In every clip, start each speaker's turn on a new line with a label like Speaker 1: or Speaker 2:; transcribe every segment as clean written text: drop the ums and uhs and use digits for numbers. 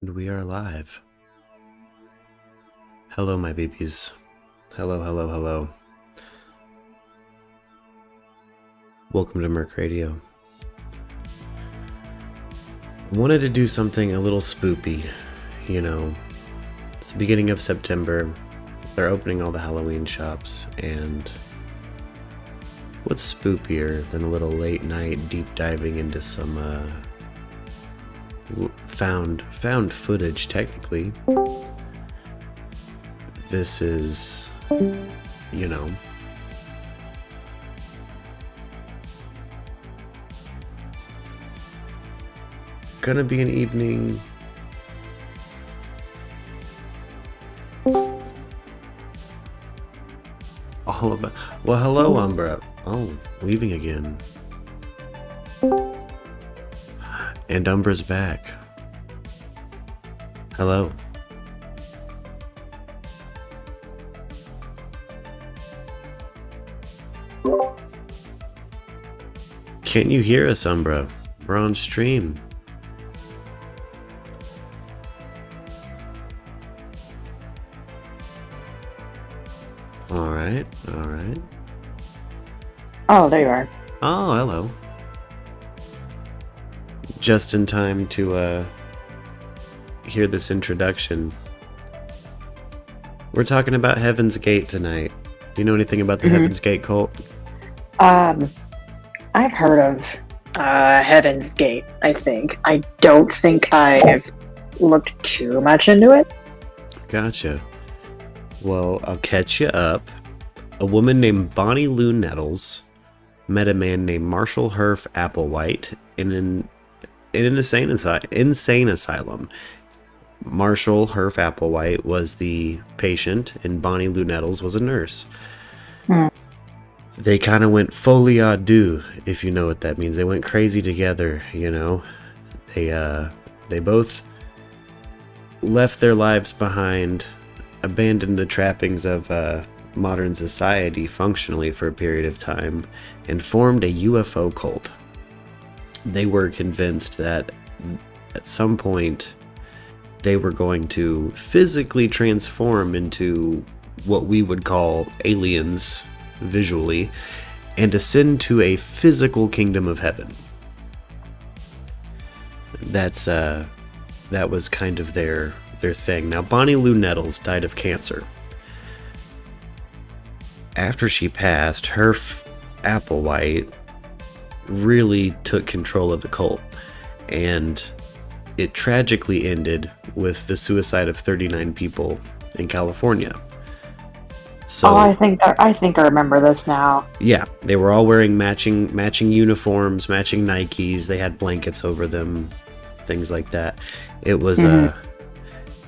Speaker 1: And we are live. Hello, my babies. Hello, hello, hello. Welcome to Merc Radio. I wanted to do something a little spoopy. You know, it's the beginning of September. They're opening all the Halloween shops, and what's spoopier than a little late night deep diving into some found footage, technically. This is, you know, gonna be an evening all about, well, hello, Umbra. Oh, leaving again. And Umbra's back. Hello. Can't you hear us, Umbra? We're on stream. Alright, alright.
Speaker 2: Oh, there you are.
Speaker 1: Oh, hello. Just in time to hear this introduction. We're talking about Heaven's Gate tonight. Do you know anything about the Heaven's Gate cult?
Speaker 2: I've heard of Heaven's Gate, I think. I don't think I've looked too much into it.
Speaker 1: Gotcha. Well, I'll catch you up. A woman named Bonnie Lou Nettles met a man named Marshall Herff Applewhite in an insane asylum. Marshall Herff Applewhite was the patient, and Bonnie Lou Nettles was a nurse. They kind of went folie à deux, if you know what that means. They went crazy together, you know. They both left their lives behind, abandoned the trappings of modern society functionally for a period of time, and formed a UFO cult. They were convinced that at some point they were going to physically transform into what we would call aliens visually and ascend to a physical kingdom of heaven. That was kind of their thing. Now, Bonnie Lou Nettles died of cancer. After she passed, Herff Applewhite really took control of the cult, and it tragically ended with the suicide of 39 people in California. So,
Speaker 2: I think I remember this now.
Speaker 1: yeah, they were all wearing matching uniforms, matching Nikes. They had blankets over them, things like that. It was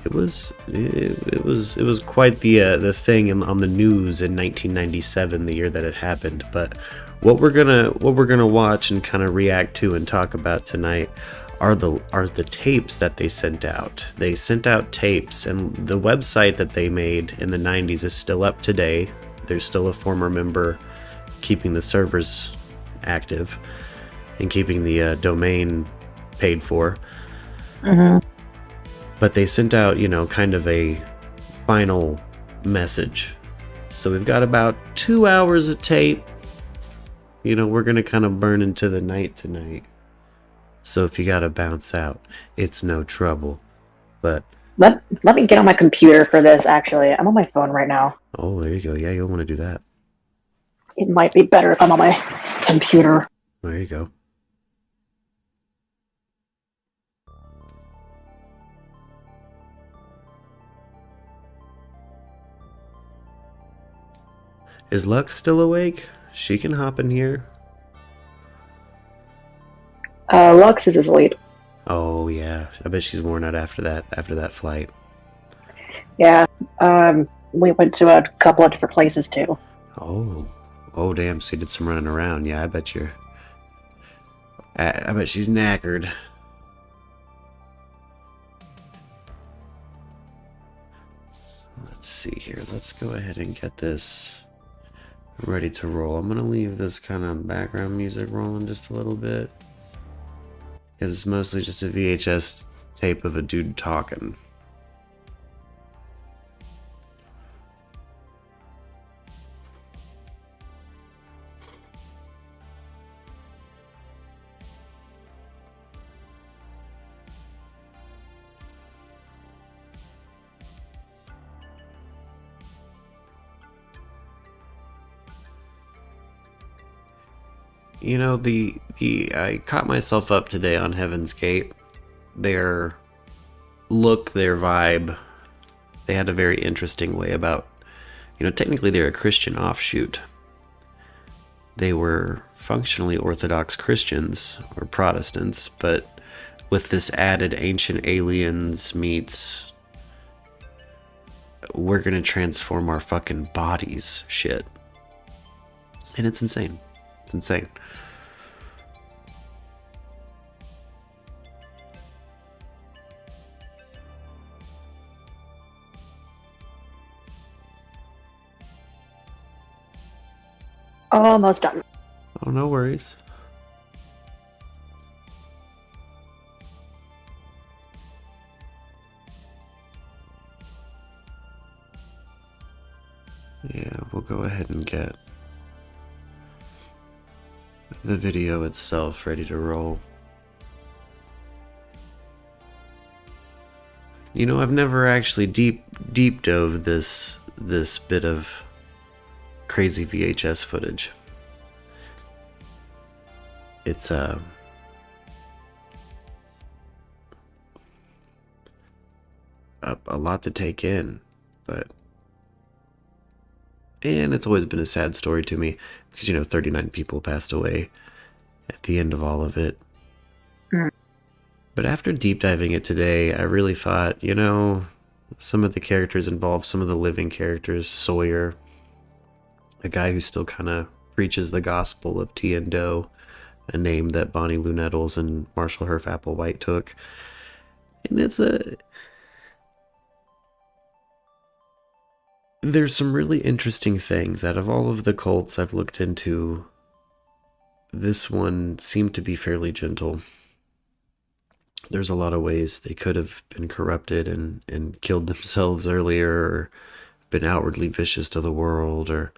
Speaker 1: it was quite the thing on the news in 1997, the year that it happened. But what we're gonna watch and kind of react to and talk about tonight are the tapes that they sent out. They sent out tapes, and the website that they made in the 90s is still up today. There's still a former member keeping the servers active and keeping the domain paid for. But they sent out, you know, kind of a final message. So we've got about 2 hours of tape. You know, we're gonna kind of burn into the night tonight. So if you gotta bounce out, it's no trouble. But
Speaker 2: Let me get on my computer for this, actually. I'm on my phone right now.
Speaker 1: oh, there you go. Yeah, you'll want to do that.
Speaker 2: It might be better if I'm on my computer.
Speaker 1: There you go. Is Lux still awake? She can hop in here.
Speaker 2: Lux is asleep.
Speaker 1: Oh yeah, I bet she's worn out after that flight.
Speaker 2: Yeah, we went to a couple of different places, too.
Speaker 1: Oh damn, so you did some running around. Yeah, I bet she's knackered. Let's see here. Let's go ahead and get this ready to roll. I'm gonna leave this kind of background music rolling just a little bit, because it's mostly just a VHS tape of a dude talking. You know, I caught myself up today on Heaven's Gate. Their look, their vibe, they had a very interesting way about, technically they're a Christian offshoot. They were functionally Orthodox Christians or Protestants, but with this added Ancient Aliens meets we're gonna transform our fucking bodies shit. And it's insane. It's insane.
Speaker 2: Almost done.
Speaker 1: Oh, no worries. Yeah, we'll go ahead and get the video itself ready to roll. I've never actually deep dove this bit of crazy VHS footage. It's a lot to take in, and it's always been a sad story to me because 39 people passed away at the end of all of it. But after deep diving it today, I really thought, some of the characters involved, some of the living characters, Sawyer, a guy who still kind of preaches the gospel of tea and dough, a name that Bonnie Lou Nettles and Marshall Herff Applewhite took. And there's some really interesting things. Out of all of the cults I've looked into, this one seemed to be fairly gentle. There's a lot of ways they could have been corrupted and killed themselves earlier, or been outwardly vicious to the world, or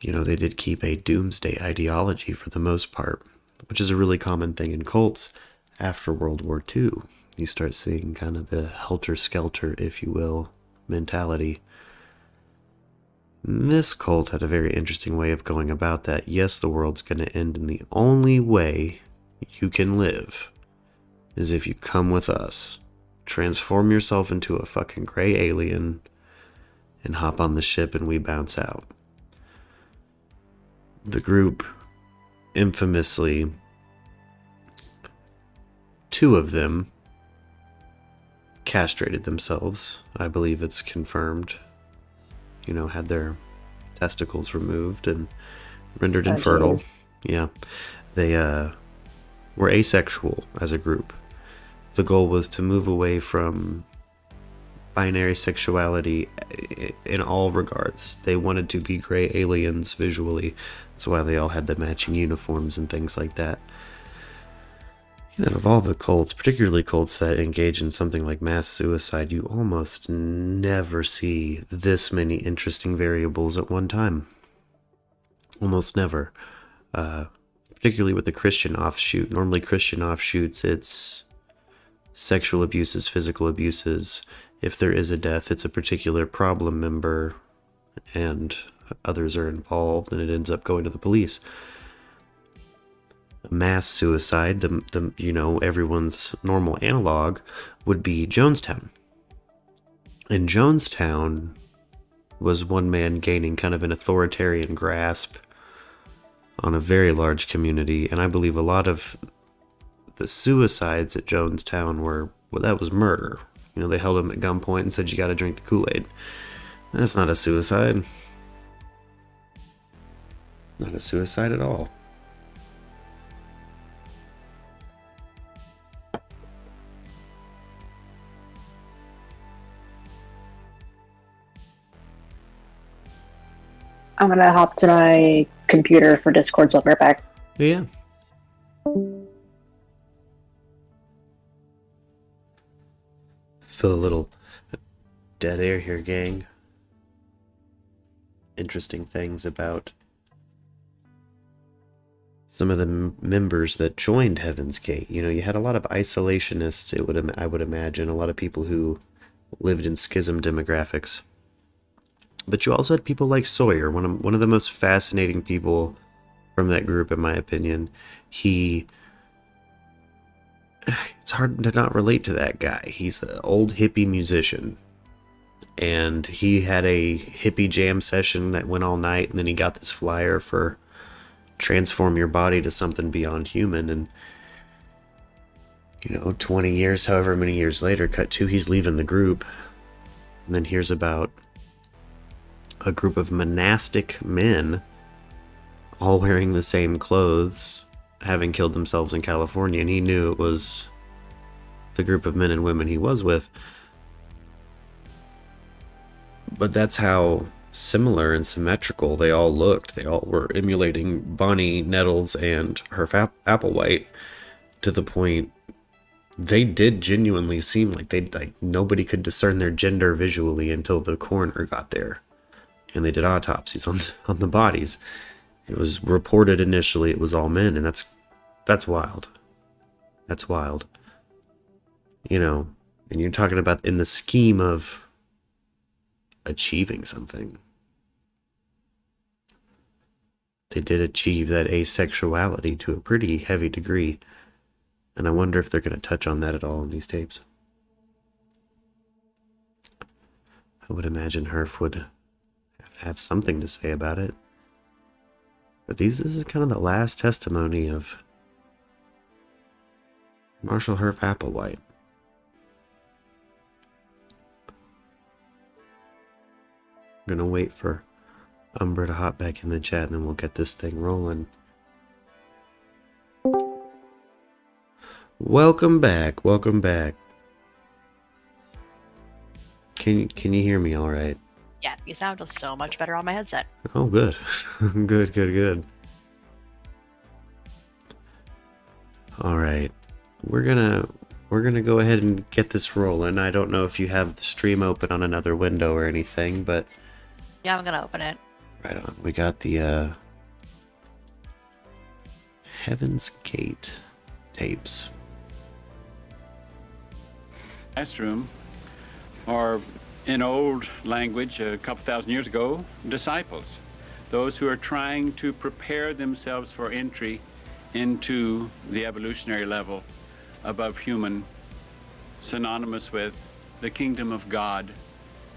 Speaker 1: they did keep a doomsday ideology for the most part, which is a really common thing in cults after World War II. You start seeing kind of the helter-skelter, if you will, mentality. This cult had a very interesting way of going about that. Yes, the world's going to end, and the only way you can live is if you come with us. Transform yourself into a fucking gray alien and hop on the ship and we bounce out. The group, infamously, 2 of them castrated themselves. I believe it's confirmed. Had their testicles removed and rendered infertile. Yeah. They were asexual as a group. The goal was to move away from binary sexuality in all regards. They wanted to be gray aliens visually. That's why they all had the matching uniforms and things like that. Of all the cults, particularly cults that engage in something like mass suicide, you almost never see this many interesting variables at one time. Almost never. Particularly with the Christian offshoot. Normally Christian offshoots, it's sexual abuses, physical abuses. If there is a death, it's a particular problem member and others are involved and it ends up going to the police. Mass suicide, everyone's normal analog would be Jonestown. And Jonestown was one man gaining kind of an authoritarian grasp on a very large community, and I believe a lot of the suicides at Jonestown that was murder. They held him at gunpoint and said, you gotta drink the Kool-Aid. That's not a suicide. Not a suicide at all.
Speaker 2: I'm gonna hop to my computer for Discord, so I'll be right back.
Speaker 1: Yeah. Feel a little dead air here, gang. Interesting things about some of the members that joined Heaven's Gate. You know, you had a lot of isolationists. I would imagine a lot of people who lived in schism demographics. But you also had people like Sawyer, one of the most fascinating people from that group, in my opinion. It's hard to not relate to that guy. He's an old hippie musician, and he had a hippie jam session that went all night, and then he got this flyer for transform your body to something beyond human. And 20 years, however many years later, cut to, he's leaving the group, and then here's about a group of monastic men all wearing the same clothes, having killed themselves in California, and he knew it was the group of men and women he was with. But that's how similar and symmetrical they all looked. They all were emulating Bonnie Nettles and Herb Applewhite, to the point they did genuinely seem like nobody could discern their gender visually until the coroner got there and they did autopsies on the bodies. It was reported initially it was all men, and that's wild. That's wild. And you're talking about in the scheme of achieving something. They did achieve that asexuality to a pretty heavy degree, and I wonder if they're going to touch on that at all in these tapes. I would imagine Herf would have something to say about it. But this is kind of the last testimony of Marshall Herf Applewhite. I'm gonna wait for Umbra to hop back in the chat, and then we'll get this thing rolling. Welcome back. Welcome back. Can you hear me all right?
Speaker 3: Yeah, you sound so much better on my headset.
Speaker 1: Oh, good. Good. All right. We're gonna go ahead and get this rolling. I don't know if you have the stream open on another window or anything, but
Speaker 3: Yeah, I'm gonna open it.
Speaker 1: right on. We got the Heaven's Gate tapes.
Speaker 4: Classroom, or in old language a couple thousand years ago, disciples, those who are trying to prepare themselves for entry into the evolutionary level above human, synonymous with the kingdom of God,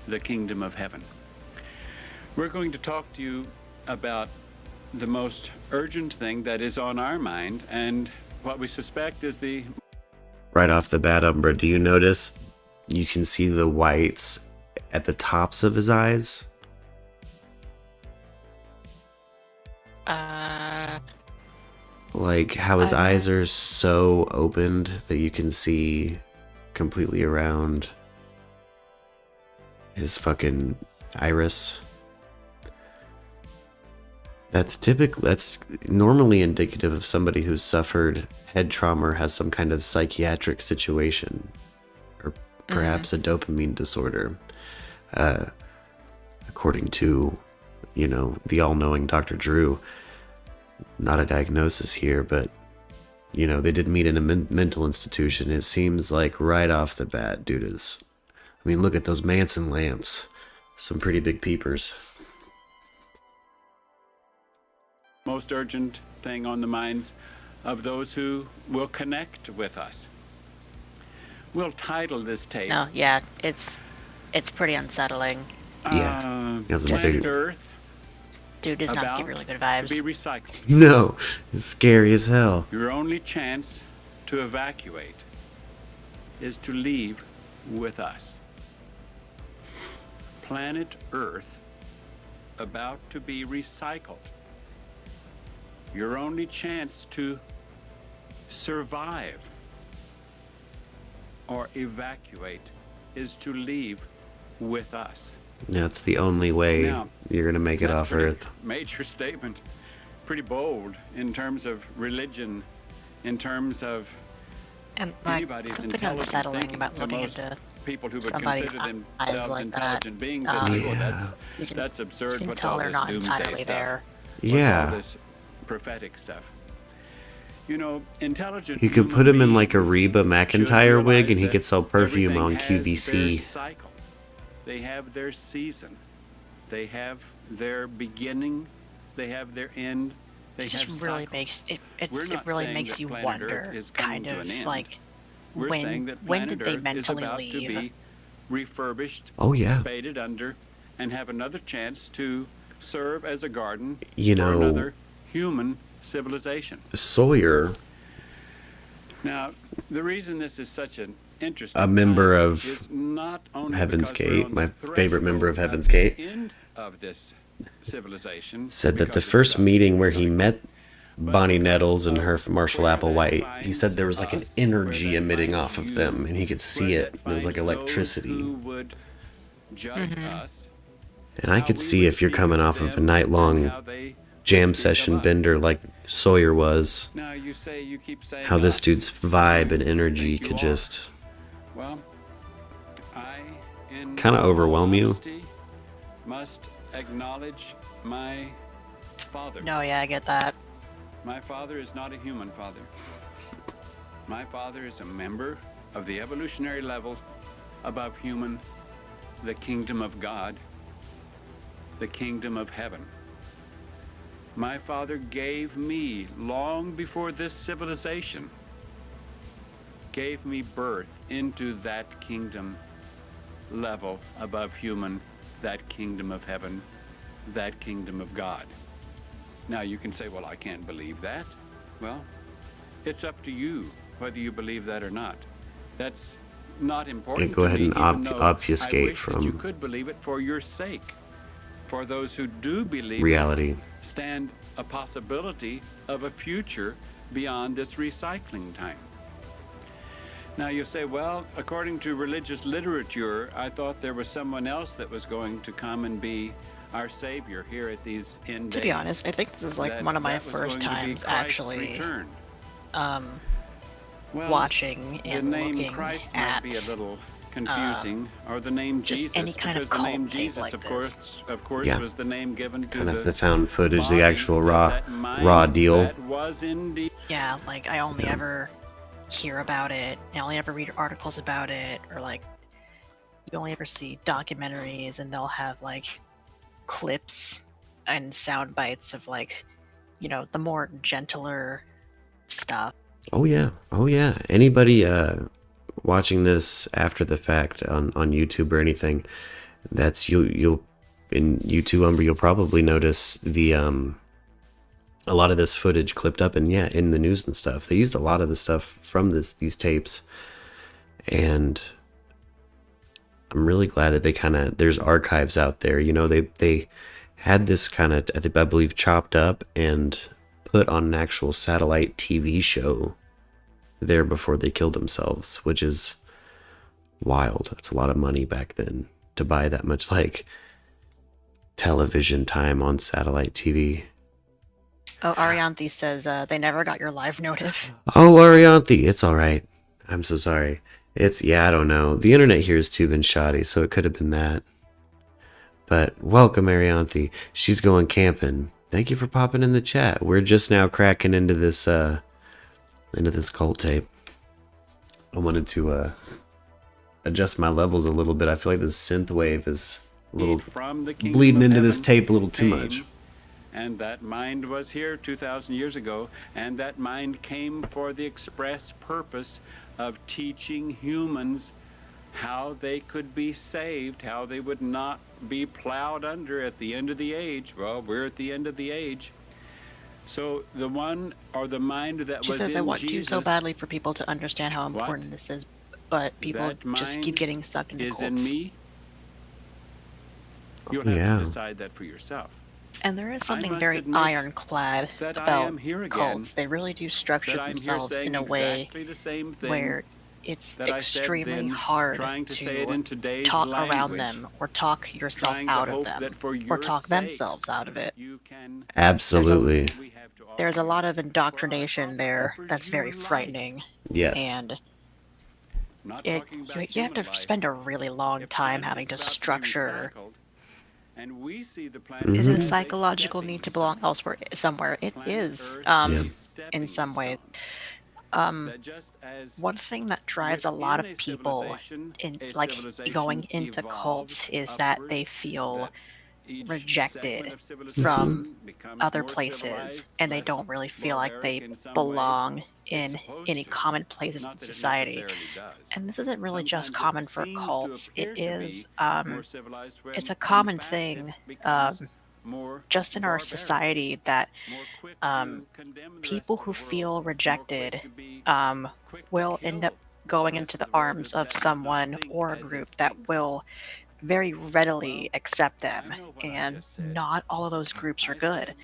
Speaker 4: the kingdom of heaven. We're going to talk to you about the most urgent thing that is on our mind, and what we suspect is the...
Speaker 1: Right off the bat, Umbra, do you notice you can see the whites at the tops of his eyes? Like how his eyes are so opened that you can see completely around his fucking iris. That's normally indicative of somebody who's suffered head trauma or has some kind of psychiatric situation, or perhaps a dopamine disorder, according to the all-knowing Dr. Drew. Not a diagnosis here, but they did meet in a mental institution. It seems like right off the bat, dude is, look at those Manson lamps, some pretty big peepers.
Speaker 4: Most urgent thing on the minds of those who will connect with us. We'll title this tape.
Speaker 3: No, yeah, it's pretty unsettling.
Speaker 1: Yeah,
Speaker 4: Planet Earth
Speaker 3: Dude does not give really good vibes.
Speaker 4: to be recycled.
Speaker 1: No, it's scary as hell.
Speaker 4: Your only chance to evacuate is to leave with us. Planet Earth about to be recycled. Your only chance to survive or evacuate is to leave with us.
Speaker 1: That's the only way
Speaker 4: Now,
Speaker 1: you're gonna make it
Speaker 4: that's
Speaker 1: off
Speaker 4: pretty
Speaker 1: Earth.
Speaker 4: Major statement, pretty bold in terms of religion, in terms of
Speaker 3: And like
Speaker 4: anybody's
Speaker 3: something
Speaker 4: intelligent
Speaker 3: unsettling
Speaker 4: thinking.
Speaker 3: about
Speaker 4: The
Speaker 3: looking
Speaker 4: most
Speaker 3: into
Speaker 4: people who would
Speaker 3: Somebody's
Speaker 4: consider
Speaker 3: eyes
Speaker 4: themselves
Speaker 3: like that.
Speaker 4: intelligent beings
Speaker 3: Um,
Speaker 4: and say, "Oh,
Speaker 1: Yeah.
Speaker 4: that's
Speaker 3: You
Speaker 4: absurd."
Speaker 3: can
Speaker 4: What's
Speaker 3: tell
Speaker 4: all
Speaker 3: they're
Speaker 4: this
Speaker 3: not
Speaker 4: doomsday
Speaker 3: entirely
Speaker 4: stuff?
Speaker 3: there.
Speaker 4: What's all
Speaker 1: Yeah.
Speaker 4: this prophetic stuff? You know, intelligent.
Speaker 1: You could
Speaker 4: human
Speaker 1: put him in like a
Speaker 4: beings
Speaker 1: Reba
Speaker 4: should
Speaker 1: McEntire wig
Speaker 4: realize
Speaker 1: and he
Speaker 4: that
Speaker 1: could sell perfume
Speaker 4: everything
Speaker 1: on
Speaker 4: has their
Speaker 1: QVC.
Speaker 4: cycle. They have their season. They have their beginning. They have their end. They
Speaker 3: It
Speaker 4: have
Speaker 3: just really
Speaker 4: cycles.
Speaker 3: makes it.
Speaker 4: We're
Speaker 3: It
Speaker 4: not
Speaker 3: really
Speaker 4: saying
Speaker 3: makes
Speaker 4: that
Speaker 3: you
Speaker 4: planet
Speaker 3: wonder,
Speaker 4: Earth is coming
Speaker 3: kind
Speaker 4: to
Speaker 3: of
Speaker 4: an end.
Speaker 3: like
Speaker 4: We're saying that
Speaker 3: when
Speaker 4: planet
Speaker 3: did they
Speaker 4: Earth is
Speaker 3: mentally
Speaker 4: about
Speaker 3: leave?
Speaker 4: to be refurbished,
Speaker 1: Oh yeah.
Speaker 4: spaded under, and have another chance to serve as a garden
Speaker 1: You
Speaker 4: for
Speaker 1: know,
Speaker 4: another human civilization.
Speaker 1: Sawyer,
Speaker 4: Now, the reason this is such an interesting
Speaker 1: a member
Speaker 4: time
Speaker 1: of
Speaker 4: is not only
Speaker 1: Heaven's
Speaker 4: because we're
Speaker 1: Gate,
Speaker 4: on
Speaker 1: my
Speaker 4: the
Speaker 1: favorite member of
Speaker 4: threshold
Speaker 1: Heaven's
Speaker 4: the
Speaker 1: Gate,
Speaker 4: end of this civilization,
Speaker 1: said that the
Speaker 4: because it's
Speaker 1: first
Speaker 4: about
Speaker 1: meeting where he
Speaker 4: cycle.
Speaker 1: met
Speaker 4: But
Speaker 1: Bonnie
Speaker 4: because
Speaker 1: Nettles and
Speaker 4: of
Speaker 1: her Marshall
Speaker 4: where
Speaker 1: Applewhite,
Speaker 4: that
Speaker 1: he said there was like an
Speaker 4: finds us,
Speaker 1: energy
Speaker 4: where that
Speaker 1: emitting
Speaker 4: finds
Speaker 1: off of
Speaker 4: you,
Speaker 1: them and he could see
Speaker 4: where
Speaker 1: it.
Speaker 4: that
Speaker 1: And it was like
Speaker 4: finds those
Speaker 1: electricity.
Speaker 4: who would judge us,
Speaker 1: And I
Speaker 4: how
Speaker 1: could
Speaker 4: we
Speaker 1: see
Speaker 4: would
Speaker 1: if you're
Speaker 4: feel
Speaker 1: coming
Speaker 4: to
Speaker 1: off of a
Speaker 4: them,
Speaker 1: night
Speaker 4: and
Speaker 1: long
Speaker 4: how they
Speaker 1: jam
Speaker 4: would speak of
Speaker 1: session
Speaker 4: us.
Speaker 1: bender like Sawyer was,
Speaker 4: Now you say you keep saying
Speaker 1: how this
Speaker 4: us.
Speaker 1: dude's
Speaker 4: Who
Speaker 1: vibe
Speaker 4: do
Speaker 1: and
Speaker 4: you
Speaker 1: energy
Speaker 4: think you
Speaker 1: could
Speaker 4: are?
Speaker 1: just
Speaker 4: Well, I, in
Speaker 1: kind of
Speaker 4: all
Speaker 1: overwhelm you.
Speaker 4: honesty, must acknowledge my father.
Speaker 3: No, yeah, I get that.
Speaker 4: My father is not a human father. My father is a member of the evolutionary level above human, the kingdom of God, the kingdom of heaven. My father gave me, long before this civilization, gave me birth into that kingdom level above human, that kingdom of heaven, that kingdom of God. Now you can say, well, I can't believe that. Well, it's up to you whether you believe that or not. That's not important.
Speaker 1: Yeah, go
Speaker 4: to
Speaker 1: ahead
Speaker 4: me,
Speaker 1: and
Speaker 4: even though
Speaker 1: obfuscate
Speaker 4: I wish that you
Speaker 1: from
Speaker 4: could believe it for your sake. For those who do believe
Speaker 1: reality.
Speaker 4: it, stand a possibility of a future beyond this recycling time. Now you say, well, according to religious literature, I thought there was someone else that was going to come and be our savior here at these end
Speaker 3: To
Speaker 4: days.
Speaker 3: be honest, I think this is like
Speaker 4: That-
Speaker 3: one of my
Speaker 4: that was going
Speaker 3: first
Speaker 4: to be
Speaker 3: times
Speaker 4: Christ's
Speaker 3: actually
Speaker 4: return. Well,
Speaker 3: watching
Speaker 4: the
Speaker 3: and
Speaker 4: name
Speaker 3: looking
Speaker 4: Christ
Speaker 3: at
Speaker 4: might be a little confusing, or the name
Speaker 3: just
Speaker 4: Jesus,
Speaker 3: any kind of
Speaker 4: because the name
Speaker 3: cult tape
Speaker 4: Jesus,
Speaker 3: like
Speaker 4: of course,
Speaker 1: Yeah.
Speaker 4: was the name given to
Speaker 1: Kind of the
Speaker 4: the
Speaker 1: found footage, the
Speaker 4: body
Speaker 1: actual
Speaker 4: of
Speaker 1: raw
Speaker 4: that mind
Speaker 1: raw deal.
Speaker 4: That was indeed.
Speaker 3: yeah, like I only ever hear about it. I only ever read articles about it, or like you only ever see documentaries, and they'll have like clips and sound bites of like, you know, the more gentler stuff.
Speaker 1: Oh yeah. Oh yeah. Anybody watching this after the fact on YouTube or anything, that's you'll in YouTube Umber, you'll probably notice the a lot of this footage clipped up and yeah, in the news and stuff. They used a lot of the stuff from these tapes, and I'm really glad that they there's archives out there. You know, they had this kind of, I believe, chopped up and put on an actual satellite TV show there before they killed themselves, which is wild. That's a lot of money back then to buy that much like television time on satellite TV.
Speaker 3: Oh, Arianthi says they never got your live notif.
Speaker 1: Oh, Arianthi, it's all right. I'm so sorry. Yeah, I don't know. The internet here has too been shoddy, so it could have been that. But welcome, Arianthi. She's going camping. Thank you for popping in the chat. We're just now cracking into this cult tape. I wanted to adjust my levels a little bit. I feel like this synth wave is a little
Speaker 4: From the kingdom
Speaker 1: bleeding
Speaker 4: of
Speaker 1: into this
Speaker 4: heaven
Speaker 1: tape a little too
Speaker 4: came,
Speaker 1: much.
Speaker 4: And that mind was here 2,000 years ago, and that mind came for the express purpose of teaching humans how they could be saved, how they would not be plowed under at the end of the age. Well, we're at the end of the age. So the one, or the mind that
Speaker 3: She
Speaker 4: was
Speaker 3: says,
Speaker 4: in
Speaker 3: I want
Speaker 4: Jesus
Speaker 3: you so badly for people to understand how important this is, but people
Speaker 4: That
Speaker 3: just keep
Speaker 4: mind
Speaker 3: getting sucked into
Speaker 4: is
Speaker 3: cults.
Speaker 4: in me. You'll have
Speaker 1: Yeah.
Speaker 4: to decide that for yourself.
Speaker 3: And there is
Speaker 4: I
Speaker 3: something
Speaker 4: must
Speaker 3: very
Speaker 4: admit
Speaker 3: ironclad
Speaker 4: that I
Speaker 3: about
Speaker 4: am here again,
Speaker 3: cults. They really do structure
Speaker 4: that I'm here
Speaker 3: themselves
Speaker 4: saying
Speaker 3: in a way
Speaker 4: exactly the same thing
Speaker 3: where it's
Speaker 4: that I said
Speaker 3: extremely
Speaker 4: then,
Speaker 3: hard
Speaker 4: trying to say it
Speaker 3: to
Speaker 4: in today's
Speaker 3: talk around
Speaker 4: language,
Speaker 3: them or talk yourself
Speaker 4: trying to
Speaker 3: out of
Speaker 4: hope
Speaker 3: them
Speaker 4: that for
Speaker 3: or
Speaker 4: your
Speaker 3: talk
Speaker 4: sakes
Speaker 3: themselves out of it.
Speaker 4: you can
Speaker 1: Absolutely.
Speaker 4: we have to
Speaker 3: There's a
Speaker 4: offer
Speaker 3: lot of
Speaker 4: you, for our
Speaker 3: indoctrination
Speaker 4: Father
Speaker 3: there
Speaker 4: offers
Speaker 3: that's
Speaker 4: you
Speaker 3: very
Speaker 4: life.
Speaker 3: frightening.
Speaker 1: Yes.
Speaker 3: And
Speaker 4: Not
Speaker 3: it
Speaker 4: talking about
Speaker 3: you have
Speaker 4: human
Speaker 3: to
Speaker 4: life.
Speaker 3: spend a really long
Speaker 4: If
Speaker 3: time
Speaker 4: planets
Speaker 3: having to
Speaker 4: stop being
Speaker 3: structure.
Speaker 4: recycled, and we see the planet
Speaker 3: Is it a
Speaker 1: Mhm.
Speaker 4: as a
Speaker 3: psychological
Speaker 4: stepping
Speaker 3: need to belong
Speaker 4: stone,
Speaker 3: elsewhere somewhere? It
Speaker 4: planet
Speaker 3: is,
Speaker 4: Earth is
Speaker 1: Yeah.
Speaker 4: a
Speaker 3: in
Speaker 4: stepping
Speaker 3: some ways.
Speaker 4: stone.
Speaker 3: Um,
Speaker 4: That just as
Speaker 3: One thing that drives a lot
Speaker 4: within
Speaker 3: of
Speaker 4: a
Speaker 3: people
Speaker 4: civilization,
Speaker 3: in
Speaker 4: a
Speaker 3: like going
Speaker 4: civilization
Speaker 3: into
Speaker 4: evolves
Speaker 3: cults is that
Speaker 4: upward,
Speaker 3: they feel
Speaker 4: that each
Speaker 3: rejected
Speaker 4: segment of
Speaker 1: Mhm.
Speaker 3: from
Speaker 4: civilization becomes
Speaker 3: other
Speaker 4: more
Speaker 3: places,
Speaker 4: civilized,
Speaker 3: and they
Speaker 4: less
Speaker 3: don't really feel like
Speaker 4: barbaric
Speaker 3: they
Speaker 4: in some ways.
Speaker 3: belong
Speaker 4: It's
Speaker 3: in
Speaker 4: supposed
Speaker 3: any
Speaker 4: to.
Speaker 3: common places in
Speaker 4: Not that it
Speaker 3: society.
Speaker 4: necessarily does.
Speaker 3: And this isn't really just
Speaker 4: Sometimes it
Speaker 3: common for
Speaker 4: seems to
Speaker 3: cults.
Speaker 4: appear to be more civilized
Speaker 3: It's
Speaker 4: when
Speaker 3: a
Speaker 4: in
Speaker 3: common
Speaker 4: fact it
Speaker 3: thing,
Speaker 4: becomes more
Speaker 3: just in our
Speaker 4: barbaric,
Speaker 3: society that
Speaker 4: more quick
Speaker 3: um,
Speaker 4: to condemn the rest
Speaker 3: people
Speaker 4: of
Speaker 3: who
Speaker 4: the world,
Speaker 3: feel
Speaker 4: more quick
Speaker 3: rejected
Speaker 4: to be quick to
Speaker 3: will end up
Speaker 4: kill the
Speaker 3: going
Speaker 4: rest
Speaker 3: into
Speaker 4: of
Speaker 3: the
Speaker 4: the world
Speaker 3: arms
Speaker 4: that
Speaker 3: of
Speaker 4: does not
Speaker 3: someone
Speaker 4: think
Speaker 3: or a
Speaker 4: as it
Speaker 3: group that
Speaker 4: thinks.
Speaker 3: will very
Speaker 4: Well,
Speaker 3: readily accept
Speaker 4: I
Speaker 3: them.
Speaker 4: know what I
Speaker 3: And
Speaker 4: just said.
Speaker 3: not all of those groups are
Speaker 4: I
Speaker 3: good.
Speaker 4: said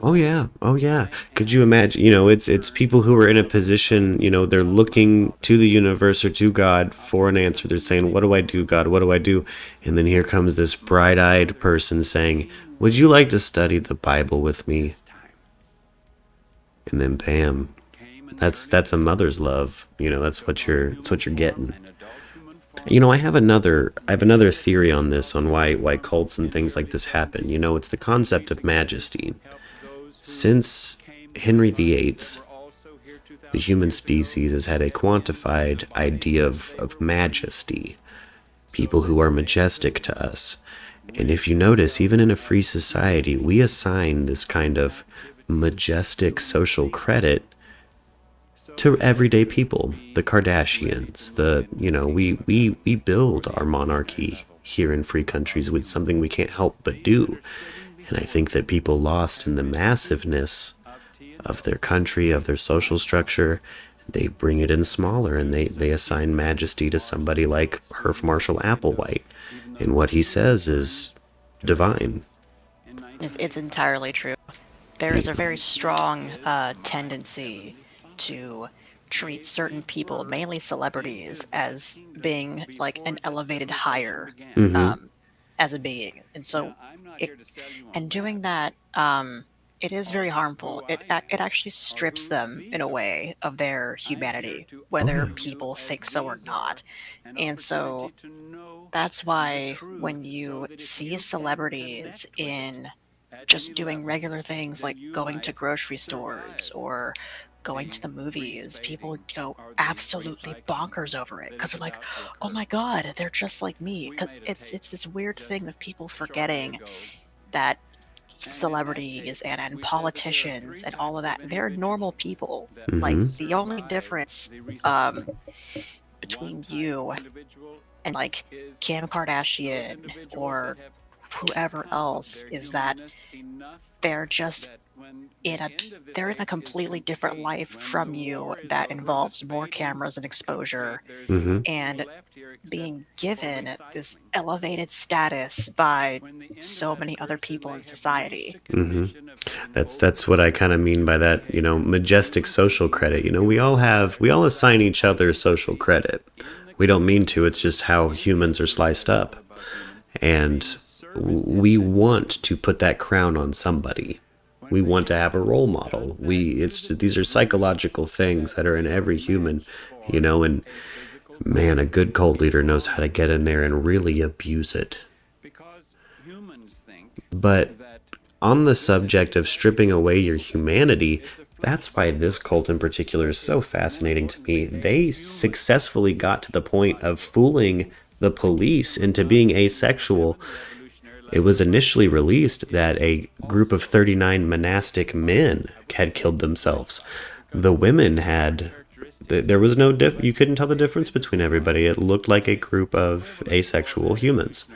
Speaker 1: Oh yeah. Oh yeah.
Speaker 4: I
Speaker 1: Could you
Speaker 4: am
Speaker 1: imagine, it's people who are in a position, they're looking to the universe or to God for an answer. They're saying, "What do I do, God? What do I do?" And then here comes this bright-eyed person saying, "Would you like to study the Bible with me?"
Speaker 4: time.
Speaker 1: And then bam.
Speaker 4: Came in the
Speaker 1: That's a
Speaker 4: early
Speaker 1: mother's love. That's what you're
Speaker 4: human
Speaker 1: getting.
Speaker 4: form, an adult human form.
Speaker 1: I have another theory on this, on why cults and things like this happen. It's the concept of majesty. Since Henry VIII, the human species has had a quantified idea of majesty, people who are majestic to us. And if you notice, even in a free society, we assign this kind of majestic social credit to everyday people, the Kardashians, we build our monarchy here in free countries with something we can't help but do. And I think that people lost in the massiveness of their country, of their social structure, they bring it in smaller, and they assign majesty to somebody like Herf Marshall Applewhite. And what he says is divine.
Speaker 3: It's entirely true. There is a very strong tendency to treat certain people, mainly celebrities, as being like an elevated higher as a being. And so, doing that, it is very harmful. It actually strips them in a way of their humanity, whether people think so or not. And so that's why when you see celebrities in just doing regular things like going to grocery stores or going to the movies, people go absolutely bonkers over it because they're like, "Oh my God, they're just like me." Because it's this weird thing of people forgetting that celebrities and politicians and all of that, they're normal people. Like the only difference between you and like Kim Kardashian or whoever else is that they're just they're in a completely different life from you that involves more cameras and exposure and being given this elevated status by so many other people in society.
Speaker 1: That's what I kind of mean by that, majestic social credit. We all assign each other social credit. We don't mean to. It's just how humans are sliced up. And we want to put that crown on somebody. We want to have a role model. These are psychological things that are in every human, and man, a good cult leader knows how to get in there and really abuse it. But on the subject of stripping away your humanity, that's why this cult in particular is so fascinating to me. They successfully got to the point of fooling the police into being asexual. It was initially released that a group of 39 monastic men had killed themselves. The women had... There was no you couldn't tell the difference between everybody. It looked like a group of asexual humans.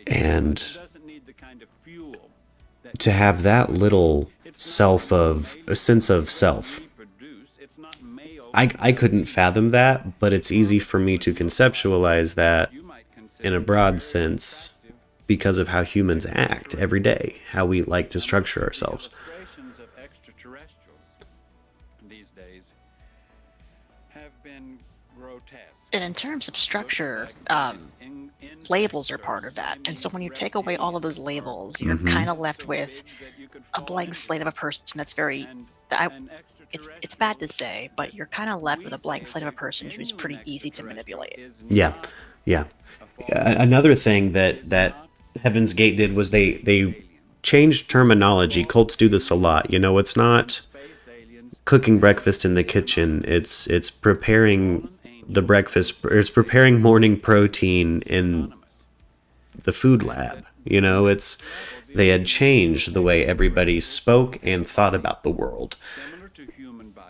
Speaker 1: And to have that little a sense of self, I couldn't fathom that, but it's easy for me to conceptualize that in a broad sense because of how humans act every day, how we like to structure ourselves.
Speaker 3: And in terms of structure, labels are part of that. And so when you take away all of those labels, you're kind of left with a blank slate of a person that's very, it's bad to say, but you're kind of left with a blank slate of a person who's pretty easy to manipulate.
Speaker 1: Yeah, yeah. Another thing that Heaven's Gate did was they changed terminology. Cults do this a lot. You know, it's not cooking breakfast in the kitchen. It's preparing the breakfast. It's preparing morning protein in the food lab. You know, they had changed the way everybody spoke and thought about the world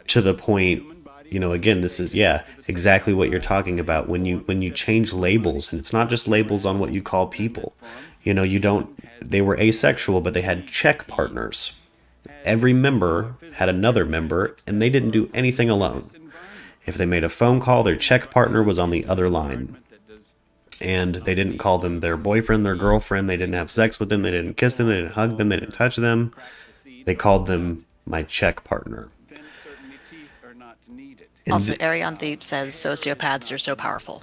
Speaker 1: to the point, you know, again, this is, exactly what you're talking about. When you change labels, and it's not just labels on what you call people, you know, they were asexual, but they had check partners. Every member had another member, and they didn't do anything alone. If they made a phone call, their check partner was on the other line. And they didn't call them their boyfriend, their girlfriend. They didn't have sex with them. They didn't kiss them. They didn't hug them. They didn't touch them. They called them my check partner.
Speaker 3: Also, Arianthe says sociopaths are so powerful.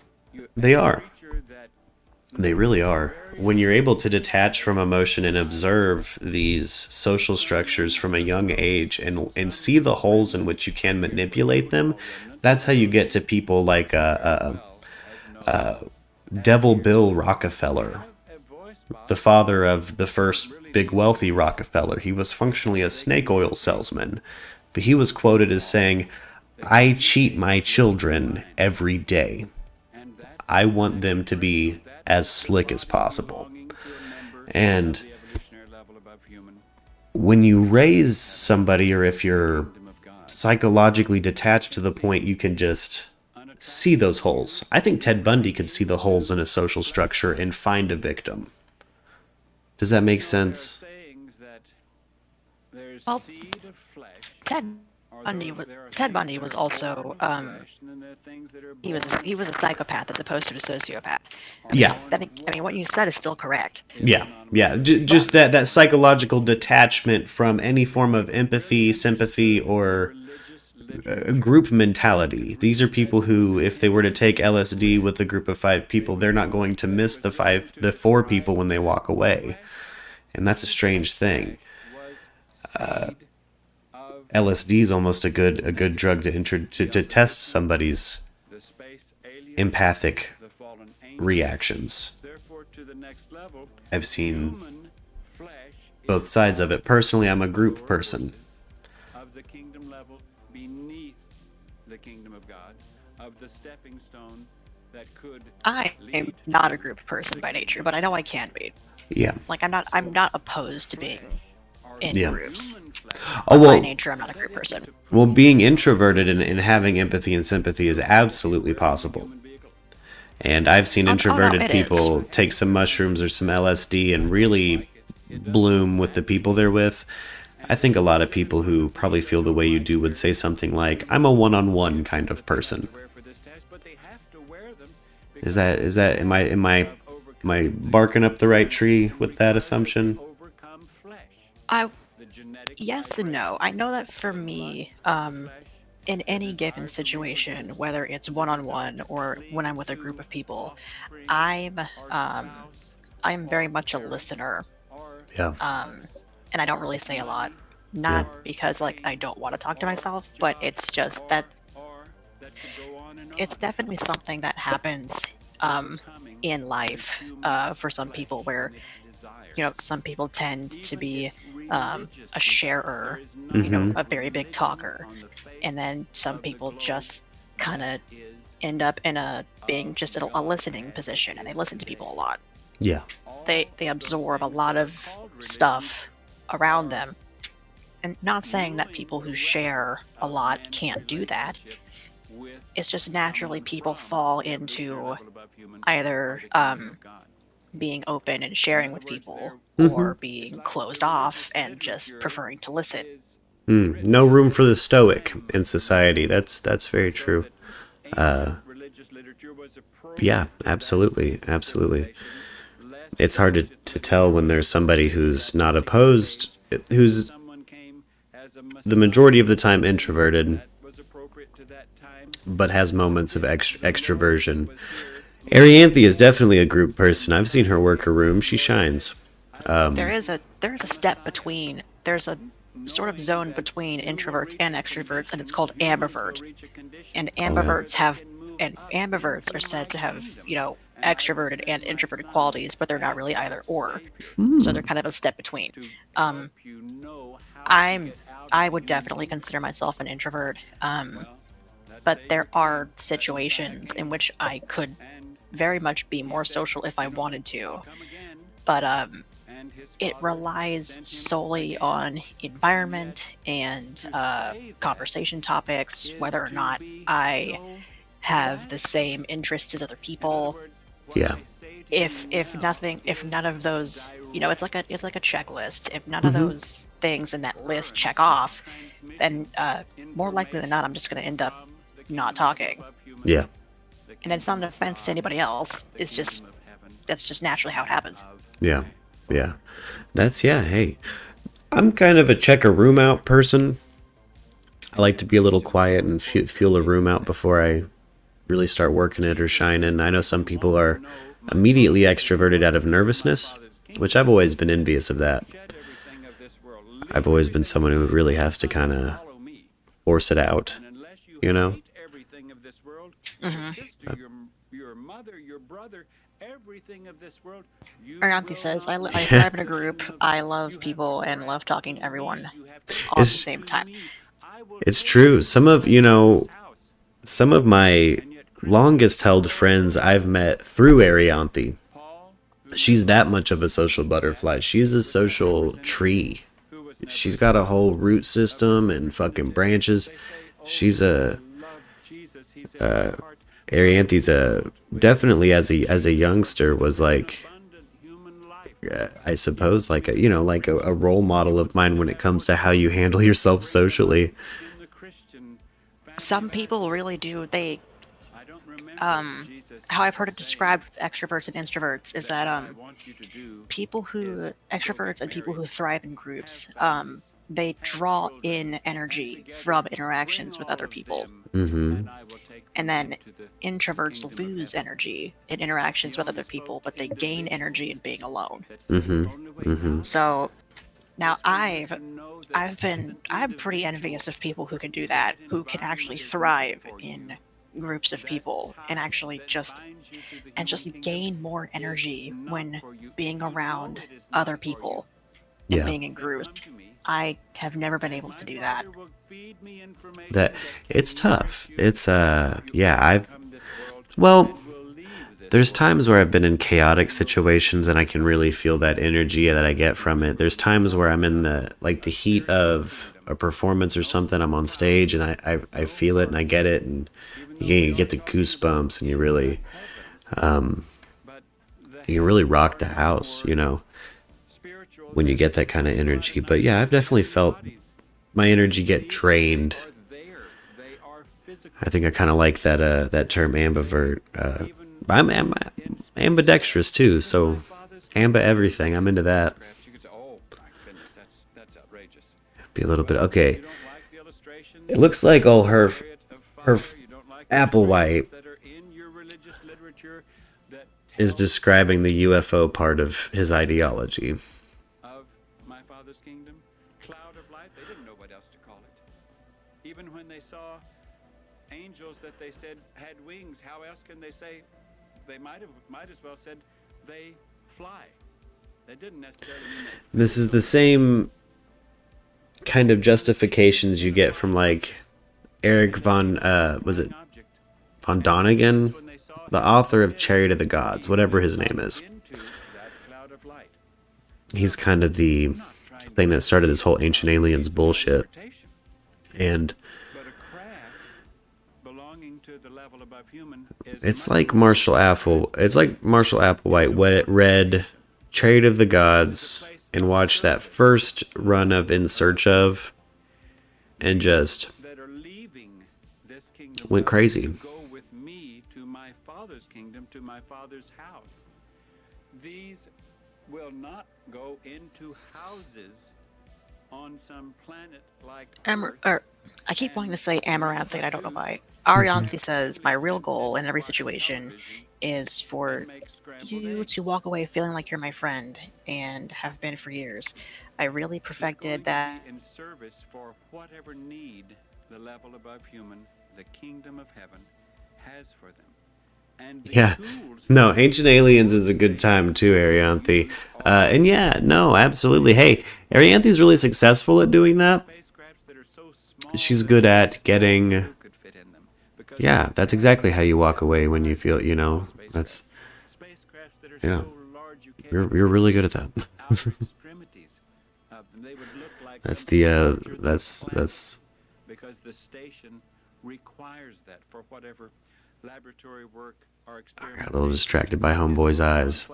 Speaker 1: They are. They really are. When you're able to detach from emotion and observe these social structures from a young age and see the holes in which you can manipulate them, that's how you get to people like Devil Bill Rockefeller, the father of the first big wealthy Rockefeller. He was functionally a snake oil salesman, but he was quoted as saying, "I cheat my children every day. I want them to be as slick as possible." And when you raise somebody, or if you're psychologically detached to the point you can just see those holes. I think Ted Bundy could see the holes in a social structure and find a victim. Does that make sense?
Speaker 3: Well, Ted Bundy was also he was a psychopath as opposed to a sociopath.
Speaker 1: Yeah.
Speaker 3: I mean, what you said is still correct.
Speaker 1: Yeah. Just that psychological detachment from any form of empathy, sympathy, or group mentality. These are people who, if they were to take LSD with a group of 5 people, they're not going to miss the 4 people when they walk away. And that's a strange thing. LSD is almost a good drug to test somebody's empathic reactions. I've seen both sides of it. Personally, I'm a group person.
Speaker 3: I am not a group person by nature, but I know I can be.
Speaker 1: Yeah.
Speaker 3: Like I'm not opposed to being in groups.
Speaker 1: Oh, well,
Speaker 3: by nature, I'm not a group person.
Speaker 1: Well, being introverted and having empathy and sympathy is absolutely possible. And I've seen introverted people take some mushrooms or some LSD and really bloom with the people they're with. I think a lot of people who probably feel the way you do would say something like, "I'm a one-on-one kind of person." Is that am I barking up the right tree with that assumption?
Speaker 3: Yes and no. I know that for me, in any given situation, whether it's one-on-one or when I'm with a group of people, I'm very much a listener.
Speaker 1: Yeah.
Speaker 3: And I don't really say a lot. Not because like I don't want to talk to myself, but it's just that it's definitely something that happens in life for some people, where some people tend to be a sharer, a very big talker, and then some people just kind of end up in being just a listening position, and they listen to people a lot.
Speaker 1: Yeah.
Speaker 3: They absorb a lot of stuff around them, and not saying that people who share a lot can't do that. It's just naturally people fall into either being open and sharing with people, or being closed off and just preferring to listen.
Speaker 1: No room for the stoic in society. That's very true. Yeah, absolutely. It's hard to tell when there's somebody who's not opposed, who's the majority of the time introverted, but has moments of extroversion. Arianthe is definitely a group person. I've seen her work her room. She shines.
Speaker 3: There's a step between. There's a sort of zone between introverts and extroverts, and it's called ambivert. And ambiverts are said to have, extroverted and introverted qualities, but they're not really either or. So they're kind of a step between. I would definitely consider myself an introvert. But there are situations in which I could very much be more social if I wanted to. But it relies solely on environment and conversation topics, whether or not I have the same interests as other people.
Speaker 1: Yeah.
Speaker 3: If none of those, it's like a checklist. If none of those things in that list check off, then more likely than not, I'm just going to end up not talking.
Speaker 1: Yeah.
Speaker 3: And it's not an offense to anybody else. That's just naturally how it happens.
Speaker 1: Yeah. Yeah. Hey, I'm kind of a check a room out person. I like to be a little quiet and feel a room out before I really start working it or shining. I know some people are immediately extroverted out of nervousness, which I've always been envious of that. I've always been someone who really has to kind of force it out,
Speaker 3: Arianthi says, I thrive in a group. I love people and love talking to everyone all at the same time.
Speaker 1: It's true. Some of my longest held friends I've met through Arianthi. She's that much of a social butterfly. She's a social tree. She's got a whole root system and fucking branches. She's Arianthi's definitely as a youngster was like, I suppose like a role model of mine when it comes to how you handle yourself socially.
Speaker 3: Some people really do. How I've heard it described with extroverts and introverts is that extroverts and people who thrive in groups, they draw in energy from interactions with other people.
Speaker 1: Mm-hmm.
Speaker 3: And then introverts lose energy in interactions with other people, but they gain energy in being alone.
Speaker 1: Mm-hmm. Mm-hmm.
Speaker 3: So now I'm pretty envious of people who can do that, who can actually thrive in groups of people and actually just gain more energy when being around other people and being in groups. I have never been able to do that.
Speaker 1: That it's tough. It's there's times where I've been in chaotic situations and I can really feel that energy that I get from it. There's times where I'm in the heat of a performance or something. I'm on stage and I feel it and I get it, and you get the goosebumps and you really rock the house, when you get that kind of energy. But yeah, I've definitely felt my energy get drained. I think I kind of like that term ambivert. I'm ambidextrous too, so amba everything. I'm into that. Be a little bit okay. It looks like all her Applewhite is describing the UFO part of his ideology.
Speaker 4: Even when they saw angels that they said had wings, how else can they say? They might as well said they fly. They didn't necessarily mean that.
Speaker 1: This is the same kind of justifications you get from like Eric von Donigan, the author of Chariot of the Gods, whatever his name is. He's kind of the thing that started this whole Ancient Aliens bullshit. And it's like Marshall Applewhite read Chariot of the Gods and watched that first run of In Search of and just went crazy.
Speaker 4: Go with me to my Father's kingdom, to my Father's house. These will not go into houses on some planet like Earth.
Speaker 3: I keep wanting to say Amaranthi, and I don't know why. Arianthi says, my real goal in every situation is for you to walk away feeling like you're my friend and have been for years. I really perfected that.
Speaker 4: In service for whatever need the level above human, the kingdom of heaven, has for them. And the
Speaker 1: Yeah.
Speaker 4: tools
Speaker 1: No, Ancient Aliens is a good time too, Arianthe. And yeah, no, absolutely. Hey, Arianthe's really successful at doing that.
Speaker 4: spacecrafts that are so small
Speaker 1: She's
Speaker 4: that
Speaker 1: good
Speaker 4: a
Speaker 1: at
Speaker 4: small
Speaker 1: getting.
Speaker 4: crew could fit in them. Because
Speaker 1: Yeah, that's exactly how you walk away when you feel, you know, that's.
Speaker 4: spacecrafts that are
Speaker 1: Yeah.
Speaker 4: so large you can't
Speaker 1: You're really good at that.
Speaker 4: outer extremities of them. They would look like
Speaker 1: That's
Speaker 4: something
Speaker 1: the
Speaker 4: larger than the
Speaker 1: that's
Speaker 4: planet, because the station requires that for whatever laboratory work or experiment.
Speaker 1: got a little distracted by Homeboy's eyes.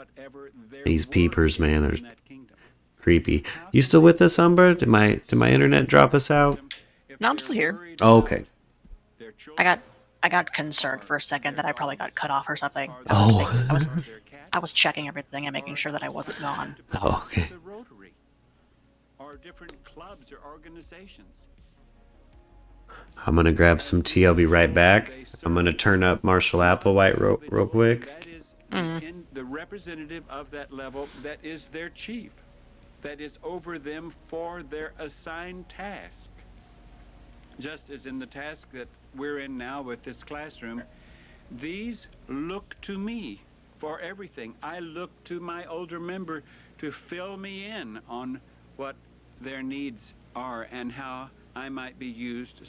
Speaker 1: These peepers, man, they're creepy. You still with us, Umber? Did my internet drop us out?
Speaker 3: No, I'm still here.
Speaker 1: Oh, okay.
Speaker 3: I got concerned for a second that I probably got cut off or something.
Speaker 1: Oh.
Speaker 3: I was checking everything and making sure that I wasn't gone.
Speaker 1: Oh, okay.
Speaker 4: The Rotary, or different clubs or organizations.
Speaker 1: I'm gonna grab some tea. I'll be right back. I'm gonna turn up Marshall Applewhite real quick.
Speaker 4: That is
Speaker 3: Mhm.
Speaker 4: in the representative of that level. That is their chief. That is over them for their assigned task. Just as in the task that we're in now with this classroom, these look to me for everything. I look to my older member to fill me in on what their needs are and how I might be used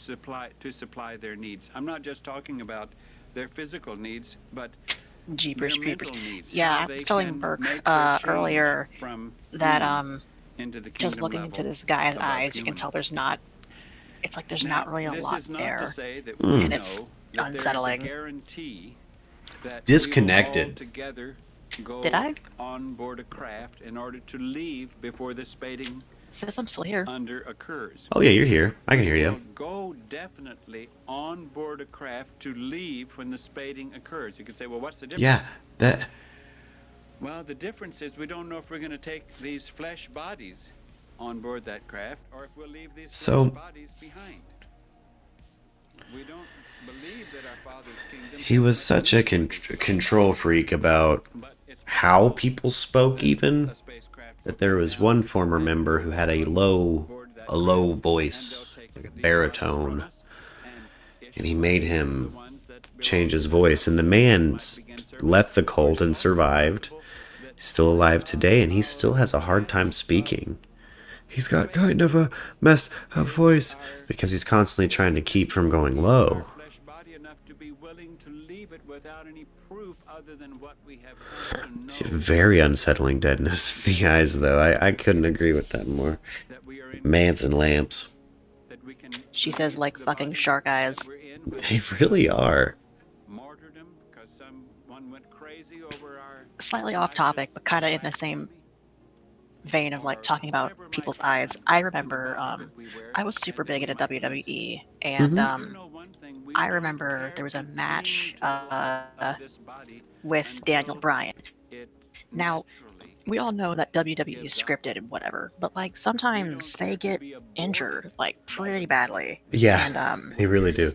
Speaker 4: to supply their needs. I'm not just talking about their physical needs, but
Speaker 3: Jeepers
Speaker 4: their
Speaker 3: creepers.
Speaker 4: mental needs.
Speaker 3: Yeah,
Speaker 4: how
Speaker 3: I
Speaker 4: they
Speaker 3: was telling
Speaker 4: can
Speaker 3: Burke
Speaker 4: make their change
Speaker 3: earlier
Speaker 4: from
Speaker 3: that
Speaker 4: human into the
Speaker 3: just
Speaker 4: kingdom
Speaker 3: looking into
Speaker 4: level
Speaker 3: this guy's
Speaker 4: above
Speaker 3: eyes, you can
Speaker 4: human.
Speaker 3: tell there's not. It's like there's
Speaker 4: Now,
Speaker 3: not really a
Speaker 4: this
Speaker 3: lot
Speaker 4: is not
Speaker 3: there.
Speaker 4: to say that
Speaker 1: Mm.
Speaker 4: we
Speaker 3: And
Speaker 4: know
Speaker 3: it's
Speaker 4: that there is a
Speaker 3: unsettling.
Speaker 4: guarantee that
Speaker 1: Disconnected.
Speaker 4: we will all together go
Speaker 3: Did I?
Speaker 4: on board a craft in order to leave before the spading
Speaker 3: Says I'm still here.
Speaker 4: under occurs.
Speaker 1: Oh yeah, you're here. I can hear
Speaker 4: We'll
Speaker 1: you.
Speaker 4: go definitely on board a craft to leave when the spading occurs. You can say, well, what's the difference?
Speaker 1: Yeah, that.
Speaker 4: Well, the difference is we don't know if we're going to take these flesh bodies on board that craft or if we'll leave these
Speaker 1: So-
Speaker 4: flesh bodies behind. We don't believe that our Father's kingdom.
Speaker 1: He was such a control freak about
Speaker 4: But it's
Speaker 1: how people spoke, even
Speaker 4: a spacecraft
Speaker 1: that there was one former member who had a low voice, like a baritone, and he made him change his voice. And the man left the cult and survived. He's still alive today, and he still has a hard time speaking. He's got kind of a messed up voice because he's constantly trying to keep from going low.
Speaker 4: flesh body enough to be willing to leave it without any proof other than what we have come
Speaker 1: It's
Speaker 4: to know
Speaker 1: very unsettling deadness in the eyes, though. I couldn't agree with that more.
Speaker 4: that we are in,
Speaker 1: Manson lamps.
Speaker 4: that we can
Speaker 3: She says like
Speaker 4: the
Speaker 3: fucking
Speaker 4: body
Speaker 3: shark eyes.
Speaker 4: we're in with
Speaker 1: They really are.
Speaker 4: martyrdom because someone went crazy over our
Speaker 3: Slightly off topic, but kind of in the same vein of like talking about people's eyes. I remember I was super big into WWE, and I remember there was a match with Daniel Bryan. Now, we all know that WWE is scripted and whatever, but like sometimes they get injured like pretty badly.
Speaker 1: Yeah,
Speaker 3: And
Speaker 1: they really do.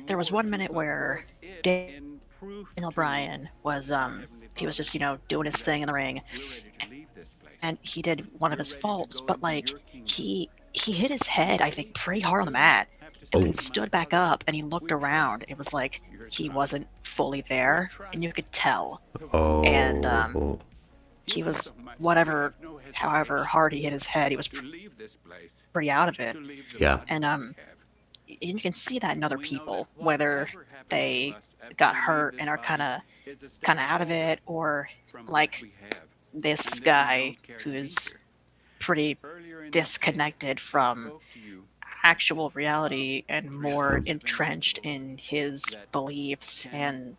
Speaker 3: there was 1 minute where Daniel Bryan was he was just doing his thing in the ring, and he did one of his faults, but like he hit his head, I think, pretty hard on the mat. And when he stood back up and he looked around, it was like he wasn't fully there, and you could tell
Speaker 1: Oh.
Speaker 3: And, he was however hard he hit his head, he was pretty out of it.
Speaker 1: Yeah.
Speaker 3: And you can see that in other people, whether they got hurt and are kind of out of it, or like this guy who's pretty disconnected from actual reality and more entrenched in his beliefs and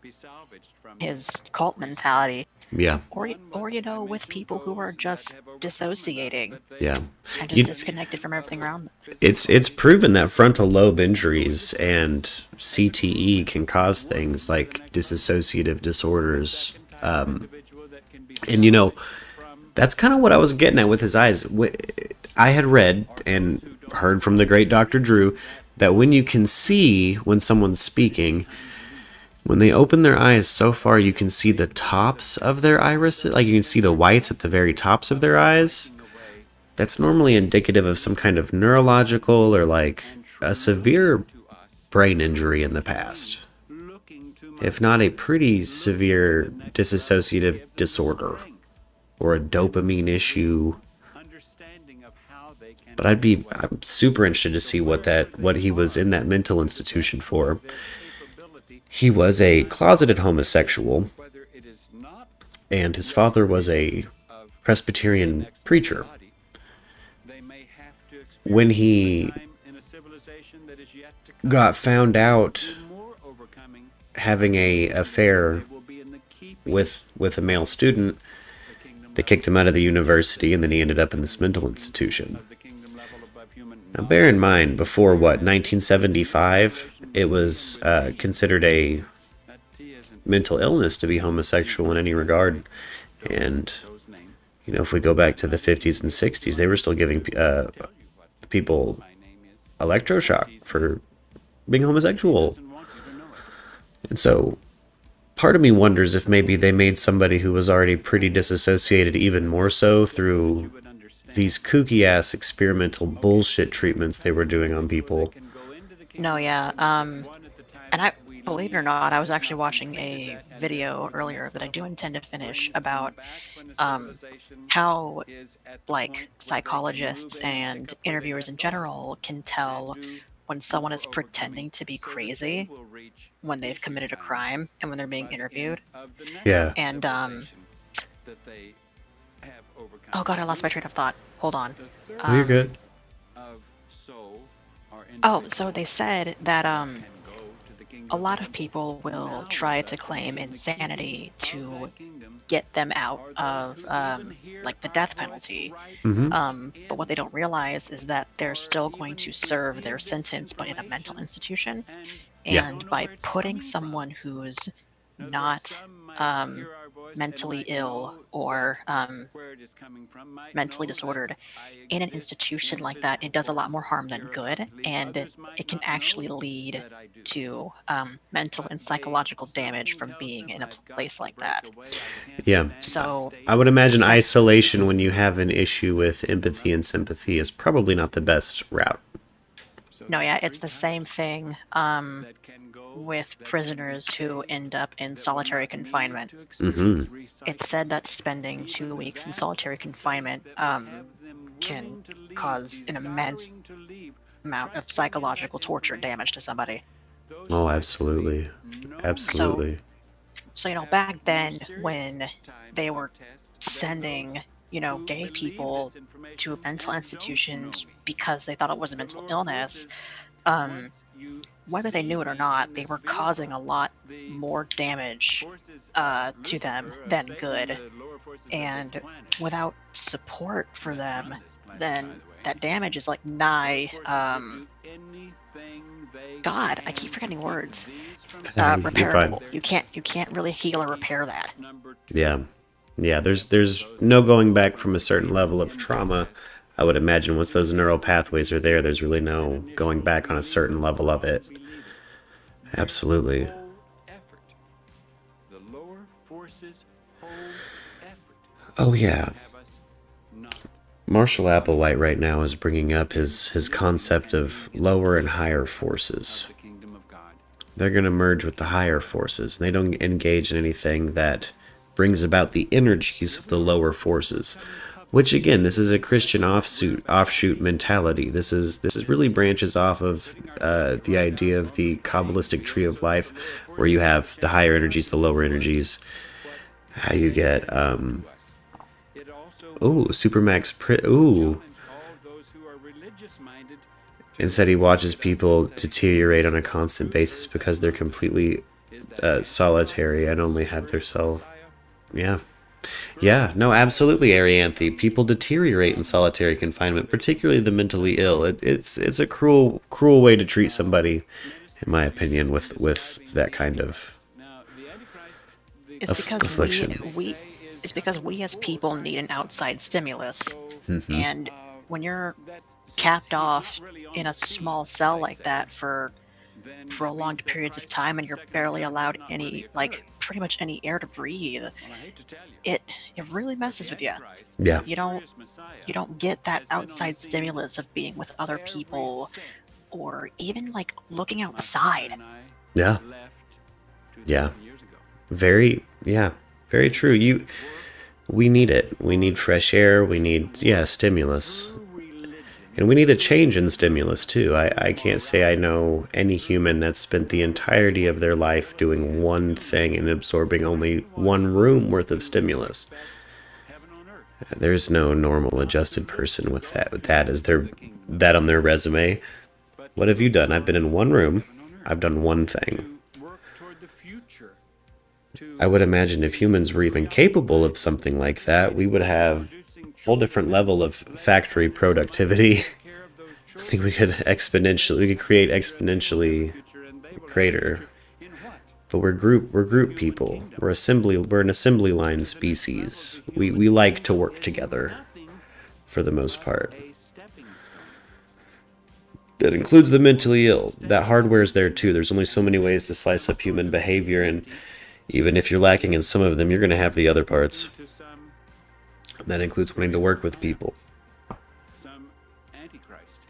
Speaker 3: his cult mentality,
Speaker 1: Yeah.
Speaker 3: or with people who are just dissociating
Speaker 1: Yeah.
Speaker 3: and
Speaker 1: You-
Speaker 3: just disconnected from everything around them.
Speaker 1: It's proven that frontal lobe injuries and CTE can cause things like dissociative disorders. And that's kind of what I was getting at with his eyes. I had read and heard from the great Dr. Drew that when you can see when someone's speaking, When they open their eyes so far, you can see the tops of their irises, like you can see the whites at the very tops of their eyes. That's normally indicative of some kind of neurological or like a severe brain injury in the past, if not a pretty severe dissociative disorder or a dopamine issue. But I'm super interested to see what he was in that mental institution for. He was a closeted homosexual, and his father was a Presbyterian preacher. When he got found out having a affair with a male student, they kicked him out of the university, and then he ended up in this mental institution. Now, bear in mind, before 1975, it was considered a mental illness to be homosexual in any regard. And, if we go back to the 50s and 60s, they were still giving people electroshock for being homosexual. And so, part of me wonders if maybe they made somebody who was already pretty disassociated even more so through these kooky-ass experimental bullshit treatments they were doing on people.
Speaker 3: No, yeah. And I, believe it or not, I was actually watching a video earlier that I do intend to finish about how, like, psychologists and interviewers in general can tell when someone is pretending to be crazy when they've committed a crime and when they're being interviewed.
Speaker 1: Yeah.
Speaker 3: And, oh god, I lost my train of thought. Hold on.
Speaker 1: Oh, you're good.
Speaker 3: Oh, so they said that a lot of people will try to claim insanity to get them out of like the death penalty.
Speaker 1: Mm-hmm.
Speaker 3: But what they don't realize is that they're still going to serve their sentence, but in a mental institution. And by putting someone who's not mentally ill or mentally disordered in an institution like that, it does a lot more harm than good, and it can actually lead to mental and psychological damage from being in a place like that.
Speaker 1: Yeah.
Speaker 3: So
Speaker 1: I would imagine isolation when you have an issue with empathy and sympathy is probably not the best route.
Speaker 3: no, yeah, it's the same thing with prisoners who end up in solitary confinement.
Speaker 1: Mm-hmm.
Speaker 3: It's said that spending 2 weeks in solitary confinement can cause an immense amount of psychological torture and damage to somebody.
Speaker 1: Oh, absolutely. Absolutely.
Speaker 3: So, back then when they were sending, gay people to mental institutions because they thought it was a mental illness, whether they knew it or not, they were causing a lot more damage to them than good. And without support for them, then that damage is like nigh, God, I keep forgetting words. Repairable. You can't really heal or repair that.
Speaker 1: Yeah. Yeah, there's no going back from a certain level of trauma. I would imagine once those neural pathways are there, there's really no going back on a certain level of it. Absolutely. Oh, yeah. Marshall Applewhite right now is bringing up his concept of lower and higher forces. They're going to merge with the higher forces. They don't engage in anything that brings about the energies of the lower forces. Which again, this is a Christian offshoot mentality. This is really branches off of the idea of the Kabbalistic tree of life, where you have the higher energies, the lower energies. How you get Supermax. Instead, he watches people deteriorate on a constant basis because they're completely solitary and only have their self. Yeah, no, absolutely, Arianthe. People deteriorate in solitary confinement, particularly the mentally ill. It's a cruel way to treat somebody, in my opinion, with that kind of affliction.
Speaker 3: It's because we as people need an outside stimulus,
Speaker 1: Mm-hmm.
Speaker 3: and when you're capped off in a small cell like that for prolonged periods of time and you're barely allowed any, like, pretty much any air to breathe, it really messes with you.
Speaker 1: Yeah.
Speaker 3: You don't get that outside stimulus of being with other people or even like looking outside.
Speaker 1: Yeah. Yeah. Very true. We need it. We need fresh air. We need, stimulus. And we need a change in stimulus too. I can't say I know any human that's spent the entirety of their life doing one thing and absorbing only one room worth of stimulus. There's no normal adjusted person with that as that on their resume. What have you done? I've been in one room. I've done one thing. I would imagine if humans were even capable of something like that, we would have a whole different level of factory productivity. I think we could create exponentially greater. But we're group people. We're an assembly line species. We like to work together for the most part. That includes the mentally ill. That hardware's there too. There's only so many ways to slice up human behavior, and even if you're lacking in some of them, you're going to have the other parts. That includes wanting to work with people.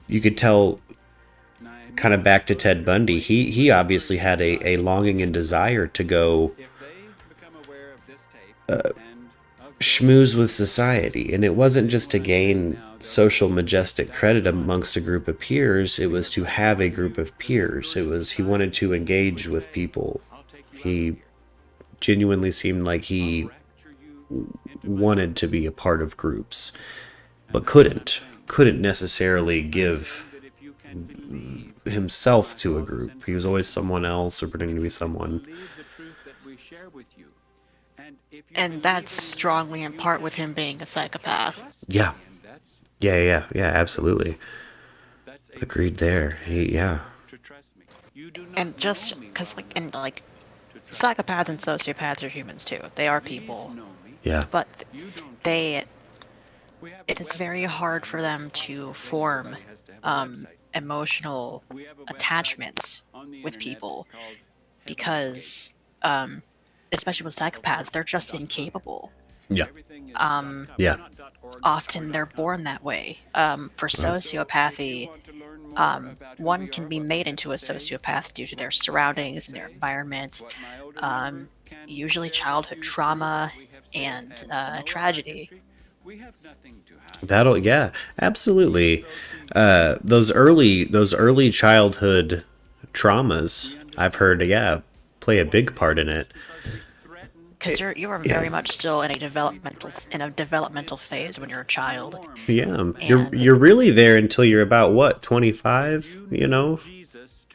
Speaker 1: You could tell, kind of back to Ted Bundy, he obviously had a longing and desire to go schmooze with society. And it wasn't just to gain social majestic credit amongst a group of peers, it was to have a group of peers. He wanted to engage with people. He genuinely seemed like he wanted to be a part of groups, but couldn't necessarily give himself to a group. He was always someone else or pretending to be someone.
Speaker 3: And that's strongly in part with him being a psychopath.
Speaker 1: Yeah, absolutely. Agreed there.
Speaker 3: And just because, psychopaths and sociopaths are humans too. They are people.
Speaker 1: Yeah.
Speaker 3: But it is very hard for them to form emotional attachments with people because, especially with psychopaths, they're just incapable.
Speaker 1: Yeah.
Speaker 3: Often they're born that way. For sociopathy, one can be made into a sociopath due to their surroundings and their environment, usually childhood trauma and tragedy.
Speaker 1: Absolutely. Those early childhood traumas, I've heard, play a big part in it.
Speaker 3: Because you are very much still in a developmental phase when you're a child.
Speaker 1: Yeah, you're really there until you're about what, 25,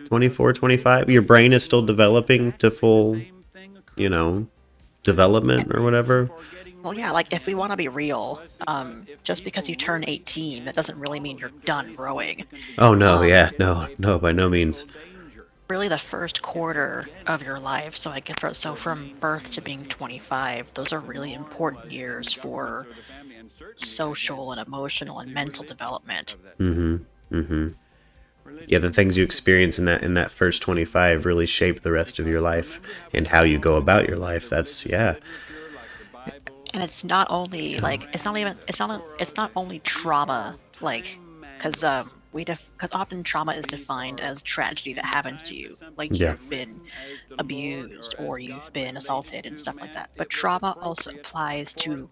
Speaker 1: 24, 25. Your brain is still developing to full, development or whatever.
Speaker 3: Well, yeah, if we want to be real, just because you turn 18, that doesn't really mean you're done growing.
Speaker 1: Oh no, no, by no means.
Speaker 3: Really, the first quarter of your life, so from birth to being 25, those are really important years for social and emotional and mental development.
Speaker 1: Yeah, the things you experience in that first 25 really shape the rest of your life and how you go about your life. And
Speaker 3: it's not only it's not only trauma, because often trauma is defined as tragedy that happens to you, you've been abused or you've been assaulted and stuff like that. But trauma also applies to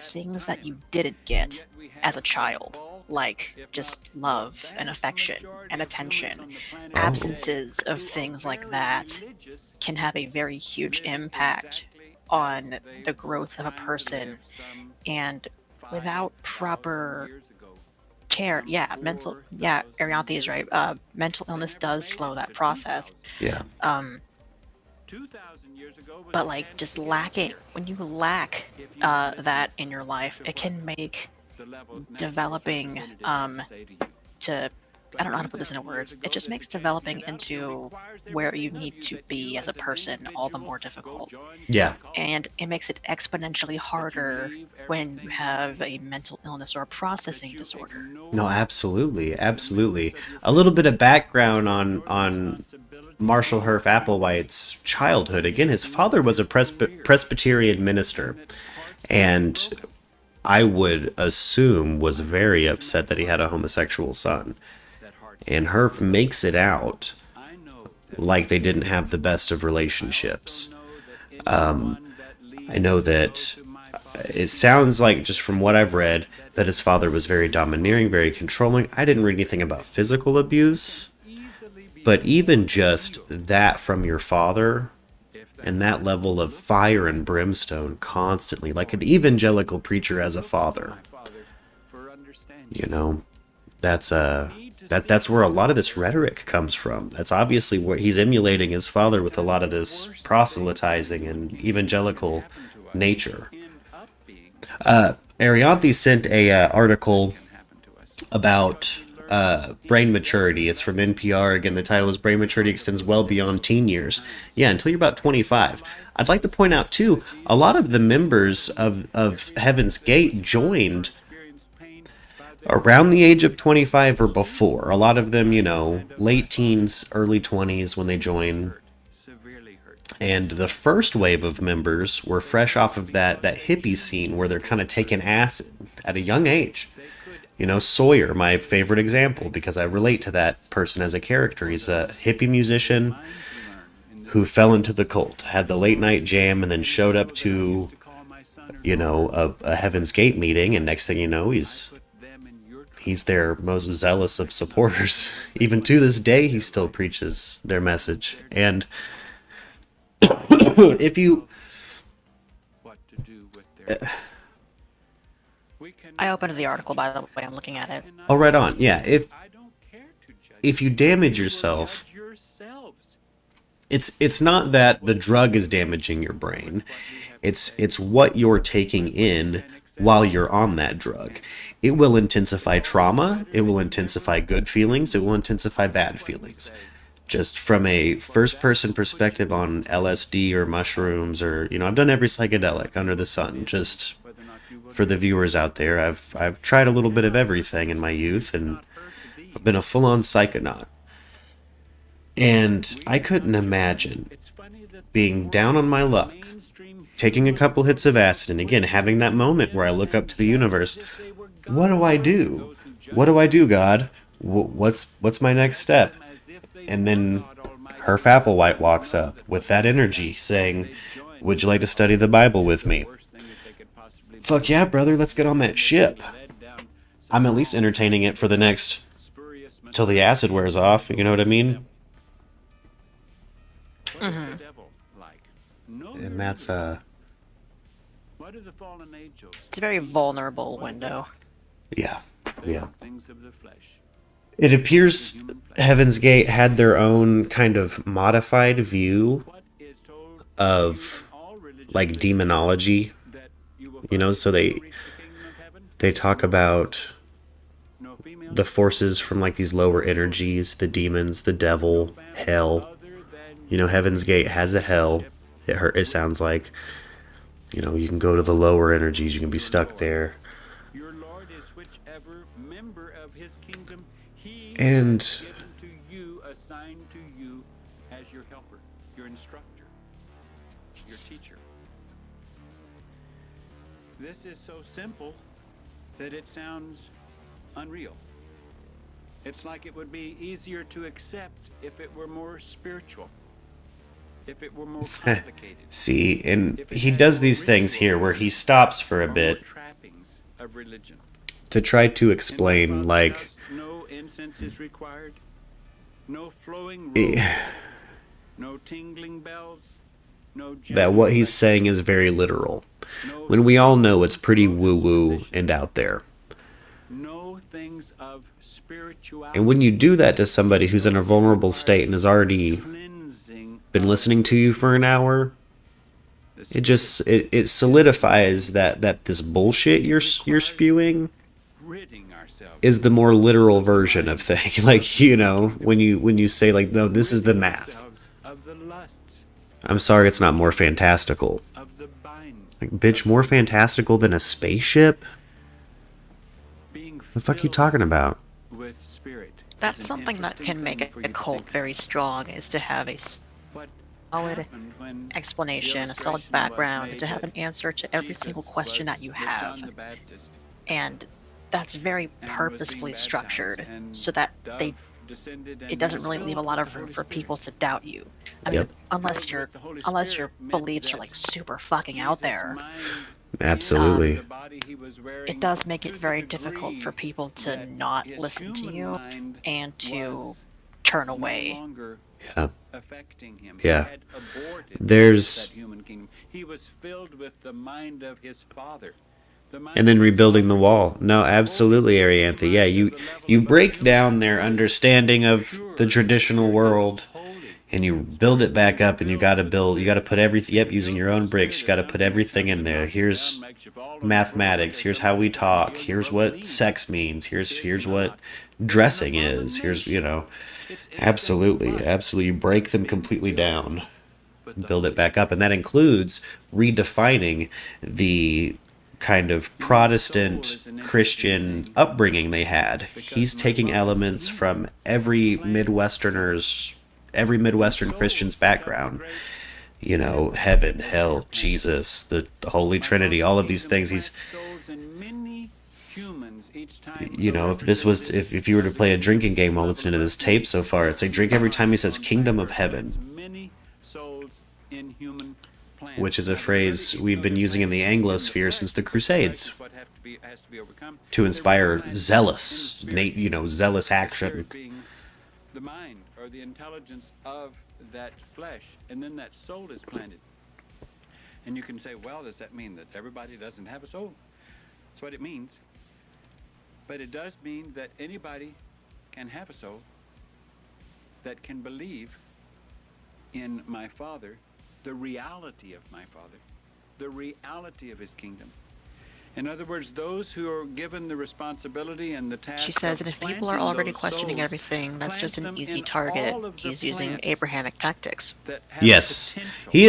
Speaker 3: things that you didn't get as a child, like just love and affection and attention. Absences of things like that can have a very huge impact on the growth of a person, and without proper care, Arianthe is right. Mental illness does slow that process.
Speaker 1: Yeah.
Speaker 3: But just when you lack that in your life, it can make developing to I don't know how to put this into words. It just makes developing into where you need to be as a person all the more difficult.
Speaker 1: Yeah.
Speaker 3: And it makes it exponentially harder when you have a mental illness or a processing disorder.
Speaker 1: No, absolutely, absolutely. A little bit of background on Marshall Herff Applewhite's childhood. Again, his father was a Presbyterian minister, and I would assume was very upset that he had a homosexual son. And Herff makes it out like they didn't have the best of relationships. I know that it sounds like, just from what I've read, that his father was very domineering, very controlling. I didn't read anything about physical abuse, but even just that from your father, and that level of fire and brimstone constantly, like an evangelical preacher as a father, you know, that's where a lot of this rhetoric comes from. That's obviously where he's emulating his father with a lot of this proselytizing and evangelical nature. Arianthe sent a article about brain maturity. It's from NPR. Again, the title is "Brain Maturity Extends Well Beyond Teen Years." Yeah, until you're about 25. I'd like to point out, too, a lot of the members of Heaven's Gate joined around the age of 25 or before. A lot of them, you know, late teens, early 20s when they join. And the first wave of members were fresh off of that hippie scene where they're kind of taking acid at a young age. You know, Sawyer, my favorite example, because I relate to that person as a character. He's a hippie musician who fell into the cult, had the late night jam, and then showed up to, you know, a Heaven's Gate meeting, and next thing you know, he's their most zealous of supporters. Even to this day, he still preaches their message. And if you...
Speaker 3: I opened the article, by the way. I'm looking at it.
Speaker 1: Oh, right on. Yeah, if you damage yourself, it's not that the drug is damaging your brain. It's what you're taking in while you're on that drug. It will intensify trauma, it will intensify good feelings, it will intensify bad feelings. Just from a first-person perspective on LSD or mushrooms, or, you know, I've done every psychedelic under the sun. Just for the viewers out there, I've tried a little bit of everything in my youth, and I've been a full-on psychonaut. And I couldn't imagine being down on my luck, taking a couple hits of acid, and again, having that moment where I look up to the universe. What do I do? What do I do, God? What's my next step? And then Herff Applewhite walks up with that energy, saying, "Would you like to study the Bible with me?" Fuck yeah, brother, let's get on that ship. I'm at least entertaining it for the next... till the acid wears off, you know what I mean?
Speaker 3: Mm-hmm.
Speaker 1: And that's,
Speaker 3: It's a very vulnerable window.
Speaker 1: yeah. It appears Heaven's Gate had their own kind of modified view of, like, demonology. You know, so they talk about the forces from, like, these lower energies, the demons, the devil, hell. You know, Heaven's Gate has a hell. It sounds like. You know, you can go to the lower energies, you can be stuck there. And
Speaker 4: this is so simple that it sounds unreal. It's like it would be easier to accept if it were more spiritual, if it were more complicated.
Speaker 1: See, and he does these things here where he stops for a bit to try to explain, like,
Speaker 4: no incense is required, no flowing robes, no tingling bells, no
Speaker 1: that what he's saying is very literal, when we all know it's pretty woo-woo and out there.
Speaker 4: No things of spirituality.
Speaker 1: And when you do that to somebody who's in a vulnerable state and has already been listening to you for an hour, it solidifies that this bullshit you're spewing is the more literal version of thing. Like, you know, when you say like, no, this is the math.
Speaker 4: Of the lusts,
Speaker 1: I'm sorry, it's not more fantastical.
Speaker 4: of the binds,
Speaker 1: Like, bitch, more fantastical than a spaceship?
Speaker 4: being
Speaker 1: The fuck you
Speaker 4: filled
Speaker 1: talking about?
Speaker 4: with spirit.
Speaker 3: That's
Speaker 4: is an
Speaker 3: something that
Speaker 4: interesting
Speaker 3: can make
Speaker 4: thing for
Speaker 3: a
Speaker 4: you to
Speaker 3: cult
Speaker 4: think
Speaker 3: very strong, is to have a
Speaker 4: what
Speaker 3: solid
Speaker 4: happened when
Speaker 3: explanation,
Speaker 4: the
Speaker 3: a solid
Speaker 4: illustration was
Speaker 3: background,
Speaker 4: made
Speaker 3: to have
Speaker 4: that
Speaker 3: an answer to every
Speaker 4: Jesus
Speaker 3: single question
Speaker 4: was
Speaker 3: that you
Speaker 4: with
Speaker 3: have.
Speaker 4: John the Baptist
Speaker 3: And that's very
Speaker 4: and was being
Speaker 3: purposefully
Speaker 4: baptized,
Speaker 3: structured
Speaker 4: and
Speaker 3: so that
Speaker 4: dove descended and
Speaker 3: it doesn't
Speaker 4: was
Speaker 3: really leave a
Speaker 4: filled
Speaker 3: lot
Speaker 4: with
Speaker 3: of
Speaker 4: the
Speaker 3: room
Speaker 4: Holy
Speaker 3: for
Speaker 4: Spirit.
Speaker 3: people to doubt you. I mean,
Speaker 1: Yep.
Speaker 3: unless
Speaker 4: Filled
Speaker 3: your
Speaker 4: with the Holy
Speaker 3: unless
Speaker 4: Spirit
Speaker 3: your
Speaker 4: meant
Speaker 3: beliefs are
Speaker 4: that
Speaker 3: like super fucking out
Speaker 4: Jesus'
Speaker 3: there,
Speaker 4: mind
Speaker 1: Absolutely.
Speaker 4: in the body he was wearing,
Speaker 3: it does make
Speaker 4: to
Speaker 3: it
Speaker 4: the
Speaker 3: very difficult
Speaker 4: degree
Speaker 3: for people to
Speaker 4: that
Speaker 3: not
Speaker 4: his
Speaker 3: listen to
Speaker 4: human
Speaker 3: you
Speaker 4: mind
Speaker 3: and to
Speaker 4: was
Speaker 3: turn
Speaker 4: no
Speaker 3: away.
Speaker 4: longer
Speaker 1: Yeah.
Speaker 4: affecting him.
Speaker 1: Yeah.
Speaker 4: He had aborted
Speaker 1: There's-
Speaker 4: that human kingdom. He was filled with the mind of his Father. The mind
Speaker 1: And then
Speaker 4: of his
Speaker 1: rebuilding the
Speaker 4: Father
Speaker 1: wall.
Speaker 4: was
Speaker 1: No, absolutely,
Speaker 4: the
Speaker 1: Ariantha.
Speaker 4: mind
Speaker 1: Yeah,
Speaker 4: of
Speaker 1: you
Speaker 4: the level
Speaker 1: you
Speaker 4: above
Speaker 1: break
Speaker 4: human.
Speaker 1: down their understanding of
Speaker 4: Pure,
Speaker 1: the traditional world,
Speaker 4: holy,
Speaker 1: and you build it back up, and you got to put everything. Yep, using your own bricks, you got to put everything in there. Here's mathematics. Here's how we talk. Here's what sex means. Here's what dressing is. Here's, you know, absolutely. You break them completely down, and build it back up, and that includes redefining the kind of Protestant Christian upbringing they had. He's taking elements from every Midwestern Christian's background. You know, heaven, hell, Jesus, the Holy Trinity, all of these things. He's, you know, if you were to play a drinking game while listening to this tape so far, it's like drink every time he says kingdom of heaven, which is a phrase we've been using in the Anglosphere since the Crusades to inspire zealous action.
Speaker 4: The mind or the intelligence of that flesh, and then that soul is planted. And you can say, well, does that mean that everybody doesn't have a soul? That's what it means. But it does mean that anybody can have a soul that can believe in my Father, the reality of my Father, the reality of his kingdom. In other words, those who are given the responsibility and the task.
Speaker 3: She says,
Speaker 4: of
Speaker 3: and if people are
Speaker 4: planting
Speaker 3: already
Speaker 4: those
Speaker 3: questioning
Speaker 4: souls,
Speaker 3: everything, that's
Speaker 4: plant
Speaker 3: just an
Speaker 4: them
Speaker 3: easy
Speaker 4: in
Speaker 3: target.
Speaker 4: all of the
Speaker 3: He's using
Speaker 4: plants
Speaker 3: Abrahamic tactics.
Speaker 4: that have
Speaker 1: Yes,
Speaker 4: potential
Speaker 1: he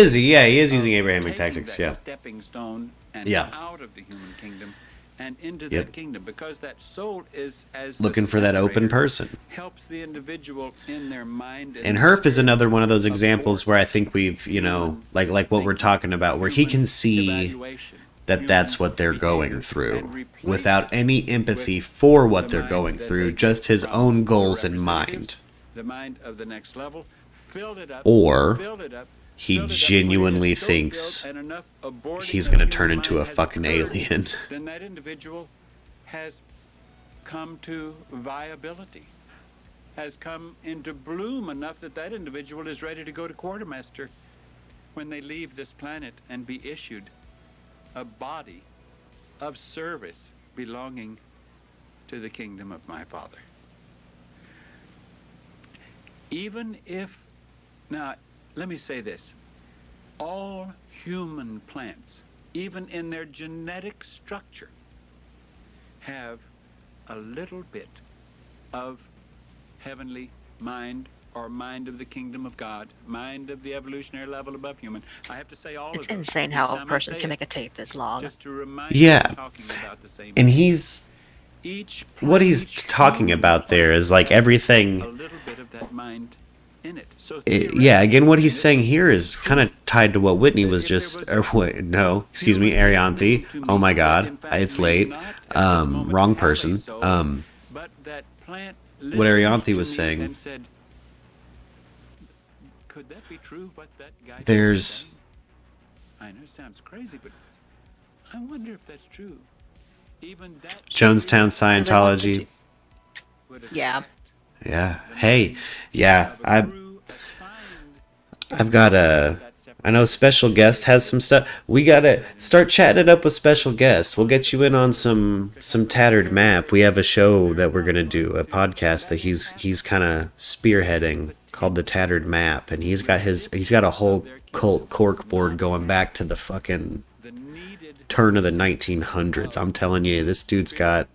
Speaker 1: is
Speaker 4: of
Speaker 1: using Abrahamic
Speaker 4: taking
Speaker 1: tactics.
Speaker 4: that
Speaker 1: Yeah.
Speaker 4: stepping stone and
Speaker 1: Yeah.
Speaker 4: out of the human kingdom and into
Speaker 1: Yep.
Speaker 4: that kingdom, because that soul is as the
Speaker 1: Looking for that open
Speaker 4: separator,
Speaker 1: person.
Speaker 4: helps the individual in their mind
Speaker 1: And Herf is
Speaker 4: spirit
Speaker 1: another one of those
Speaker 4: abort
Speaker 1: examples where I think we've, you know, like what we're talking about, where he can see that that's what they're going through without any empathy for what they're going through, just his own goals in mind.
Speaker 4: the mind of the next level, filled it up,
Speaker 1: Or
Speaker 4: filled it up,
Speaker 1: he
Speaker 4: filled it up
Speaker 1: genuinely
Speaker 4: where it is so
Speaker 1: thinks
Speaker 4: filled and enough aborting
Speaker 1: he's
Speaker 4: of
Speaker 1: gonna
Speaker 4: the
Speaker 1: turn
Speaker 4: human
Speaker 1: into
Speaker 4: mind
Speaker 1: a
Speaker 4: has
Speaker 1: fucking
Speaker 4: occurred,
Speaker 1: alien.
Speaker 4: then that individual has come to viability, has come into bloom enough that that individual is ready to go to quartermaster when they leave this planet and be issued a body of service belonging to the kingdom of my Father. Even if, now, let me say this, all human plants, even in their genetic structure, have a little bit of heavenly mind or mind of the kingdom of God, mind of the evolutionary level above human. I have to say all
Speaker 3: It's
Speaker 4: of those.
Speaker 3: insane
Speaker 4: Each
Speaker 3: how a
Speaker 4: time I
Speaker 3: person
Speaker 4: say
Speaker 3: can
Speaker 4: it,
Speaker 3: make a tape this long.
Speaker 4: just to remind
Speaker 1: Yeah.
Speaker 4: you, talking about the same
Speaker 1: And
Speaker 4: thing.
Speaker 1: he's
Speaker 4: Each
Speaker 1: what he's
Speaker 4: each
Speaker 1: talking
Speaker 4: human
Speaker 1: about there
Speaker 4: plant
Speaker 1: is like
Speaker 4: has
Speaker 1: everything.
Speaker 4: a little bit of that mind in it. So
Speaker 1: Yeah, again, what he's saying here is kind of tied to what Whitney was just, or what, no, excuse me, Arianthe. Oh my God, it's late. Wrong person.
Speaker 4: But that plant
Speaker 1: What Arianthe was
Speaker 4: listened to me
Speaker 1: saying.
Speaker 4: and said, could that be true? What that guy was
Speaker 1: There's,
Speaker 4: saying? I know it sounds crazy, but I wonder if that's true. Even that
Speaker 1: Jonestown
Speaker 3: Because they want to
Speaker 1: Scientology.
Speaker 3: do-
Speaker 4: would
Speaker 3: Yeah.
Speaker 4: attest
Speaker 1: Yeah. Hey. Yeah.
Speaker 4: of a true assigned
Speaker 1: I've got a. I know special guest has some stuff. We gotta start chatting it up with special guests. We'll get you in on some tattered map. We have a show that we're gonna do, a podcast that he's kind of spearheading called the Tattered Map, and he's got a whole cult corkboard going back to the fucking
Speaker 4: the needed
Speaker 1: turn of the 1900s. I'm telling you, this dude's got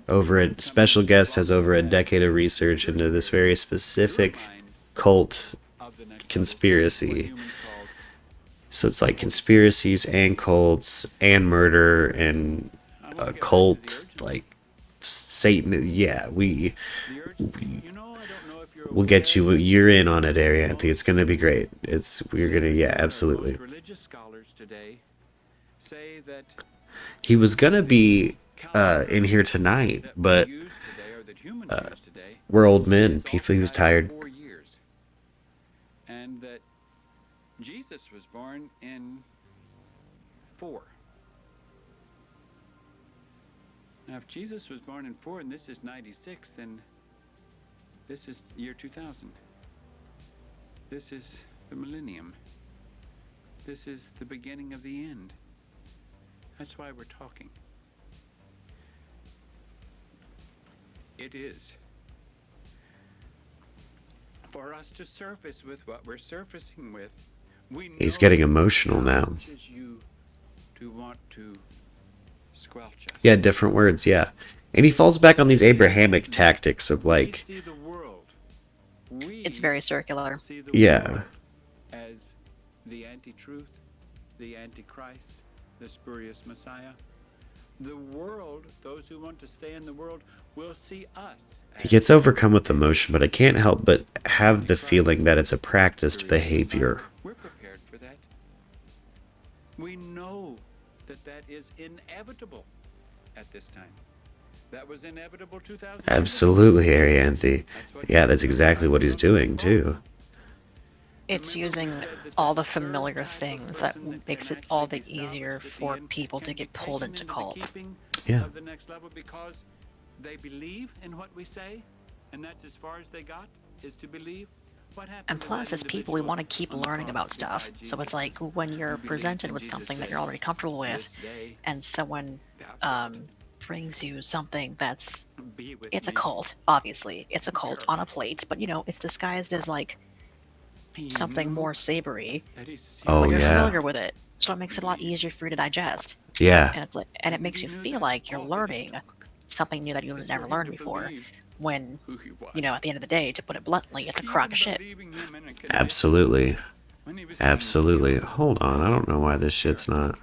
Speaker 1: over a special guest has over a decade of research into this very specific cult conspiracy. So it's like conspiracies and cults and murder and a cult, like Satan. Yeah, we'll get you. You're in on it, Arianthe. It's gonna be great. We're gonna, yeah, absolutely.
Speaker 4: Religious scholars today say that
Speaker 1: He was gonna be in here tonight, but we're old men. He was tired.
Speaker 4: 4 years, and that Jesus was born in 4. Now, if Jesus was born in 4 and this is 96, then this is year 2000. This is the millennium. This is the beginning of the end. That's why we're talking. It is for us to surface with what we're surfacing with.
Speaker 1: He's getting emotional now.
Speaker 4: You to want to squelch us.
Speaker 1: Yeah, different words, yeah. And he falls back on these Abrahamic tactics of like,
Speaker 4: We see the world.
Speaker 3: It's very circular.
Speaker 4: See the
Speaker 1: yeah.
Speaker 4: world as the anti-truth, the antichrist, the spurious Messiah. The world, those who want to stay in the world, will see us.
Speaker 1: He gets overcome with emotion, but I can't help but have the feeling that it's a practiced behavior.
Speaker 4: We're prepared for that. We know that that is inevitable at this time. That was inevitable 2000.
Speaker 1: Absolutely, Arianthe. Yeah, that's exactly what he's doing, too.
Speaker 3: It's using all the familiar things that makes it all the easier for people to get pulled into cults.
Speaker 1: Yeah.
Speaker 4: Of the next level because they believe in what we say, and that's as far as they got, is to believe. What happened
Speaker 3: And
Speaker 4: to
Speaker 3: plus,
Speaker 4: that
Speaker 3: as people, we
Speaker 4: individual
Speaker 3: want to keep
Speaker 4: on the
Speaker 3: learning
Speaker 4: cross
Speaker 3: about stuff.
Speaker 4: beside
Speaker 3: So it's
Speaker 4: Jesus,
Speaker 3: like when you're
Speaker 4: who
Speaker 3: presented
Speaker 4: believed
Speaker 3: with
Speaker 4: in
Speaker 3: something
Speaker 4: Jesus
Speaker 3: that you're already comfortable with,
Speaker 4: this day,
Speaker 3: and someone
Speaker 4: thou
Speaker 3: brings you something that's
Speaker 4: be with
Speaker 3: it's a
Speaker 4: me.
Speaker 3: cult, obviously. It's a cult on a plate, but it's disguised as like
Speaker 4: He
Speaker 3: something
Speaker 4: knew
Speaker 3: more savory,
Speaker 4: that he's
Speaker 1: Oh,
Speaker 3: but you're
Speaker 1: yeah.
Speaker 3: familiar with it. So it makes it a lot easier for you to digest.
Speaker 1: Yeah.
Speaker 3: And it's like, and it makes you feel like you're learning something new that you've never learned before. When,
Speaker 4: who he was.
Speaker 3: at the end of the day, to put it bluntly, it's a crock of shit.
Speaker 4: Believing him in a condition
Speaker 1: Absolutely.
Speaker 4: when he was
Speaker 1: Absolutely.
Speaker 4: saying,
Speaker 1: Hold on, I don't know why this shit's not...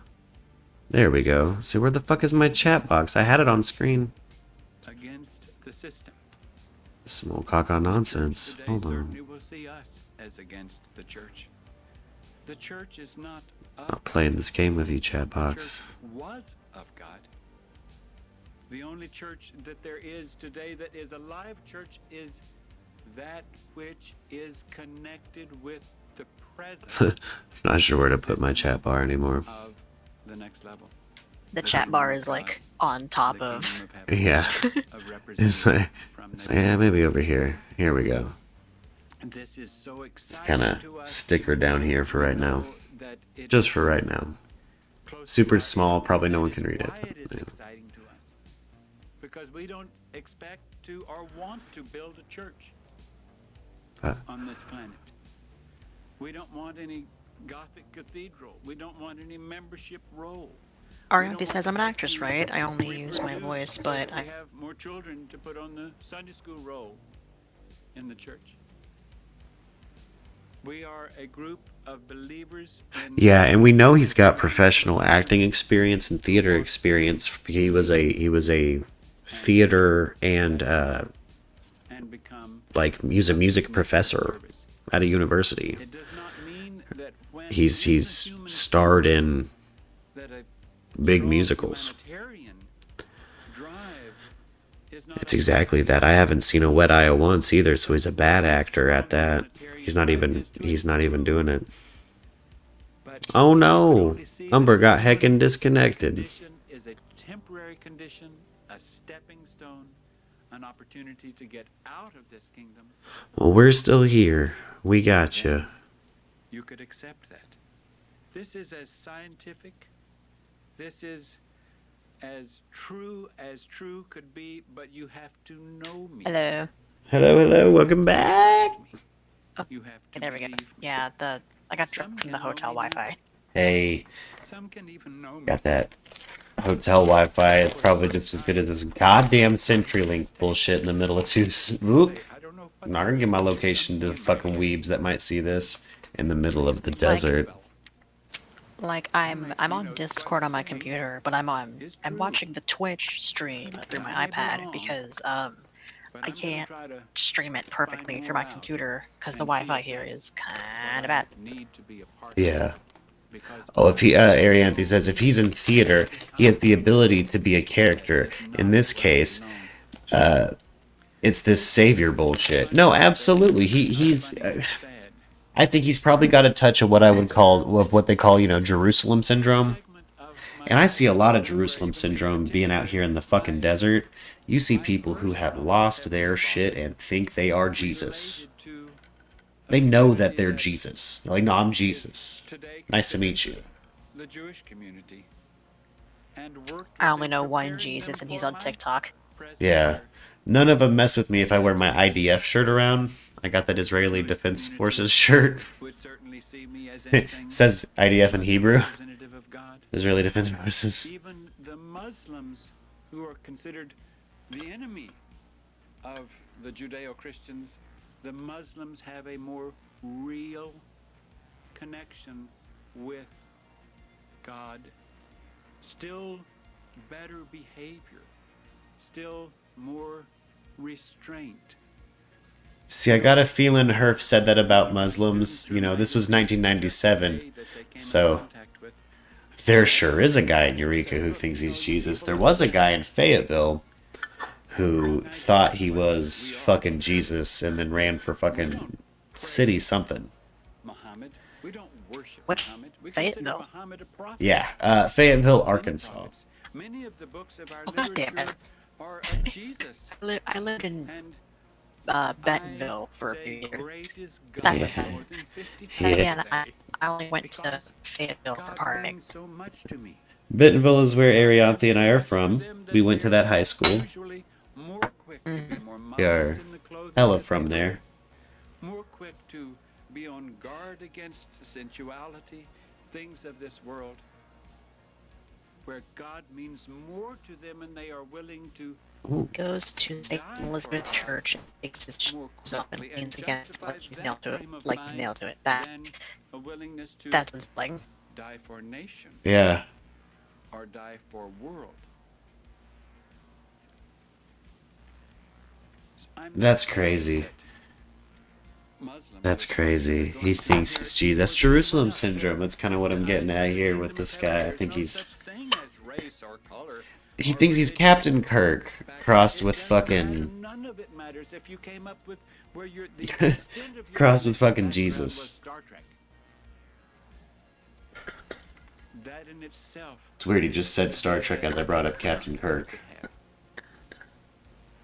Speaker 1: There we go. See, where the fuck is my chat box? I had it on screen.
Speaker 4: against the system.
Speaker 1: Some old caca nonsense.
Speaker 4: Today
Speaker 1: Hold
Speaker 4: certainly
Speaker 1: on.
Speaker 4: will see us as against the church. The church is not of
Speaker 1: Not playing this game with you, chat
Speaker 4: The
Speaker 1: box.
Speaker 4: church was of God. The only church that there is today that is a live church is that which is connected with the presence
Speaker 1: Not sure where to put my chat bar anymore.
Speaker 4: of the next level.
Speaker 3: The chat bar is like on top
Speaker 4: The
Speaker 3: of.
Speaker 4: kingdom of heaven,
Speaker 1: Yeah.
Speaker 4: of
Speaker 1: It's like,
Speaker 4: from
Speaker 1: it's
Speaker 4: the
Speaker 1: like, yeah, maybe over here. Here we go.
Speaker 4: This is so exciting
Speaker 1: Kinda
Speaker 4: to us.
Speaker 1: stick her down here for right now.
Speaker 4: know that it
Speaker 1: Just
Speaker 4: is
Speaker 1: for right now.
Speaker 4: close
Speaker 1: Super
Speaker 4: to our
Speaker 1: small,
Speaker 4: end.
Speaker 1: probably no
Speaker 4: That
Speaker 1: one
Speaker 4: is
Speaker 1: can read it,
Speaker 4: why
Speaker 1: but,
Speaker 4: it is
Speaker 1: you know.
Speaker 4: exciting to us. Because we don't expect to or want to build a church
Speaker 1: But
Speaker 4: on this planet. We don't want any Gothic cathedral. We don't want any membership roll.
Speaker 3: Arianthe says I'm an actress, right? I only use my voice, but
Speaker 4: we
Speaker 3: I.
Speaker 4: have more children to put on the Sunday school roll in the church. We are a group of believers in
Speaker 1: yeah, and we know he's got professional acting experience and theater experience. He was a theater and
Speaker 4: and become
Speaker 1: like he's a music professor
Speaker 4: service.
Speaker 1: at a university.
Speaker 4: It does not mean that when
Speaker 1: He's
Speaker 4: in the human
Speaker 1: starred in
Speaker 4: that a
Speaker 1: big
Speaker 4: strong
Speaker 1: musicals.
Speaker 4: humanitarian drive is not
Speaker 1: It's
Speaker 4: a
Speaker 1: exactly that. I haven't seen a wet eye once either, so he's a bad actor at that. He's not even doing it.
Speaker 4: but
Speaker 1: Oh
Speaker 4: we
Speaker 1: no.
Speaker 4: only see that
Speaker 1: Umber got
Speaker 4: the human
Speaker 1: heckin' disconnected.
Speaker 4: condition is a temporary condition, a stepping stone, an opportunity to get out of this kingdom.
Speaker 1: Well, we're still here. We got you.
Speaker 4: You could accept that. This is as scientific. This is as true could be, but you have to know me.
Speaker 3: Hello.
Speaker 1: Hello, welcome back.
Speaker 4: You have to
Speaker 3: There we go.
Speaker 4: believe me.
Speaker 3: Yeah, I got dropped from the hotel Wi-Fi.
Speaker 1: hey,
Speaker 4: Some can even know me.
Speaker 1: got that hotel Wi-Fi. It's probably just as good as this goddamn CenturyLink bullshit in the middle of two. Oop.
Speaker 4: I don't know
Speaker 1: I'm not gonna give my location to the fucking weebs that might see this in the middle of the desert.
Speaker 3: Like I'm on Discord on my computer, but I'm watching the Twitch stream through my iPad because I can't stream it perfectly through my computer because the Wi-Fi here is kind of bad.
Speaker 1: Yeah. Oh, if he, Arianthe says if he's in theater, he has the ability to be a character. In this case, it's this savior bullshit. No, absolutely. He's. I think he's probably got a touch of what I would call, of what they call, you know, Jerusalem syndrome. And I see a lot of Jerusalem syndrome being out here in the fucking desert. You see people who have lost their shit and think they are Jesus. They know that they're Jesus. They're like, no, I'm Jesus. Nice to meet you.
Speaker 4: The Jewish community.
Speaker 3: I only know one Jesus, and he's on TikTok.
Speaker 1: Yeah. None of them mess with me if I wear my IDF shirt around. I got that Israeli Defense Forces shirt. Says IDF in Hebrew. Israeli Defense Forces.
Speaker 4: Even the Muslims, who are considered the enemy of the Judeo-Christians, the Muslims have a more real connection with God. Still better behavior. Still more restraint.
Speaker 1: See, I got a feeling Herf said that about Muslims. You know, this was 1997. So, there sure is a guy in Eureka who thinks he's Jesus. There was a guy in Fayetteville who thought he was fucking Jesus and then ran for fucking city something.
Speaker 4: Muhammad, we don't worship
Speaker 3: What?
Speaker 4: Muhammad. We
Speaker 3: Fayetteville?
Speaker 4: consider Muhammad a prophet.
Speaker 1: Yeah, Fayetteville, Arkansas.
Speaker 4: Many of the books of our
Speaker 3: Oh, God damn
Speaker 4: literature
Speaker 3: it.
Speaker 4: are of Jesus.
Speaker 3: I lived in
Speaker 4: And
Speaker 3: Bentonville for a
Speaker 4: say
Speaker 3: few years.
Speaker 4: great is
Speaker 3: That's
Speaker 4: God
Speaker 1: okay.
Speaker 4: more than 50
Speaker 1: Yeah.
Speaker 3: Again,
Speaker 4: times
Speaker 3: I only went to
Speaker 4: because
Speaker 3: Fayetteville for
Speaker 4: God
Speaker 3: partying.
Speaker 4: means so much to me.
Speaker 1: Bentonville is where Arianthe and I are from. We went to that high school.
Speaker 4: Usually more quick to be more
Speaker 1: We are
Speaker 4: modest in the clothing
Speaker 1: hella
Speaker 4: that
Speaker 1: from
Speaker 4: they
Speaker 1: there.
Speaker 4: wear, more quick to be on guard against sensuality, things of this world, where God means more to them and they are willing to
Speaker 3: Goes to St. Elizabeth Church and takes his
Speaker 4: more
Speaker 3: shoes off and
Speaker 4: quickly
Speaker 3: leans
Speaker 4: and
Speaker 3: against it like
Speaker 4: justifies
Speaker 3: he's
Speaker 4: that
Speaker 3: nailed to it.
Speaker 4: frame of
Speaker 3: Like he's
Speaker 4: mind
Speaker 3: nailed to it. That's
Speaker 4: than a willingness to
Speaker 3: that's like
Speaker 4: die for a nation
Speaker 1: Yeah.
Speaker 4: or die for a world. So I'm
Speaker 1: That's
Speaker 4: not
Speaker 1: crazy.
Speaker 4: that Muslims
Speaker 1: That's
Speaker 4: would
Speaker 1: crazy.
Speaker 4: go
Speaker 1: He
Speaker 4: out
Speaker 1: thinks
Speaker 4: there
Speaker 1: he's
Speaker 4: to
Speaker 1: Jesus. That's
Speaker 4: do
Speaker 1: Jerusalem
Speaker 4: stuff.
Speaker 1: syndrome. That's kind of what I'm getting at here with this guy. I think he's... He thinks he's Captain Kirk crossed with fucking...
Speaker 4: None of it matters if you came up with where you're the extent of your
Speaker 1: Crossed with fucking
Speaker 4: background
Speaker 1: Jesus.
Speaker 4: was Star Trek. That in itself
Speaker 1: It's weird he just said Star Trek as I brought up Captain Kirk.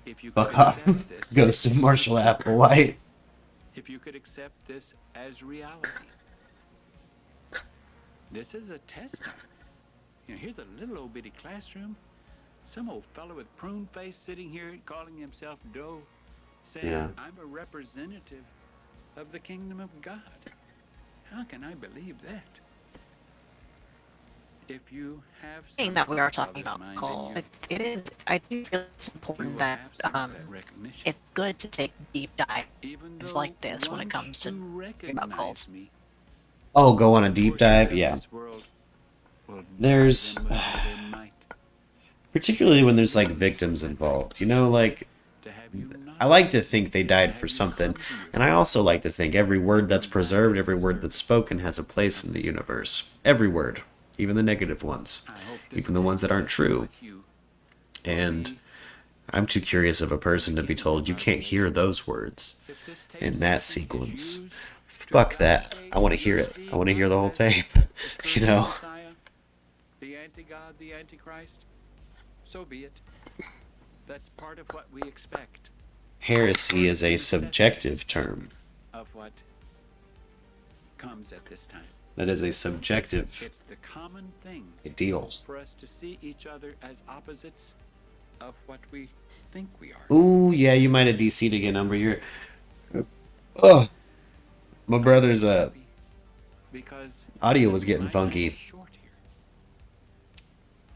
Speaker 4: if you
Speaker 1: Fuck
Speaker 4: could
Speaker 1: off.
Speaker 4: accept this,
Speaker 1: Ghost of Marshall Applewhite.
Speaker 4: if you could accept this as reality. This is a test now. You know, here's a little old bitty classroom. Some old fellow with prune face sitting here calling himself Doe, saying,
Speaker 1: Yeah.
Speaker 4: I'm a representative of the kingdom of God. How can I believe that? If you have
Speaker 3: thing that we are
Speaker 4: some
Speaker 3: talking
Speaker 4: other
Speaker 3: about,
Speaker 4: mind
Speaker 3: Cole.
Speaker 4: in you,
Speaker 3: It is. I do feel it's
Speaker 4: you
Speaker 3: important
Speaker 4: will
Speaker 3: that
Speaker 4: have some of that recognition.
Speaker 3: it's good to take deep dives
Speaker 4: Even
Speaker 3: it's
Speaker 4: though
Speaker 3: like this when it
Speaker 4: once
Speaker 3: comes to
Speaker 4: you
Speaker 3: about
Speaker 4: recognize
Speaker 3: cults.
Speaker 4: me,
Speaker 1: Oh, go on a deep dive?
Speaker 4: forces of
Speaker 1: Yeah.
Speaker 4: this world will
Speaker 1: There's-
Speaker 4: know them with all their might.
Speaker 1: Particularly when there's like victims involved. You know, like...
Speaker 4: To have you not
Speaker 1: I like to think they died for something, and I also like to think every word that's preserved, every word that's spoken has a place in the universe. Every word, even the negative ones,
Speaker 4: I hope this
Speaker 1: even the ones that aren't true.
Speaker 4: with you.
Speaker 1: And I'm too curious of a person to be told you can't hear those words
Speaker 4: If this tape
Speaker 1: in that
Speaker 4: system is
Speaker 1: sequence.
Speaker 4: used
Speaker 1: Fuck that. I want to hear it. I want to hear the whole tape.
Speaker 4: to
Speaker 1: You know?
Speaker 4: Messiah, the anti-God, the antichrist, so be it. That's part of what we expect
Speaker 1: Heresy is a subjective term.
Speaker 4: of what comes at this time.
Speaker 1: That is a subjective
Speaker 4: It's the common thing
Speaker 1: ideal.
Speaker 4: for us to see each other as opposites of what we think we are.
Speaker 1: Ooh, yeah, you might have DC'd again, Umber. You're... Oh. My brother's
Speaker 4: because
Speaker 1: Audio was getting
Speaker 4: my time
Speaker 1: funky.
Speaker 4: is short here.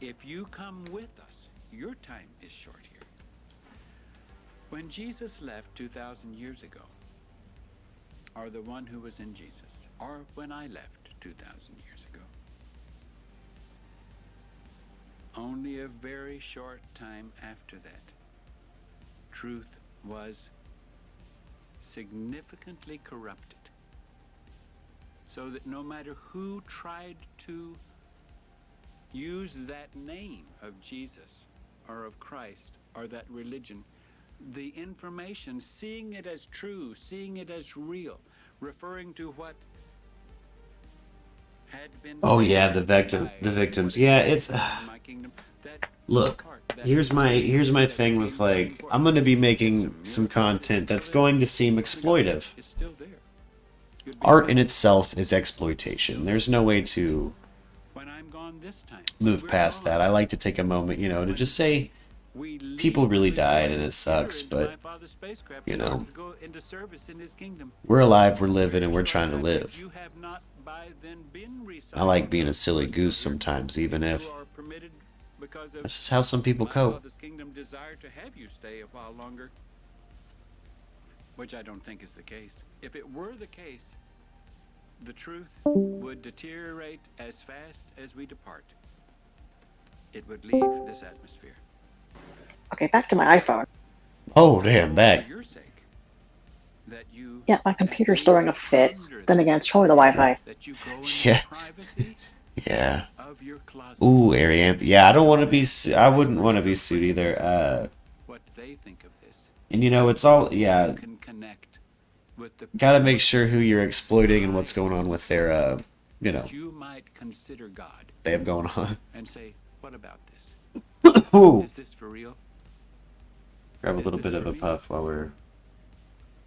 Speaker 4: If you come with us, your time is short here. When Jesus left 2,000 years ago, or the one who was in Jesus, or when I left 2,000 years ago, only a very short time after that, truth was significantly corrupted, so that no matter who tried to use that name of Jesus or of Christ or that religion, the information, seeing it as true, seeing it as real, referring to what had been
Speaker 1: Oh
Speaker 4: said
Speaker 1: yeah, the
Speaker 4: by
Speaker 1: victims.
Speaker 4: what
Speaker 1: Yeah,
Speaker 4: is
Speaker 1: it's
Speaker 4: in my kingdom, that
Speaker 1: look.
Speaker 4: part, that
Speaker 1: Here's my
Speaker 4: that
Speaker 1: thing with
Speaker 4: became very
Speaker 1: like
Speaker 4: important.
Speaker 1: I'm going to be
Speaker 4: It's a
Speaker 1: making
Speaker 4: miracle
Speaker 1: some
Speaker 4: that
Speaker 1: content
Speaker 4: it's
Speaker 1: that's
Speaker 4: still
Speaker 1: going
Speaker 4: there.
Speaker 1: to seem
Speaker 4: Because
Speaker 1: exploitive.
Speaker 4: it's still there. You'd be
Speaker 1: Art in
Speaker 4: amazed.
Speaker 1: itself is exploitation. There's no way to
Speaker 4: When I'm gone this time,
Speaker 1: move
Speaker 4: we're
Speaker 1: past
Speaker 4: gone.
Speaker 1: that. I like to take a moment, you know, to
Speaker 4: When
Speaker 1: just say
Speaker 4: we
Speaker 1: people
Speaker 4: leave
Speaker 1: really
Speaker 4: this
Speaker 1: died
Speaker 4: world,
Speaker 1: and it sucks,
Speaker 4: enter into
Speaker 1: but
Speaker 4: my Father's spacecraft
Speaker 1: you
Speaker 4: in order
Speaker 1: know,
Speaker 4: to go into service in His kingdom.
Speaker 1: we're alive, we're living,
Speaker 4: For
Speaker 1: and
Speaker 4: your
Speaker 1: we're
Speaker 4: short
Speaker 1: trying to
Speaker 4: time,
Speaker 1: live.
Speaker 4: you have not by then been
Speaker 1: I like
Speaker 4: recycled
Speaker 1: being a
Speaker 4: as
Speaker 1: silly
Speaker 4: you are
Speaker 1: goose
Speaker 4: still here.
Speaker 1: sometimes, even if
Speaker 4: You are permitted because of
Speaker 1: that's just how some people
Speaker 4: my
Speaker 1: cope.
Speaker 4: Father's kingdom desire to have you stay a while longer, which I don't think is the case. If it were the case, the truth would deteriorate as fast as we depart. It would leave this atmosphere.
Speaker 2: Okay, back to my iPhone.
Speaker 1: Oh damn, back.
Speaker 4: For your sake, that you
Speaker 2: Yeah, my
Speaker 4: at
Speaker 2: computer's
Speaker 4: least
Speaker 2: throwing a fit.
Speaker 4: ponder
Speaker 2: Then
Speaker 4: this,
Speaker 2: again, it's probably the Wi-Fi.
Speaker 4: that you go in
Speaker 1: Yeah.
Speaker 4: the privacy
Speaker 1: Yeah.
Speaker 4: of your closet.
Speaker 1: Ooh, Arianthe. Yeah, I don't want to be. I wouldn't want to be sued either.
Speaker 4: What they think of this.
Speaker 1: And you know, it's all.
Speaker 4: You
Speaker 1: Yeah,
Speaker 4: can connect with the
Speaker 1: gotta make sure who you're exploiting and what's going on with their. You know,
Speaker 4: you might consider God
Speaker 1: they have going on.
Speaker 4: and say, what about this?
Speaker 1: Ooh.
Speaker 4: Is this for real?
Speaker 1: Grab a
Speaker 4: Is
Speaker 1: little
Speaker 4: this
Speaker 1: bit of
Speaker 4: for
Speaker 1: a
Speaker 4: me?
Speaker 1: puff while we're.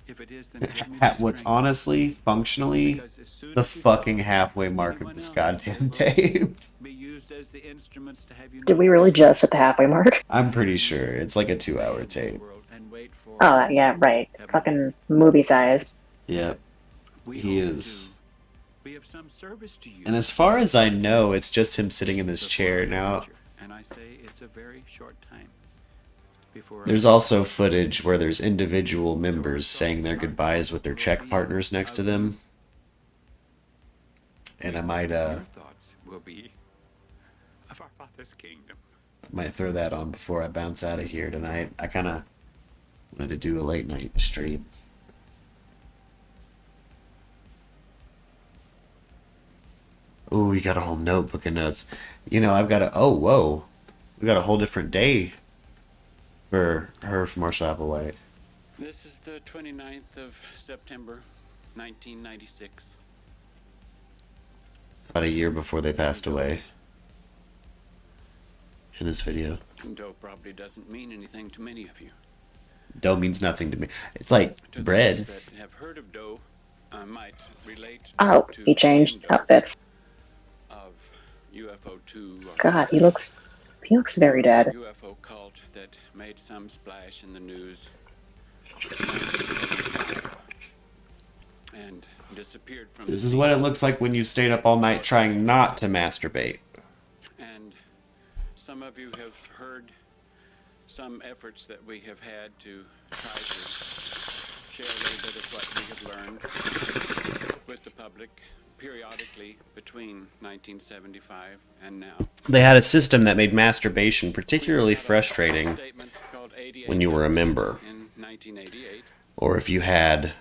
Speaker 4: If it is, then give me the
Speaker 1: What's
Speaker 4: strength.
Speaker 1: honestly, functionally,
Speaker 4: Because as soon
Speaker 1: the
Speaker 4: as you
Speaker 1: fucking
Speaker 4: go,
Speaker 1: halfway mark of
Speaker 4: anyone
Speaker 1: this
Speaker 4: else
Speaker 1: goddamn
Speaker 4: will
Speaker 1: tape.
Speaker 4: be used as the instruments to have you
Speaker 2: Did we
Speaker 4: know
Speaker 2: really just hit the halfway mark?
Speaker 1: I'm pretty sure it's like a
Speaker 4: stay
Speaker 1: 2-hour
Speaker 4: in this
Speaker 1: tape.
Speaker 4: world and wait for
Speaker 2: Oh, yeah, right.
Speaker 4: heaven.
Speaker 2: Fucking movie size.
Speaker 1: Yep,
Speaker 4: We
Speaker 1: he
Speaker 4: hope
Speaker 1: is.
Speaker 4: to be of some service to you.
Speaker 1: And as far as I know, it's just him sitting in this
Speaker 4: before
Speaker 1: chair
Speaker 4: our
Speaker 1: now.
Speaker 4: departure. And I say it's a very short time before
Speaker 1: There's
Speaker 4: our
Speaker 1: also footage where there's individual members saying their goodbyes with their check partners next to them. And I might
Speaker 4: your thoughts will be of our Father's kingdom.
Speaker 1: throw that on before I bounce out of here tonight. I kind of wanted to do a late night stream. Ooh, you got a whole notebook of notes. You know, I've got a. Oh, whoa. We got a whole different day for her from Marshall Applewhite.
Speaker 4: This is the 29th of September, 1996.
Speaker 1: About a year before they passed away. In this video.
Speaker 4: Dough probably doesn't mean anything to many of you.
Speaker 1: Dough means nothing to me. It's like
Speaker 4: To
Speaker 1: bread.
Speaker 4: those that have heard of dough, I might relate
Speaker 2: Oh,
Speaker 4: to
Speaker 2: he changed
Speaker 4: Dough
Speaker 2: outfits.
Speaker 4: of UFO 2.
Speaker 2: God, he looks very dead.
Speaker 4: UFO cult that made some splash in the news and disappeared from
Speaker 1: This
Speaker 4: the
Speaker 1: is what it
Speaker 4: scene.
Speaker 1: looks like when you stayed up all night trying not to masturbate.
Speaker 4: And some of you have heard some efforts that we have had to try to share a little bit of what we have learned with the public periodically between 1975 and now.
Speaker 1: They had a system that made masturbation particularly
Speaker 4: We had a
Speaker 1: frustrating,
Speaker 4: statement called 88
Speaker 1: when you were a member.
Speaker 4: in 1988,
Speaker 1: or if you had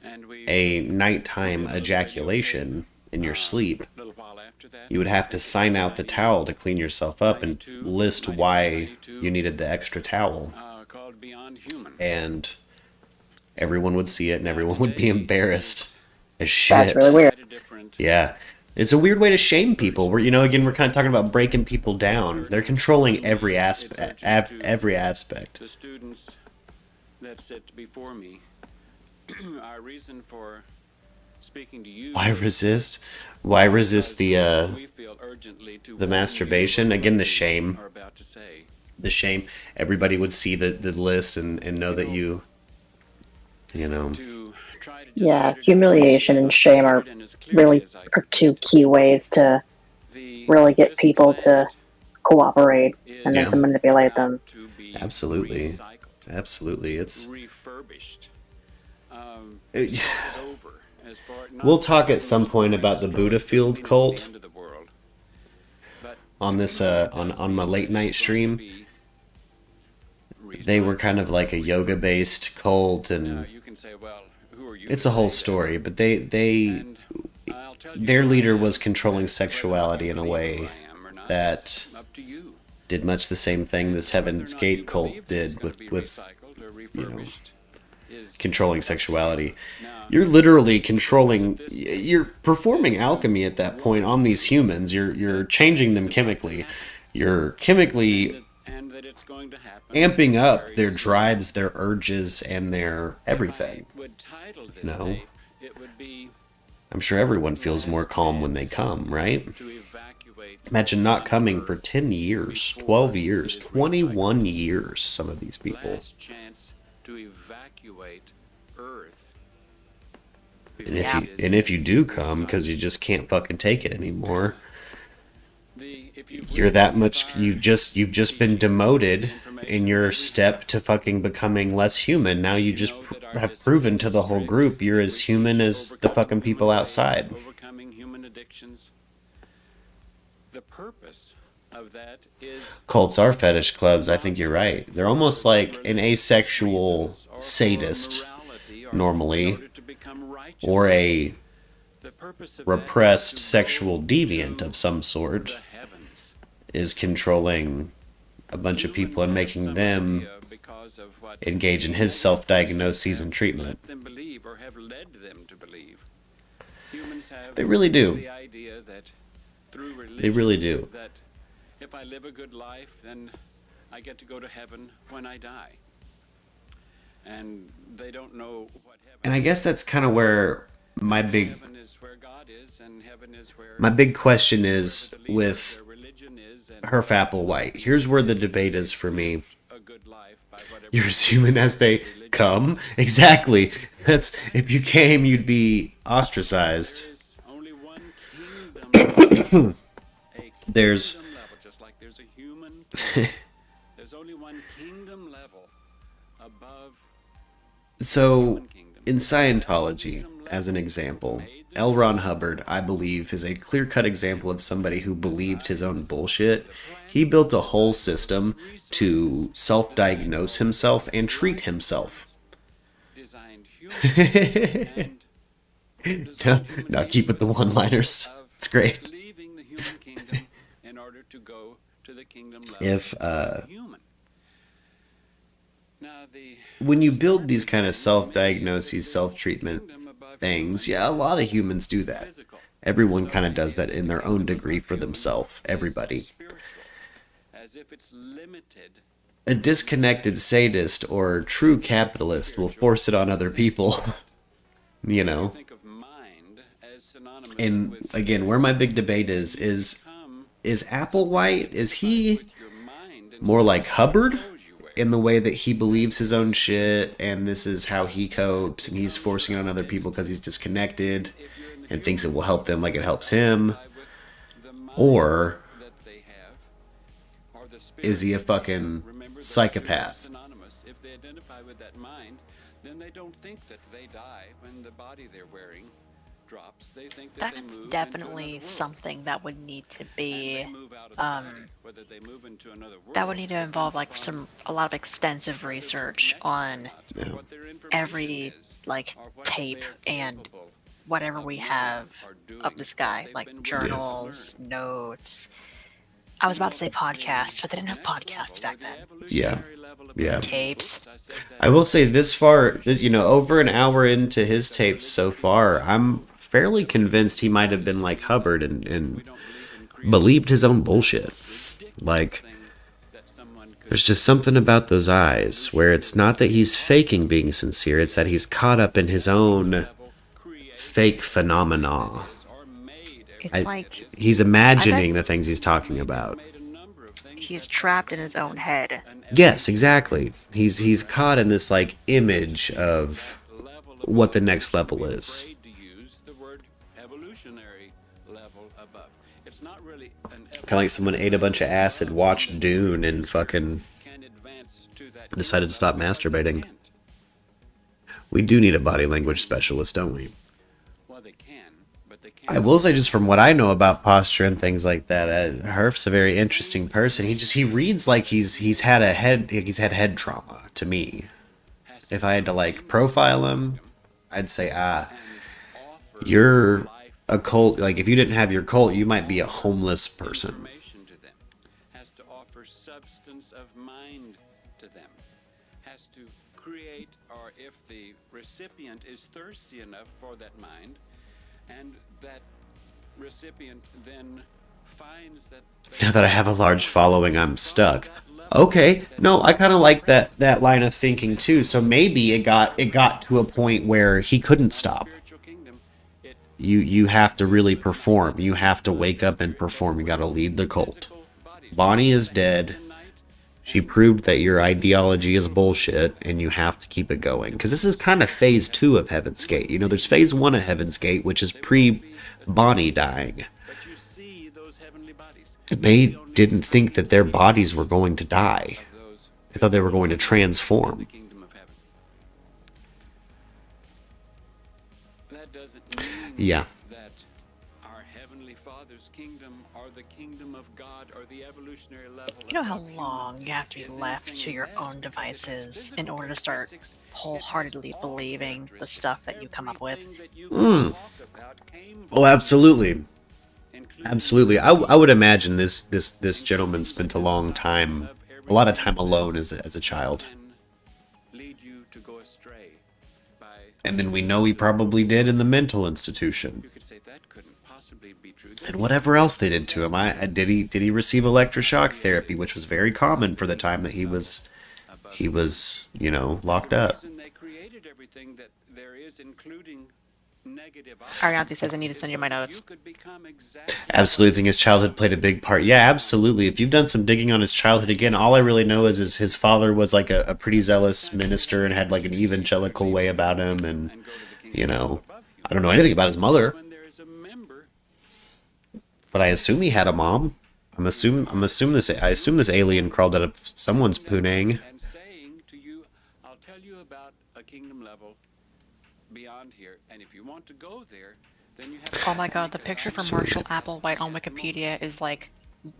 Speaker 4: and we
Speaker 1: a nighttime ejaculation in your sleep,
Speaker 4: a little while after that,
Speaker 1: you would have to sign out the towel to clean yourself up and list why you needed the extra towel.
Speaker 4: called Beyond Human.
Speaker 1: And everyone would see it and everyone would be embarrassed as shit.
Speaker 2: That's really weird.
Speaker 4: Quite a different
Speaker 1: Yeah. It's a weird way to shame people. We're, you know, again, we're kind of talking about breaking people down. They're controlling every aspect. Every aspect.
Speaker 4: the students that sit before me. Our reason for speaking to you.
Speaker 1: Why resist? Why resist the
Speaker 4: we feel urgently to
Speaker 1: the
Speaker 4: warn
Speaker 1: masturbation?
Speaker 4: you of
Speaker 1: Again,
Speaker 4: what
Speaker 1: the
Speaker 4: we
Speaker 1: shame.
Speaker 4: are about to say.
Speaker 1: The shame? Everybody would see the list and know that you know.
Speaker 4: To try to just
Speaker 2: Yeah,
Speaker 4: get it as
Speaker 2: humiliation
Speaker 4: clearly
Speaker 2: and
Speaker 4: as I
Speaker 2: shame are
Speaker 4: could and as clearly
Speaker 2: really
Speaker 4: as I
Speaker 2: are
Speaker 4: could.
Speaker 2: two key ways to really get
Speaker 4: This
Speaker 2: people to
Speaker 4: planet
Speaker 2: cooperate and then
Speaker 4: is
Speaker 2: to manipulate
Speaker 4: about
Speaker 2: them.
Speaker 4: to be
Speaker 1: Absolutely.
Speaker 4: recycled,
Speaker 1: Absolutely. It's
Speaker 4: refurbished,
Speaker 1: It-
Speaker 4: started over. As far, not
Speaker 1: We'll talk at
Speaker 4: as
Speaker 1: some point
Speaker 4: destroyed.
Speaker 1: about the
Speaker 4: Destroyed
Speaker 1: Buddha
Speaker 4: doesn't
Speaker 1: Field
Speaker 4: mean it's
Speaker 1: cult
Speaker 4: the end of the world. But
Speaker 1: on this
Speaker 4: it
Speaker 1: on
Speaker 4: does
Speaker 1: on my
Speaker 4: mean
Speaker 1: late
Speaker 4: that
Speaker 1: night
Speaker 4: it's going to
Speaker 1: stream.
Speaker 4: be
Speaker 1: They were
Speaker 4: recycled.
Speaker 1: kind of like a yoga based cult,
Speaker 4: Now
Speaker 1: and
Speaker 4: you can say, well, who are you
Speaker 1: it's
Speaker 4: to
Speaker 1: a whole
Speaker 4: say that?
Speaker 1: story. But they
Speaker 4: And I'll tell you
Speaker 1: their
Speaker 4: who I
Speaker 1: leader
Speaker 4: am.
Speaker 1: was controlling
Speaker 4: Whether
Speaker 1: sexuality
Speaker 4: you
Speaker 1: in a
Speaker 4: believe
Speaker 1: way
Speaker 4: who I am or not
Speaker 1: that
Speaker 4: is up to you.
Speaker 1: did much the same thing this
Speaker 4: Whether or
Speaker 1: Heaven's
Speaker 4: not you
Speaker 1: Gate cult
Speaker 4: believe that it's
Speaker 1: did
Speaker 4: gonna be
Speaker 1: with
Speaker 4: recycled or
Speaker 1: you know,
Speaker 4: refurbished is
Speaker 1: controlling
Speaker 4: up to you.
Speaker 1: sexuality.
Speaker 4: Now,
Speaker 1: You're literally
Speaker 4: because
Speaker 1: controlling.
Speaker 4: of this
Speaker 1: You're performing alchemy at that point on these humans. You're changing them chemically. You're chemically
Speaker 4: and that it's going to happen
Speaker 1: amping up
Speaker 4: very
Speaker 1: their
Speaker 4: soon.
Speaker 1: drives, their urges, and their everything.
Speaker 4: If I would title this
Speaker 1: No.
Speaker 4: tape, it would be
Speaker 1: I'm sure everyone feels more calm when they come, right?
Speaker 4: to evacuate
Speaker 1: Imagine not coming for 10 years, 12 years, 21 years, some of these people.
Speaker 4: last chance to evacuate Earth.
Speaker 1: And if you do come because you just can't fucking take it anymore, you're that much you've just been demoted in your step to fucking becoming less human. Now you just have proven to the whole group you're as human as the fucking people outside.
Speaker 4: Overcoming human addictions. The purpose of that is
Speaker 1: Cults are fetish clubs. I think you're right. They're almost like an asexual sadist normally, or a repressed sexual deviant of some sort is controlling a bunch of people and making them engage in his self-diagnoses and treatment. They really do. They really do.
Speaker 4: That if I live a good life, then I get to go to heaven when I die. And they don't know what heaven
Speaker 1: And I guess that's kind of where my big
Speaker 4: heaven is, where God is, and heaven is where
Speaker 1: my big question is
Speaker 4: the leader of
Speaker 1: with
Speaker 4: their religion is, and
Speaker 1: Herf Applewhite. Here's where the debate is for me.
Speaker 4: a good life by whatever
Speaker 1: You're as human as they come. Exactly. That's if you came, you'd be ostracized.
Speaker 4: There's only one kingdom a
Speaker 1: There's
Speaker 4: kingdom level, just like there's a human kingdom. There's only one kingdom level above
Speaker 1: so
Speaker 4: human kingdom.
Speaker 1: in Scientology, as an example, L. Ron Hubbard, I believe, is a clear-cut example of somebody who believed his own bullshit. He built a whole system to self-diagnose himself and treat himself.
Speaker 4: Designed human and
Speaker 1: Now keep with the one-liners. It's great.
Speaker 4: leaving the human kingdom in order to go to the kingdom level
Speaker 1: If
Speaker 4: of the human. Now
Speaker 1: when you build these kind of self-diagnoses, self-treatment things, yeah, a lot of humans do that.
Speaker 4: physical,
Speaker 1: Everyone kind of does that in their own degree for themselves. Everybody.
Speaker 4: spiritual, as if it's limited.
Speaker 1: A disconnected sadist or true capitalist will force it on other people. You know?
Speaker 4: Think of mind as synonymous
Speaker 1: And
Speaker 4: with
Speaker 1: again, where my big debate is
Speaker 4: come
Speaker 1: Applewhite, is he
Speaker 4: with your mind and
Speaker 1: more like Hubbard
Speaker 4: clothes you wear.
Speaker 1: in the way that he believes his own shit and this is how he copes and he's forcing it on other people because he's disconnected and thinks it will help them like it helps him?
Speaker 4: With the mind
Speaker 1: Or
Speaker 4: that they have, or the
Speaker 1: is he a
Speaker 4: spirit.
Speaker 1: fucking
Speaker 4: Remember that
Speaker 1: psychopath?
Speaker 4: spirit is synonymous. If they identify with that mind, then they don't think that they die when the body they're wearing drops. They think that they
Speaker 3: That's
Speaker 4: move
Speaker 3: definitely
Speaker 4: into another world.
Speaker 3: something that would need to
Speaker 4: And
Speaker 3: be
Speaker 4: they move out of the
Speaker 3: um,
Speaker 4: body. Whether they move into another world,
Speaker 3: that would need to involve like
Speaker 4: depends upon
Speaker 3: a lot of extensive
Speaker 4: whether they're
Speaker 3: research
Speaker 4: connected or
Speaker 3: on
Speaker 4: not,
Speaker 1: Yeah.
Speaker 4: what their information
Speaker 3: every
Speaker 4: is,
Speaker 3: like
Speaker 4: or what
Speaker 3: tape
Speaker 4: they're
Speaker 3: and
Speaker 4: capable
Speaker 3: whatever
Speaker 4: of
Speaker 3: we
Speaker 4: knowing
Speaker 3: have
Speaker 4: or doing,
Speaker 3: of this
Speaker 4: what
Speaker 3: guy,
Speaker 4: they've
Speaker 3: like
Speaker 4: been willing to
Speaker 3: journals,
Speaker 4: learn.
Speaker 3: notes. I was about to say podcasts, but they didn't have podcasts back then.
Speaker 1: Yeah. Yeah.
Speaker 3: Tapes.
Speaker 1: I will say this far, over an hour into his tapes so far, I'm fairly convinced he might have been like Hubbard and believed his own bullshit. Like, there's just something about those eyes where it's not that he's faking being sincere, it's that he's caught up in his own fake phenomena.
Speaker 3: It's like
Speaker 1: He's imagining the things he's talking about.
Speaker 3: he's trapped in his own head.
Speaker 1: Yes, exactly. He's caught in this like image of what the next level is.
Speaker 4: Afraid to use the word evolutionary level above. It's not really an
Speaker 1: Kind of like someone ate a bunch of acid, watched Dune, and fucking
Speaker 4: can advance to that
Speaker 1: decided to stop masturbating.
Speaker 4: can't.
Speaker 1: We do need a body language specialist, don't we?
Speaker 4: Well, they can, but they
Speaker 1: I
Speaker 4: can't.
Speaker 1: will say, just from what I know about posture and things like that, Herf's a very interesting person. He reads like he's had head trauma to me. If I had to like profile him, I'd say you're a cult. Like if you didn't have your cult, you might be a homeless person.
Speaker 4: Information to them, has to offer substance of mind to them, has to create, or if the recipient is thirsty enough for that mind, and that recipient then finds that
Speaker 1: Now that I have a large following, I'm stuck. Okay, no, I kind of like that line of thinking too. So maybe it got to a point where he couldn't stop.
Speaker 4: spiritual kingdom, it
Speaker 1: You have to really perform. You have to wake up and perform. You got to lead the cult.
Speaker 4: bodies.
Speaker 1: Bonnie is dead. She proved that your ideology is bullshit, and you have to keep it going. Because this is kind of phase 2 of Heaven's Gate. You know, there's phase 1 of Heaven's Gate, which is pre-Bonnie dying.
Speaker 4: But you see those heavenly bodies.
Speaker 1: They didn't think that their bodies were going to die.
Speaker 4: Those
Speaker 1: They thought they were going to
Speaker 4: the
Speaker 1: transform.
Speaker 4: kingdom of heaven. That doesn't mean
Speaker 1: Yeah.
Speaker 4: that our heavenly Father's kingdom or the kingdom of God or the evolutionary level.
Speaker 3: You know how
Speaker 4: of human
Speaker 3: long you have to be
Speaker 4: is
Speaker 3: left
Speaker 4: anything
Speaker 3: to your
Speaker 4: less
Speaker 3: own
Speaker 4: because its
Speaker 3: devices in
Speaker 4: physical
Speaker 3: order to start
Speaker 4: characteristics, it
Speaker 3: wholeheartedly
Speaker 4: has all
Speaker 3: believing the
Speaker 4: characteristics.
Speaker 3: stuff that you come up with.
Speaker 4: Everything that you
Speaker 1: Mm.
Speaker 4: can talk about came
Speaker 1: Oh, absolutely.
Speaker 4: including
Speaker 1: Absolutely. I would imagine this gentleman spent a long time, a lot of time alone as a child.
Speaker 4: can lead you to go astray by,
Speaker 1: And then we know he probably did in the mental institution.
Speaker 4: you could say that couldn't possibly be true.
Speaker 1: And whatever else they did to him. Did he receive electroshock therapy, which was very common for the time that he was locked up.
Speaker 4: And they created everything that there is, including negative
Speaker 3: Arianthi says I need to send you my notes.
Speaker 4: You could become exactly
Speaker 1: Absolutely think his childhood played a big part. Yeah, absolutely. If you've done some digging on his childhood, again, all I really know is his father was like a pretty zealous minister and had like an evangelical way about him, and
Speaker 4: and go to the kingdom above you.
Speaker 1: I don't know anything about his mother,
Speaker 4: When there is a member
Speaker 1: but I assume he had a mom. I assume this alien crawled out of someone's punang.
Speaker 4: and saying to you, I'll tell you about a kingdom level beyond here, and if you want to go there, then you have to
Speaker 3: Oh my god, the
Speaker 4: make a
Speaker 3: picture from
Speaker 1: Absolutely.
Speaker 3: Marshall Applewhite on Wikipedia is like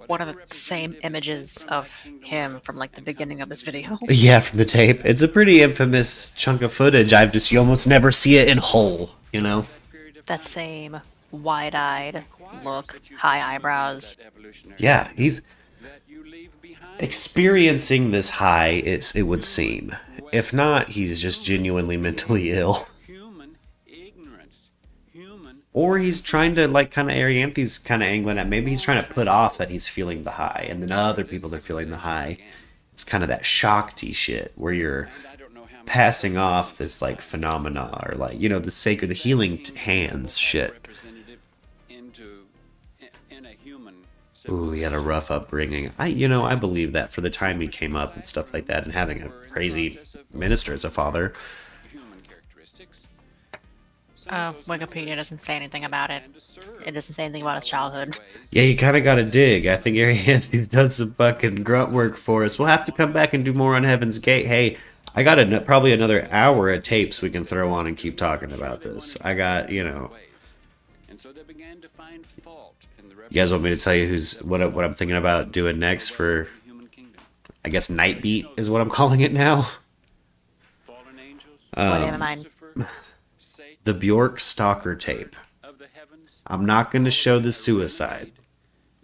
Speaker 3: one of the same images of him from like the beginning of this video.
Speaker 1: Yeah, from the tape. It's a pretty infamous chunk of footage. You almost never see it in whole, you know?
Speaker 4: period of
Speaker 3: That
Speaker 4: time
Speaker 3: same wide-eyed
Speaker 4: requires
Speaker 3: look,
Speaker 4: that you
Speaker 3: high
Speaker 4: come
Speaker 3: eyebrows.
Speaker 4: that evolutionary
Speaker 1: Yeah, he's
Speaker 4: that you leave behind.
Speaker 1: experiencing this high, it would seem. If not, he's just genuinely mentally ill.
Speaker 4: Human ignorance. Human
Speaker 1: Or he's trying to, like, kind of, Arianthi's kind of angling at, maybe he's trying to put off that he's feeling the high, and then other people are feeling the high. It's kind of that Shakti shit, where you're
Speaker 4: and I don't know how many
Speaker 1: passing off this, like, phenomena, or, like, you know, the sacred, the healing hands shit.
Speaker 4: representative in a human
Speaker 1: Ooh, he had a rough upbringing. I believe that for the time he came up and stuff like that, and having a crazy minister as a father.
Speaker 4: human characteristics.
Speaker 3: Wikipedia doesn't say anything about it. It doesn't say anything about his childhood.
Speaker 1: Yeah, you kind of got to dig. I think Arianthi's done some fucking grunt work for us. We'll have to come back and do more on Heaven's Gate. Hey, I got probably another hour of tapes we can throw on and keep talking about this. I got,
Speaker 4: And so they began to find fault in the
Speaker 1: You guys want me to tell you what I'm thinking about doing next for,
Speaker 4: human kingdom.
Speaker 1: I guess, Night Beat is what I'm calling it now?
Speaker 4: Fallen angels,
Speaker 3: What do you have in
Speaker 1: Um,
Speaker 3: mind?
Speaker 4: Lucifer, Satan
Speaker 1: the Bjork Stalker tape.
Speaker 4: of the heavens.
Speaker 1: I'm not going to show the suicide.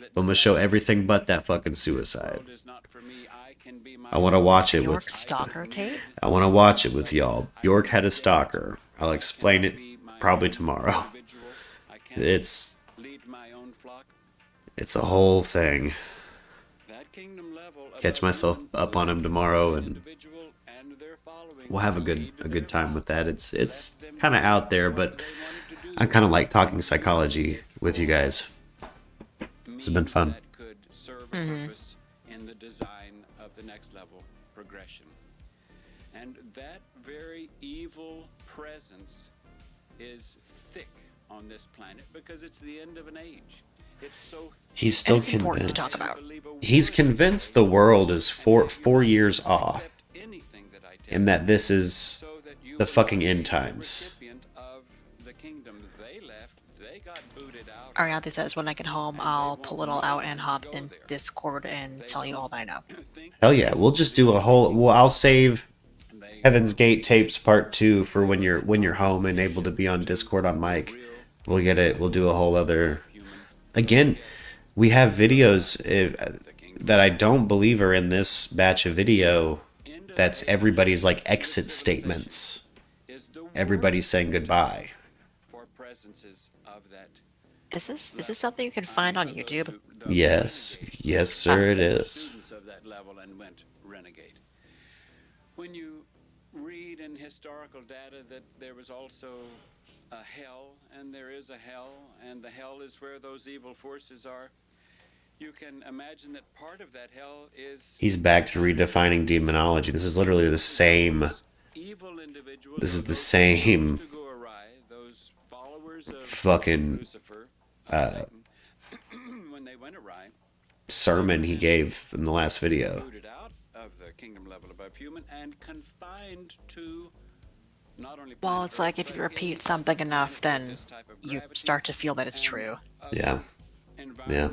Speaker 1: I'm going to show everything but that fucking suicide.
Speaker 4: World is not for me. I can be my
Speaker 1: I want to watch it
Speaker 3: York
Speaker 1: with
Speaker 3: Stalker tape?
Speaker 1: I want to watch it with y'all. Bjork had a stalker. I'll explain it probably tomorrow.
Speaker 4: individual. I can
Speaker 1: It's
Speaker 4: lead my own flock.
Speaker 1: a whole thing.
Speaker 4: That kingdom level
Speaker 1: Catch
Speaker 4: above
Speaker 1: myself
Speaker 4: human
Speaker 1: up on him tomorrow, and
Speaker 4: individual and their following
Speaker 1: we'll have a
Speaker 4: lead
Speaker 1: good
Speaker 4: their
Speaker 1: time with that.
Speaker 4: flock.
Speaker 1: It's
Speaker 4: Let them
Speaker 1: kind of out there,
Speaker 4: do
Speaker 1: but
Speaker 4: what they wanted to do.
Speaker 1: I kind of like talking psychology with you guys. It's been
Speaker 4: Means
Speaker 1: fun.
Speaker 4: that could serve a purpose in the design of the next level progression. And that very evil presence is thick on this planet because it's the end of an age. It's so
Speaker 1: He's still
Speaker 3: it's important to
Speaker 1: convinced.
Speaker 3: talk about.
Speaker 1: He's convinced the world is four years off, and that this is the fucking end times.
Speaker 3: Arianthe says, when I get home, I'll pull it all out and hop in Discord and tell you all that I know.
Speaker 1: Hell yeah, we'll just do a whole. Well, I'll save Heaven's Gate tapes part 2 for when you're home and able to be on Discord on mic. We'll get it. We'll do a whole other. Again, we have videos that I don't believe are in this batch of video. That's everybody's like exit statements. Everybody's saying goodbye.
Speaker 3: Is this something you can find on YouTube?
Speaker 1: Yes, yes, sir, it is.
Speaker 4: When you read in historical data that there was also a hell, and there is a hell, and the hell is where those evil forces are, you can imagine that part of that hell is...
Speaker 1: He's back to redefining demonology. This is literally the same... This is the same... fucking... sermon he gave in the last video.
Speaker 3: Well, it's like if you repeat something enough, then you start to feel that it's true.
Speaker 1: Yeah. Yeah.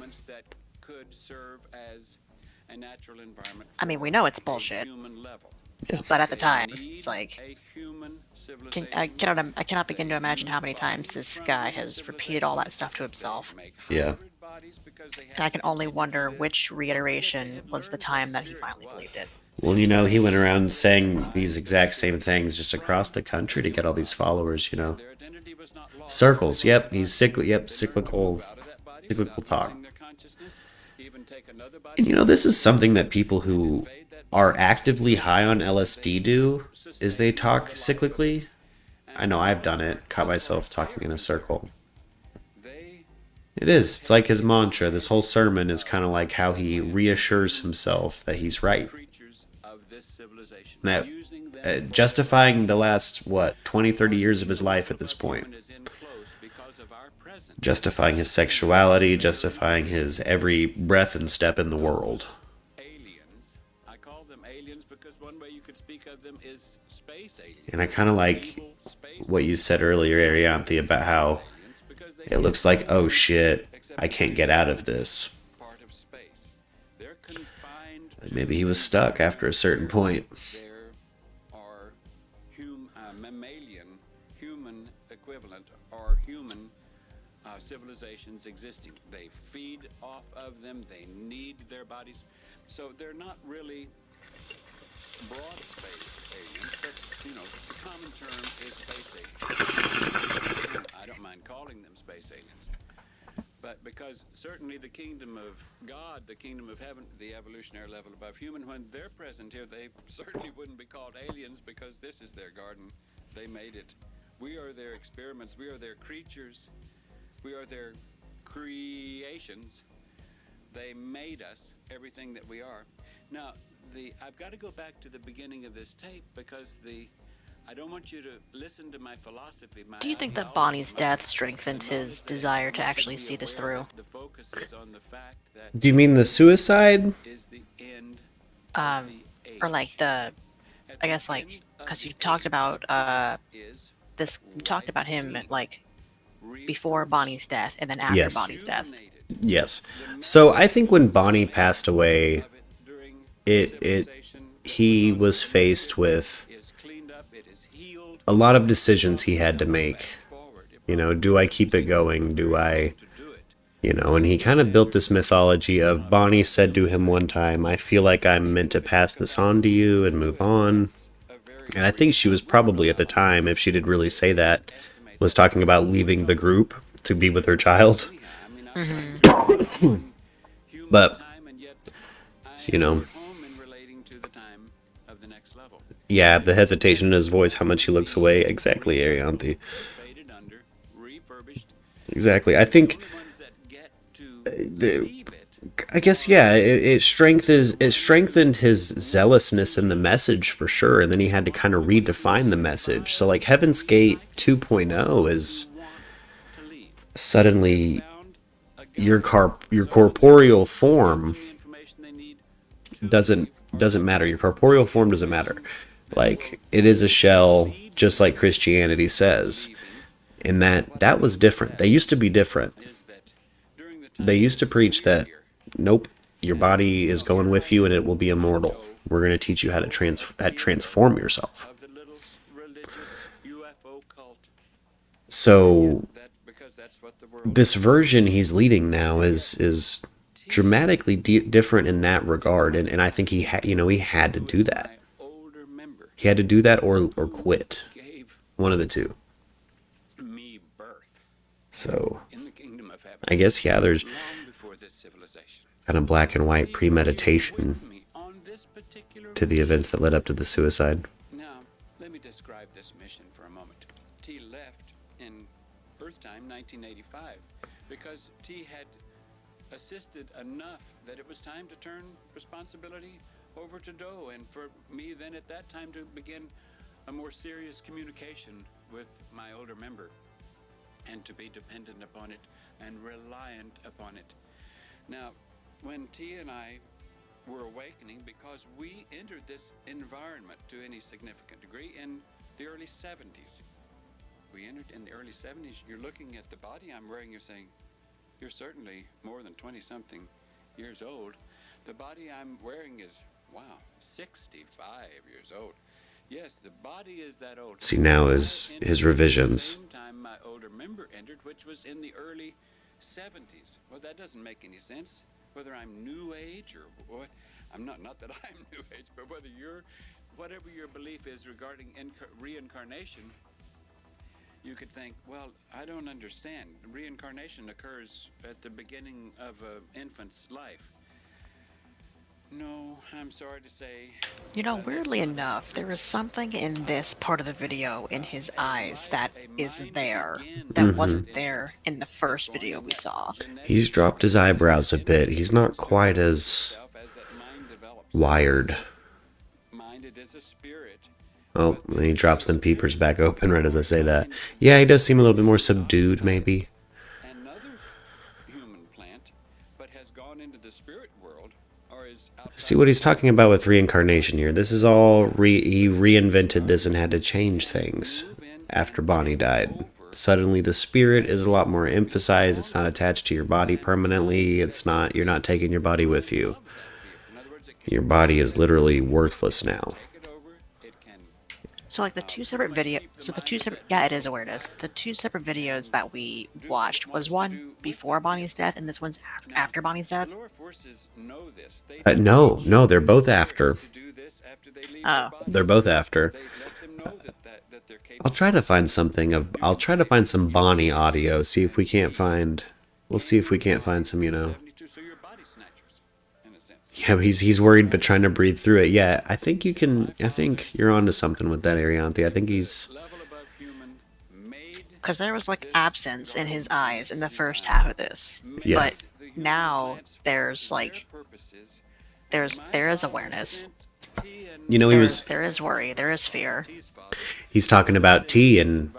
Speaker 3: I mean, we know it's bullshit.
Speaker 1: Yeah.
Speaker 3: But at the time, it's like... I cannot begin to imagine how many times this guy has repeated all that stuff to himself.
Speaker 1: Yeah.
Speaker 3: And I can only wonder which reiteration was the time that he finally believed it.
Speaker 1: Well, you know, he went around saying these exact same things just across the country to get all these followers, you know. Circles, yep, he's cyclical talk. And you know, this is something that people who are actively high on LSD do, is they talk cyclically. I know I've done it, caught myself talking in a circle. It is, it's like his mantra. This whole sermon is kind of like how he reassures himself that he's right. That, justifying the last, 20, 30 years of his life at this point. Justifying his sexuality, justifying his every breath and step in the world.
Speaker 4: I call them aliens because one way you could speak of them is space aliens.
Speaker 1: And I kind of like what you said earlier, Arianthe, about how it looks like, oh shit, I can't get out of this. Maybe he was stuck after a certain point.
Speaker 4: There are mammalian, human equivalent, or human civilizations existing. They feed off of them. They need their bodies. So they're not really broad space aliens, but, the common term is space aliens. I don't mind calling them space aliens. But because certainly the kingdom of God, the kingdom of heaven, the evolutionary level above human, when they're present here, they certainly wouldn't be called aliens because this is their garden. They made it. We are their experiments. We are their creatures. We are their creations. They made us, everything that we are. Now, I've got to go back to the beginning of this tape because I don't want you to listen to my philosophy.
Speaker 3: Do you think that Bonnie's death strengthened his desire to actually see this through?
Speaker 4: The focus is on the fact that
Speaker 1: Do you mean the suicide?
Speaker 4: is the end
Speaker 3: Or like I guess like, because you talked about, you talked about him, like, before Bonnie's death and then after
Speaker 1: Yes.
Speaker 3: Bonnie's death.
Speaker 1: Yes. So I think when Bonnie passed away, he was faced with a lot of decisions he had to make. You know, do I keep it going? Do I, and he kind of built this mythology of Bonnie said to him one time, I feel like I'm meant to pass this on to you and move on. And I think she was probably at the time, if she did really say that, was talking about leaving the group to be with her child. But, yeah, the hesitation in his voice, how much he looks away. Exactly, Arianthe. Exactly. I think I guess yeah, it strengthened his zealousness in the message for sure, and then he had to kind of redefine the message. So like Heaven's Gate 2.0 is suddenly your corporeal form doesn't matter. Your corporeal form doesn't matter. Like it is a shell, just like Christianity says, and that was different. They used to be different. They used to preach that, nope, your body is going with you and it will be immortal. We're going to teach you how to transform yourself. So this version he's leading now is dramatically different in that regard, and I think he had to do that. He had to do that or quit. One of the two. So I guess yeah, there's kind of black and white premeditation to the events that led up to the suicide.
Speaker 4: Now, let me describe this mission for a moment. T left in Earth time 1985 because T had assisted enough that it was time to turn responsibility over to Doe, and for me then at that time to begin a more serious communication with my older member and to be dependent upon it and reliant upon it. Now, when T and I were awakening, because we entered this environment to any significant degree in the early 70s. We entered in the early 70s. You're looking at the body I'm wearing, you're saying, you're certainly more than 20-something years old. The body I'm wearing is, wow, 65 years old. Yes, the body is that old.
Speaker 1: See, now is his revisions.
Speaker 4: At the same time my older member entered, which was in the early 70s. Well, that doesn't make any sense. Whether I'm New Age or what, I'm not that I'm New Age, but whatever your belief is regarding reincarnation, you could think, well, I don't understand. Reincarnation occurs at the beginning of an infant's life. No, I'm sorry to say.
Speaker 3: You know, weirdly enough, there is something in this part of the video in his eyes that is there that wasn't there in the first video we saw.
Speaker 1: He's dropped his eyebrows a bit. He's not quite as wired. Oh, and he drops them peepers back open right as I say that. Yeah, he does seem a little bit more subdued, maybe. See what he's talking about with reincarnation here. This is all he reinvented this and had to change things after Bonnie died. Suddenly the spirit is a lot more emphasized. It's not attached to your body permanently. You're not taking your body with you. Your body is literally worthless now.
Speaker 3: So like the two separate yeah, it is awareness. The two separate videos that we watched, was one before Bonnie's death and this one's after Bonnie's death?
Speaker 1: No, they're both after.
Speaker 3: Oh.
Speaker 1: They're both after. I'll try to find some Bonnie audio, see if we can't find some, Yeah, but he's worried but trying to breathe through it. Yeah, I think you're onto something with that, Arianthi. I think he's...
Speaker 3: Because there was like absence in his eyes in the first half of this.
Speaker 1: Yeah.
Speaker 3: But now there's like there is awareness. There is worry, there is fear.
Speaker 1: He's talking about T, and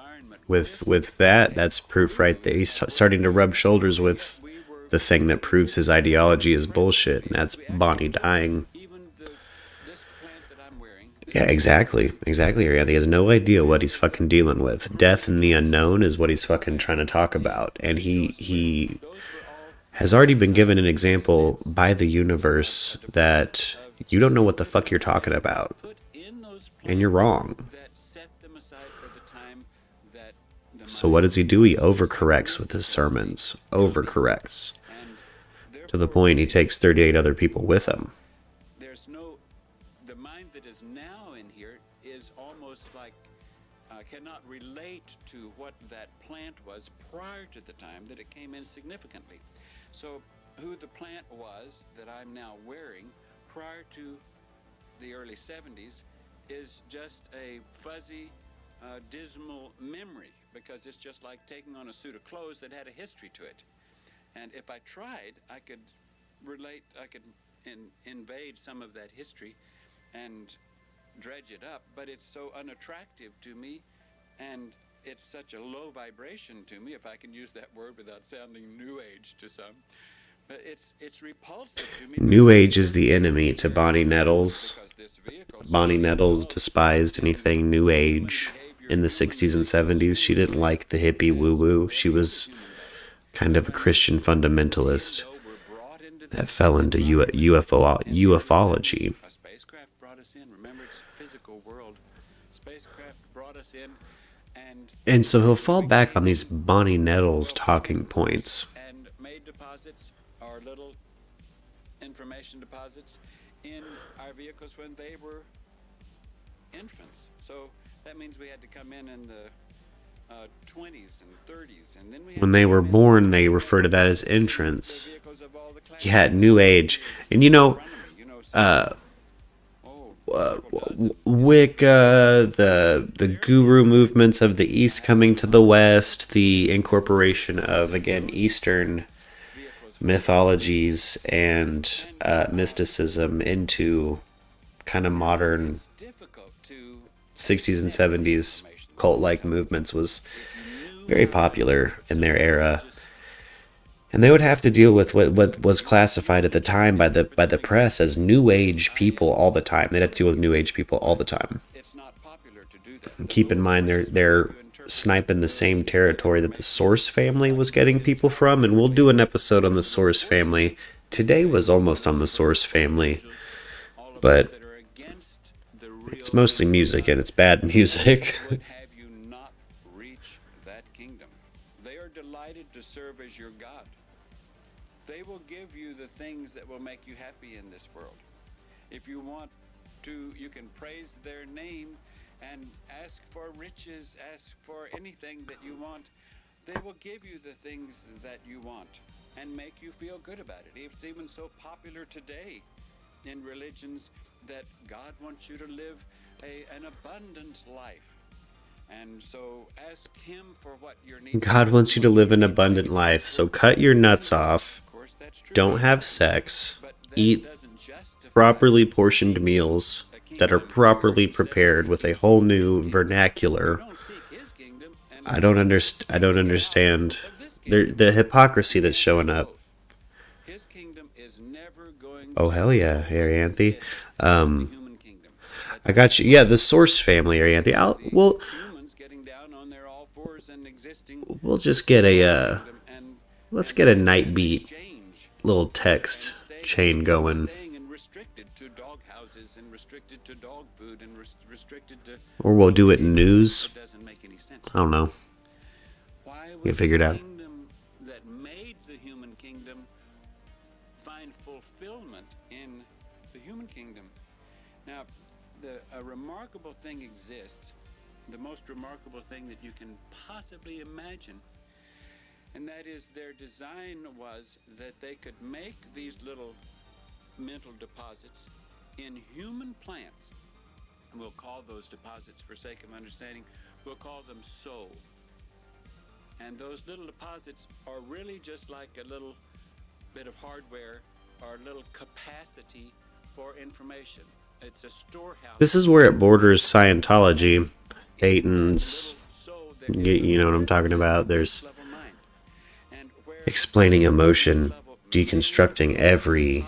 Speaker 1: with that's proof right there. He's starting to rub shoulders with the thing that proves his ideology is bullshit, and that's Bonnie dying. Yeah, exactly, Arianthi. He has no idea what he's fucking dealing with. Death and the unknown is what he's fucking trying to talk about, and he has already been given an example by the universe that you don't know what the fuck you're talking about, and you're wrong. So what does he do? He overcorrects with his sermons. Overcorrects. To the point he takes 38 other people with him.
Speaker 4: The mind that is now in here is almost like cannot relate to what that plant was prior to the time that it came in significantly. So who the plant was that I'm now wearing prior to the early 70s is just a fuzzy, dismal memory, because it's just like taking on a suit of clothes that had a history to it. And if I tried, I could relate, I could invade some of that history and dredge it up, but it's so unattractive to me, and it's such a low vibration to me, if I can use that word without sounding new age to some. But it's repulsive to me.
Speaker 1: New Age is the enemy to Bonnie Nettles. Bonnie Nettles despised anything New Age in the 60s and 70s. She didn't like the hippie woo-woo. She was kind of a Christian fundamentalist that fell into ufology.
Speaker 4: A spacecraft brought us in. Remember, it's a physical world. Spacecraft brought us in,
Speaker 1: And so he'll fall back on these Bonnie Nettles talking points.
Speaker 4: and made deposits, our little information deposits, in our vehicles when they were infants. So that means we had to come in the 20s and 30s, and then we had
Speaker 1: When
Speaker 4: to
Speaker 1: they
Speaker 4: come
Speaker 1: were
Speaker 4: in
Speaker 1: born, they
Speaker 4: with
Speaker 1: refer to that as
Speaker 4: the
Speaker 1: entrance.
Speaker 4: vehicles of all the classes.
Speaker 1: Yeah, New Age. And you know,
Speaker 4: several dozen.
Speaker 1: Wicca, the guru movements of the East coming to the West, the incorporation of, again, Eastern mythologies and mysticism into kind of modern
Speaker 4: It's difficult to
Speaker 1: 60s and 70s cult-like movements was very popular in their era. And they would have to deal with what was classified at the time by the press as New Age people all the time. They'd have to deal with New Age people all the time.
Speaker 4: it's not popular to do that.
Speaker 1: And keep in mind, they're sniping the same territory that the Source family was getting people from, and we'll do an episode on the Source family. Today was almost on the Source family,
Speaker 4: All of
Speaker 1: but
Speaker 4: us that are against the real
Speaker 1: it's mostly music, and it's bad music.
Speaker 4: would have you not reach that kingdom. They are delighted to serve as your God. They will give you the things that will make you happy in this world. If you want to, you can praise their name and ask for riches, ask for anything that you want. They will give you the things that you want and make you feel good about it. It's even so popular today in religions that God wants you to live an abundant life. And so ask him for what your needs
Speaker 1: God wants you to live an abundant life, so cut your nuts off,
Speaker 4: Of course, that's true.
Speaker 1: don't have sex,
Speaker 4: But that
Speaker 1: eat
Speaker 4: doesn't justify
Speaker 1: properly portioned meals that are properly prepared with a whole new vernacular.
Speaker 4: Don't seek his kingdom and
Speaker 1: I don't understand the hypocrisy that's showing up.
Speaker 4: his kingdom is never going
Speaker 1: Oh,
Speaker 4: to
Speaker 1: hell yeah, Arianthe.
Speaker 4: the human kingdom.
Speaker 1: I got you. Yeah, the Source family, Arianthe.
Speaker 4: Humans getting down on their all fours and existing
Speaker 1: We'll just get a
Speaker 4: and
Speaker 1: let's get a night beat
Speaker 4: exchange
Speaker 1: little text chain going,
Speaker 4: staying and restricted to dog houses and restricted to dog food and restricted to
Speaker 1: or we'll do it in news.
Speaker 4: it doesn't make any sense.
Speaker 1: I don't know.
Speaker 4: Why
Speaker 1: Get
Speaker 4: would
Speaker 1: figured
Speaker 4: the
Speaker 1: out.
Speaker 4: kingdom that made the human kingdom find fulfillment in the human kingdom? Now, a remarkable thing exists, the most remarkable thing that you can possibly imagine, and that is their design was that they could make these little mental deposits in human plants. And we'll call those deposits, for sake of understanding, we'll call them soul. And those little deposits are really just like a little bit of hardware or a little capacity for information. It's a storehouse.
Speaker 1: This is where it borders Scientology, Thetans. You know what I'm talking about. There's explaining emotion, deconstructing every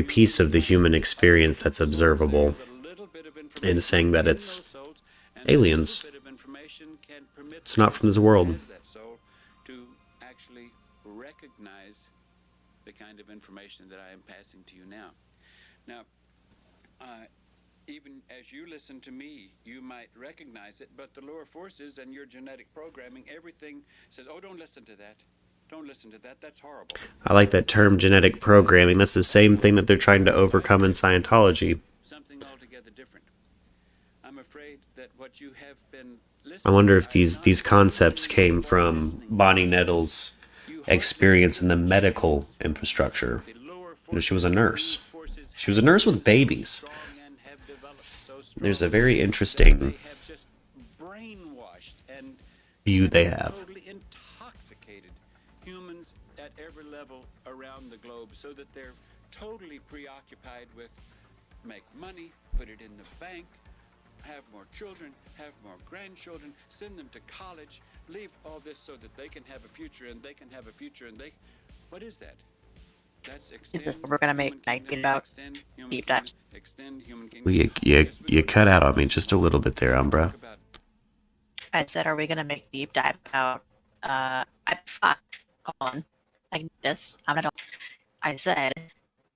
Speaker 1: piece of the human experience that's observable, and saying that it's aliens. It's not from this world.
Speaker 4: To actually recognize the kind of information that I am passing to you now. Now, even as you listen to me, you might recognize it, but the lower forces and your genetic programming, everything says, oh, don't listen to that. Don't listen to that. That's horrible.
Speaker 1: I like that term, genetic programming. That's the same thing that they're trying to overcome in Scientology.
Speaker 4: Something altogether different. I'm afraid that what you have been listening
Speaker 1: I wonder if these concepts came from Bonnie Nettles' experience in the medical infrastructure. You know, she was a nurse. She was a nurse with babies. There's a very interesting view they have.
Speaker 4: Totally intoxicated humans at every level around the globe so that they're totally preoccupied with make money, put it in the bank, have more children, have more grandchildren, send them to college, leave all this so that they can have a future and they can have a future and they... What is that? That's extend.
Speaker 3: Is this what we're gonna make night beat about?
Speaker 4: Extend human
Speaker 3: Deep
Speaker 4: kingdom,
Speaker 3: dives.
Speaker 4: extend human kingdom.
Speaker 1: Well, you cut out on me just a little bit there, Umbra.
Speaker 3: I said, are we gonna make deep dive about? Fuck. Hold on. I can do this. I'm not. I said,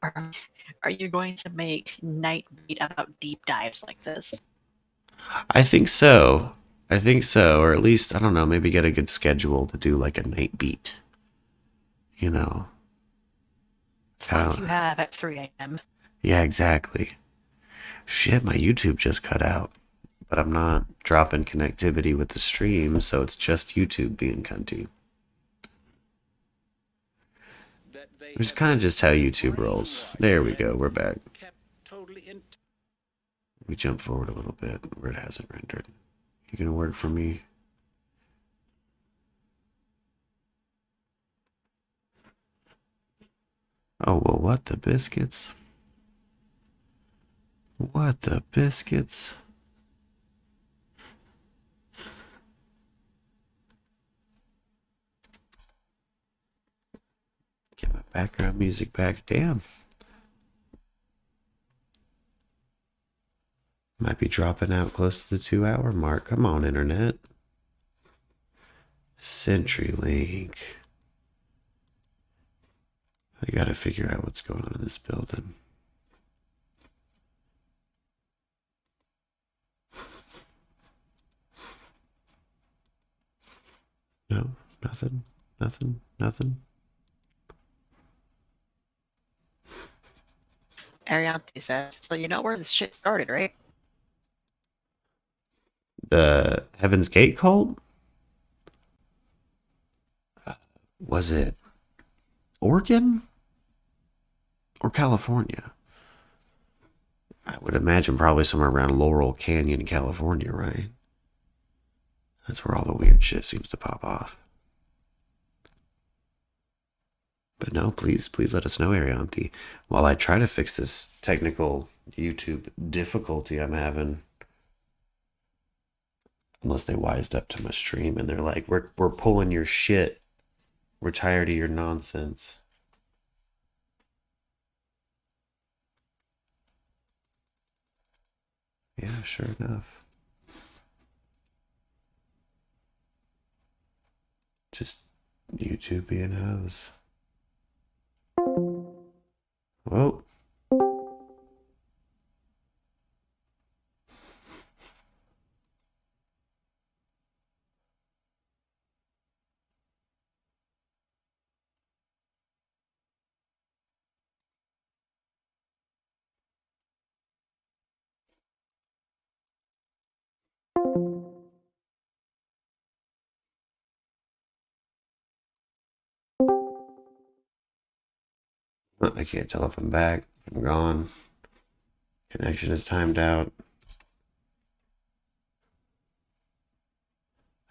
Speaker 3: are you going to make night beat about deep dives like this?
Speaker 1: I think so. Or at least, I don't know, maybe get a good schedule to do like a night beat. You know.
Speaker 3: As you have at 3 a.m.
Speaker 1: Yeah, exactly. Shit, my YouTube just cut out. But I'm not dropping connectivity with the stream, so it's just YouTube being cunty. Which is kind of just how YouTube rolls. There we go, we're back. We jump forward a little bit where it hasn't rendered. You gonna work for me? Oh, well, what the biscuits? What the biscuits? Get my background music back. Damn. Might be dropping out close to the 2-hour mark. Come on, internet. CenturyLink. I gotta figure out what's going on in this building. No, nothing.
Speaker 3: Ariante says, so you know where this shit started, right?
Speaker 1: The Heaven's Gate cult? Was it Oregon or California? I would imagine probably somewhere around Laurel Canyon, California, right? That's where all the weird shit seems to pop off. But no, please let us know, Arianthi. While I try to fix this technical YouTube difficulty I'm having. Unless they wised up to my stream and they're like, we're pulling your shit. We're tired of your nonsense. Yeah, sure enough. Just YouTube being hoes. Whoa. I can't tell if I'm back. I'm gone. Connection is timed out.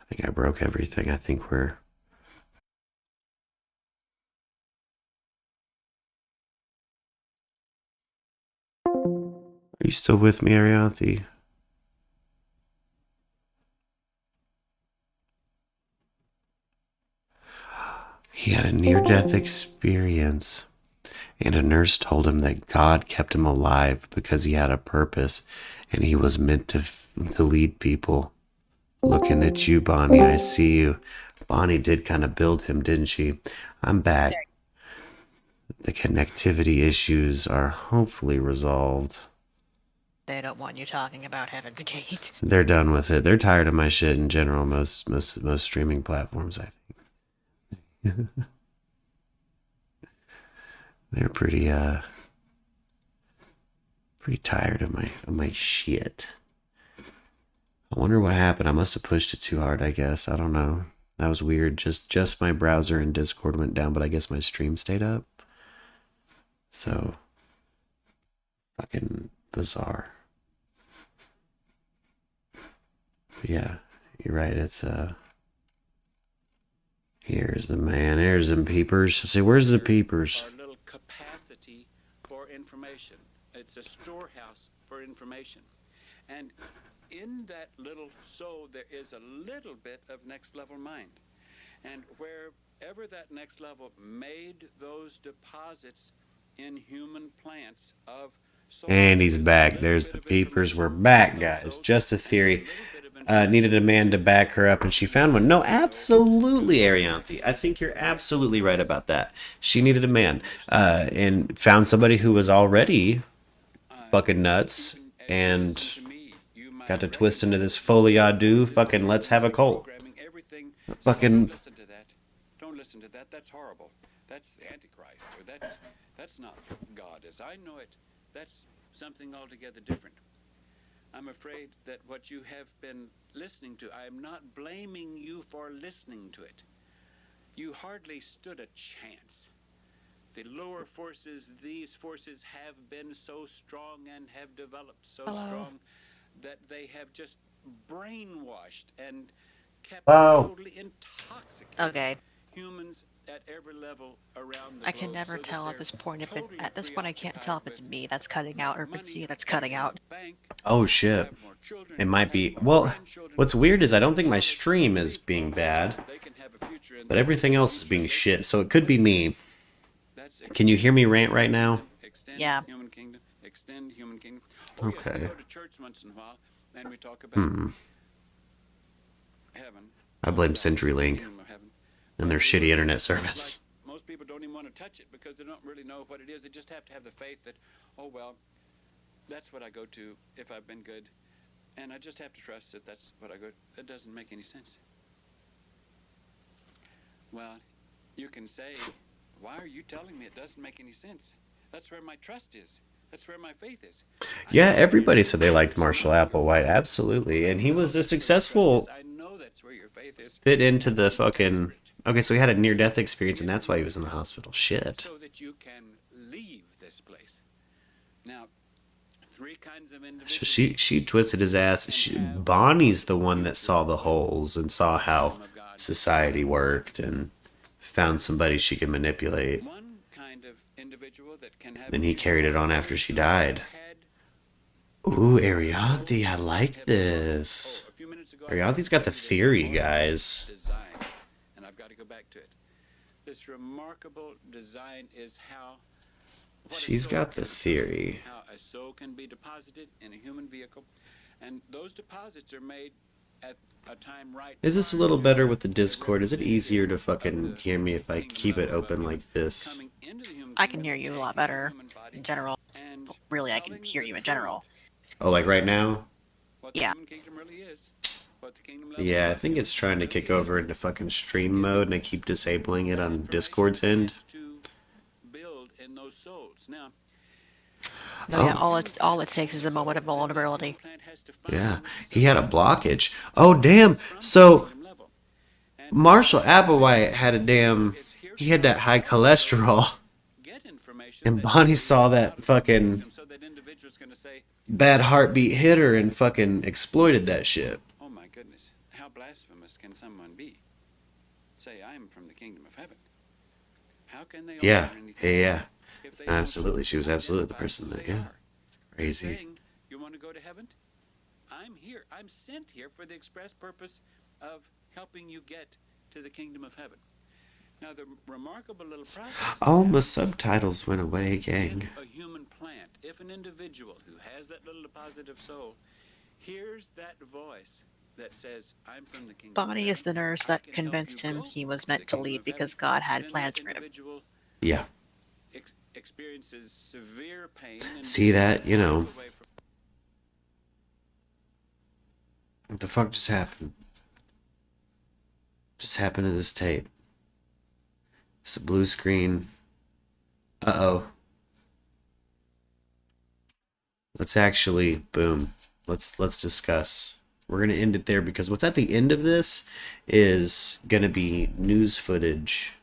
Speaker 1: I think I broke everything. I think we're... Are you still with me, Arianthi? He had a near-death experience, and a nurse told him that God kept him alive because he had a purpose, and he was meant to lead people. Looking at you, Bonnie, I see you. Bonnie did kind of build him, didn't she? I'm back. The connectivity issues are hopefully resolved.
Speaker 3: They don't want you talking about Heaven's Gate.
Speaker 1: They're done with it. They're tired of my shit in general. Most streaming platforms, I think. They're pretty tired of my shit. I wonder what happened. I must have pushed it too hard, I guess. I don't know. That was weird. Just my browser and Discord went down, but I guess my stream stayed up. So fucking bizarre. But yeah, you're right. It's Here's the man. Here's them peepers. Say, where's the peepers?
Speaker 4: Our little capacity for information. It's a storehouse for information. And in that little soul, there is a little bit of next level mind. And wherever that next level made those deposits in human plants of soul,
Speaker 1: And he's back. There's the peepers. We're back, guys. Just a theory. Needed a man to back her up, and she found one. No, absolutely, Arianthe. I think you're absolutely right about that. She needed a man, and found somebody who was already fucking nuts, and got to twist into this folie fucking let's have a cult. Fucking
Speaker 4: Listen to that. Don't listen to that. That's horrible. That's Antichrist, or that's not God as I know it. That's something altogether different. I'm afraid that what you have been listening to, I am not blaming you for listening to it. You hardly stood a chance. The lower forces, these forces have been so strong and have developed so strong that they have just brainwashed and kept totally intoxicated
Speaker 3: Okay.
Speaker 4: humans at every level around the
Speaker 3: I can
Speaker 4: globe,
Speaker 3: never
Speaker 4: so that
Speaker 3: tell at
Speaker 4: they're
Speaker 3: this point if it.
Speaker 4: totally
Speaker 3: At this point, I can't tell if it's
Speaker 4: preoccupied
Speaker 3: me that's cutting out or if
Speaker 4: with
Speaker 3: it's you
Speaker 4: money
Speaker 3: that's cutting
Speaker 4: in
Speaker 3: out.
Speaker 4: the bank,
Speaker 1: oh shit.
Speaker 4: have more children,
Speaker 1: It might
Speaker 4: have
Speaker 1: be.
Speaker 4: more
Speaker 1: Well,
Speaker 4: grandchildren.
Speaker 1: what's weird is I don't think my stream is being bad,
Speaker 4: They can have a future in
Speaker 1: but
Speaker 4: their
Speaker 1: everything
Speaker 4: own
Speaker 1: else is being
Speaker 4: country.
Speaker 1: shit. So it could be me.
Speaker 4: That's
Speaker 1: Can you hear me rant right now?
Speaker 4: Extend
Speaker 3: Yeah.
Speaker 4: human kingdom. Extend human kingdom. Oh, yes,
Speaker 1: Okay.
Speaker 4: we go to church once in a while, and we talk about heaven.
Speaker 1: I blame
Speaker 4: Talk about
Speaker 1: CenturyLink
Speaker 4: the kingdom of heaven.
Speaker 1: and their
Speaker 4: But
Speaker 1: shitty internet
Speaker 4: it's
Speaker 1: service.
Speaker 4: like most people don't even want to touch it because they don't really know what it is. They just have to have the faith that, oh well, that's what I go to if I've been good, and I just have to trust that that's what I go. That doesn't make any sense. Well, you can say, why are you telling me it doesn't make any sense? That's where my trust is. That's where my faith is.
Speaker 1: Yeah, everybody said they liked Marshall Applewhite, absolutely, and he was a successful
Speaker 4: I know that's where your faith is.
Speaker 1: fit into the fucking. Okay, so he had a near-death experience, and that's why he was in the hospital. Shit.
Speaker 4: So that you can leave this place. Now, three kinds of individuals.
Speaker 1: So she twisted his ass. Bonnie's the one that saw the holes and saw how society worked and found somebody she could manipulate.
Speaker 4: One kind of individual that can have
Speaker 1: Then he carried it on after she died. Ooh, Arianthe, I like this. Arianthe's got the theory, guys.
Speaker 4: Design, and I've got to go back to it. This remarkable design is how what a
Speaker 1: She's
Speaker 4: soul
Speaker 1: got the
Speaker 4: can-
Speaker 1: theory.
Speaker 4: How a soul can be deposited in a human vehicle, and those deposits are made at a time right.
Speaker 1: Is this a little better with the Discord? Is it easier to fucking hear me if I keep it open like this?
Speaker 4: Coming into the human
Speaker 3: I can
Speaker 4: kingdom,
Speaker 3: hear you a
Speaker 4: taking
Speaker 3: lot better
Speaker 4: human body
Speaker 3: in general.
Speaker 4: and
Speaker 3: Really, I can
Speaker 4: telling
Speaker 3: hear
Speaker 4: the
Speaker 3: you in
Speaker 4: truth,
Speaker 3: general.
Speaker 1: Oh, like right now?
Speaker 4: what the
Speaker 3: Yeah.
Speaker 4: human kingdom really is, what the kingdom level
Speaker 1: Yeah, I
Speaker 4: is.
Speaker 1: think it's trying to kick over into fucking stream mode, and I keep disabling it on Discord's end.
Speaker 4: To build in those souls. Now,
Speaker 3: No, yeah,
Speaker 1: Oh.
Speaker 3: all it takes is a moment of vulnerability.
Speaker 4: plant has to find
Speaker 1: Yeah, he had a blockage. Oh, damn. So, Marshall Applewhite had a damn. He had that high cholesterol.
Speaker 4: get information
Speaker 1: And
Speaker 4: that
Speaker 1: Bonnie
Speaker 4: you
Speaker 1: saw
Speaker 4: can
Speaker 1: that
Speaker 4: out of the
Speaker 1: fucking
Speaker 4: kingdom, so that individual's gonna say,
Speaker 1: bad heartbeat hit her and fucking exploited that shit.
Speaker 4: oh my goodness, how blasphemous can someone be? Say, I am from the kingdom of heaven. How can they
Speaker 1: Yeah,
Speaker 4: offer anything
Speaker 1: yeah.
Speaker 4: if they don't
Speaker 1: Absolutely, she was absolutely the
Speaker 4: identify
Speaker 1: person
Speaker 4: who
Speaker 1: that,
Speaker 4: they
Speaker 1: yeah.
Speaker 4: are?
Speaker 1: Crazy.
Speaker 4: Saying, you want to go to heaven? I'm here. I'm sent here for the express purpose of helping you get to the kingdom of heaven. Now, the remarkable little process.
Speaker 1: Oh, my subtitles went away, gang.
Speaker 4: If a human plant, if an individual who has that little deposit of soul hears that voice that says, I'm from the kingdom of
Speaker 3: Bonnie is the
Speaker 4: heaven,
Speaker 3: nurse
Speaker 4: I
Speaker 3: that
Speaker 4: can help
Speaker 3: convinced
Speaker 4: you
Speaker 3: him
Speaker 4: go
Speaker 3: he was
Speaker 4: to
Speaker 3: meant
Speaker 4: the
Speaker 3: to
Speaker 4: kingdom
Speaker 3: leave
Speaker 4: of
Speaker 3: because
Speaker 4: heaven,"
Speaker 3: God had
Speaker 4: then
Speaker 3: plans
Speaker 4: that
Speaker 3: for him.
Speaker 4: individual
Speaker 1: Yeah.
Speaker 4: experiences severe pain. And
Speaker 1: See that? You know.
Speaker 4: away from-
Speaker 1: What the fuck just happened? Just happened to this tape. It's a blue screen. Uh-oh. Let's actually, boom. Let's discuss. We're gonna end it there because what's at the end of this is gonna be news footage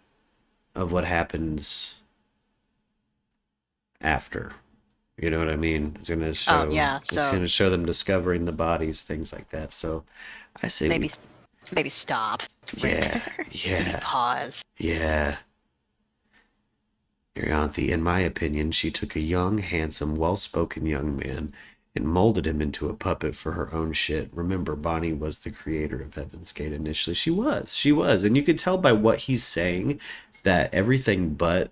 Speaker 1: of what happens after. You know what I mean? It's gonna show.
Speaker 3: yeah,
Speaker 1: It's
Speaker 3: so-
Speaker 1: gonna show them discovering the bodies, things like that. So, I say
Speaker 3: Maybe Maybe stop.
Speaker 1: Yeah,
Speaker 3: Maybe
Speaker 1: yeah,
Speaker 3: pause.
Speaker 1: yeah. Arianthe, in my opinion, she took a young, handsome, well-spoken young man and molded him into a puppet for her own shit. Remember, Bonnie was the creator of Heaven's Gate initially. She was. And you could tell by what he's saying that everything but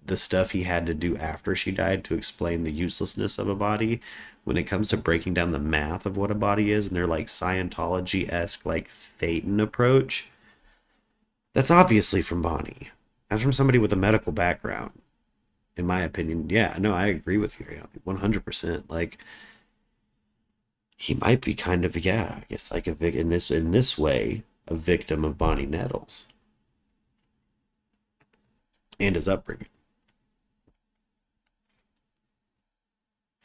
Speaker 1: the stuff he had to do after she died to explain the uselessness of a body, when it comes to breaking down the math of what a body is and their like Scientology-esque like Thetan approach, that's obviously from Bonnie. That's from somebody with a medical background, in my opinion. Yeah, no, I agree with you, 100%. Like, he might be kind of, yeah, I guess like in this way, a victim of Bonnie Nettles and his upbringing.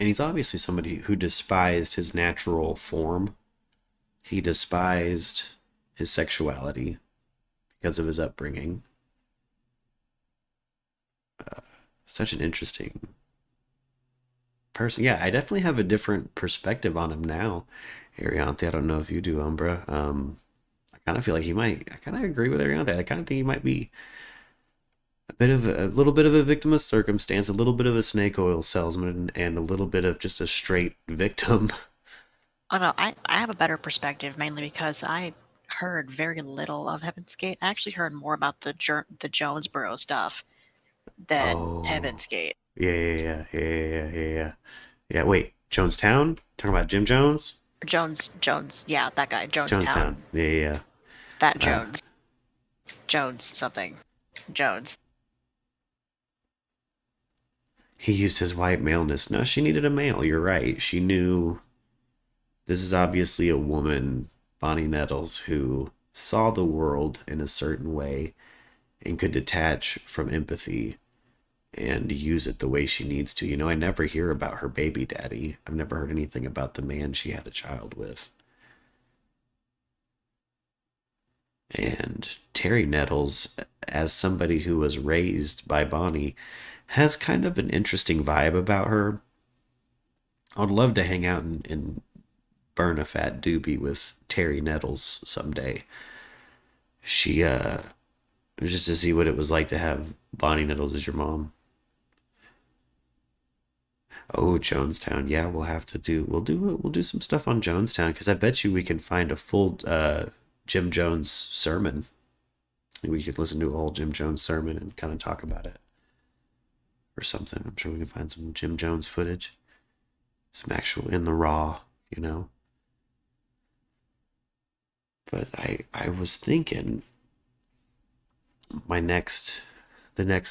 Speaker 1: And he's obviously somebody who despised his natural form. He despised his sexuality because of his upbringing. Such an interesting person. Yeah, I definitely have a different perspective on him now, Arianthe. I don't know if you do, Umbra. I kind of feel like he might. I kind of agree with Arianthe. I kind of think he might be a little bit of a victim of circumstance, a little bit of a snake oil salesman, and a little bit of just a straight victim.
Speaker 3: Oh no, I have a better perspective mainly because I heard very little of Heaven's Gate. I actually heard more about the Jonesboro stuff than
Speaker 1: Oh,
Speaker 3: Heaven's Gate.
Speaker 1: yeah. Wait, Jonestown? Talking about Jim Jones?
Speaker 3: Jones, yeah, that guy,
Speaker 1: Jonestown.
Speaker 3: Jonestown.
Speaker 1: Yeah.
Speaker 3: That Jones. Jones something. Jones.
Speaker 1: He used his white maleness. No, she needed a male. You're right. She knew this is obviously a woman, Bonnie Nettles, who saw the world in a certain way and could detach from empathy and use it the way she needs to. You know, I never hear about her baby daddy. I've never heard anything about the man she had a child with. And Terry Nettles, as somebody who was raised by Bonnie, has kind of an interesting vibe about her. I would love to hang out and burn a fat doobie with Terry Nettles someday. She, just to see what it was like to have Bonnie Nettles as your mom. Oh, Jonestown. Yeah, we'll do some stuff on Jonestown because I bet you we can find a full Jim Jones sermon. We could listen to a whole Jim Jones sermon and kind of talk about it or something. I'm sure we can find some Jim Jones footage, some actual in the raw, you know. But I was thinking the next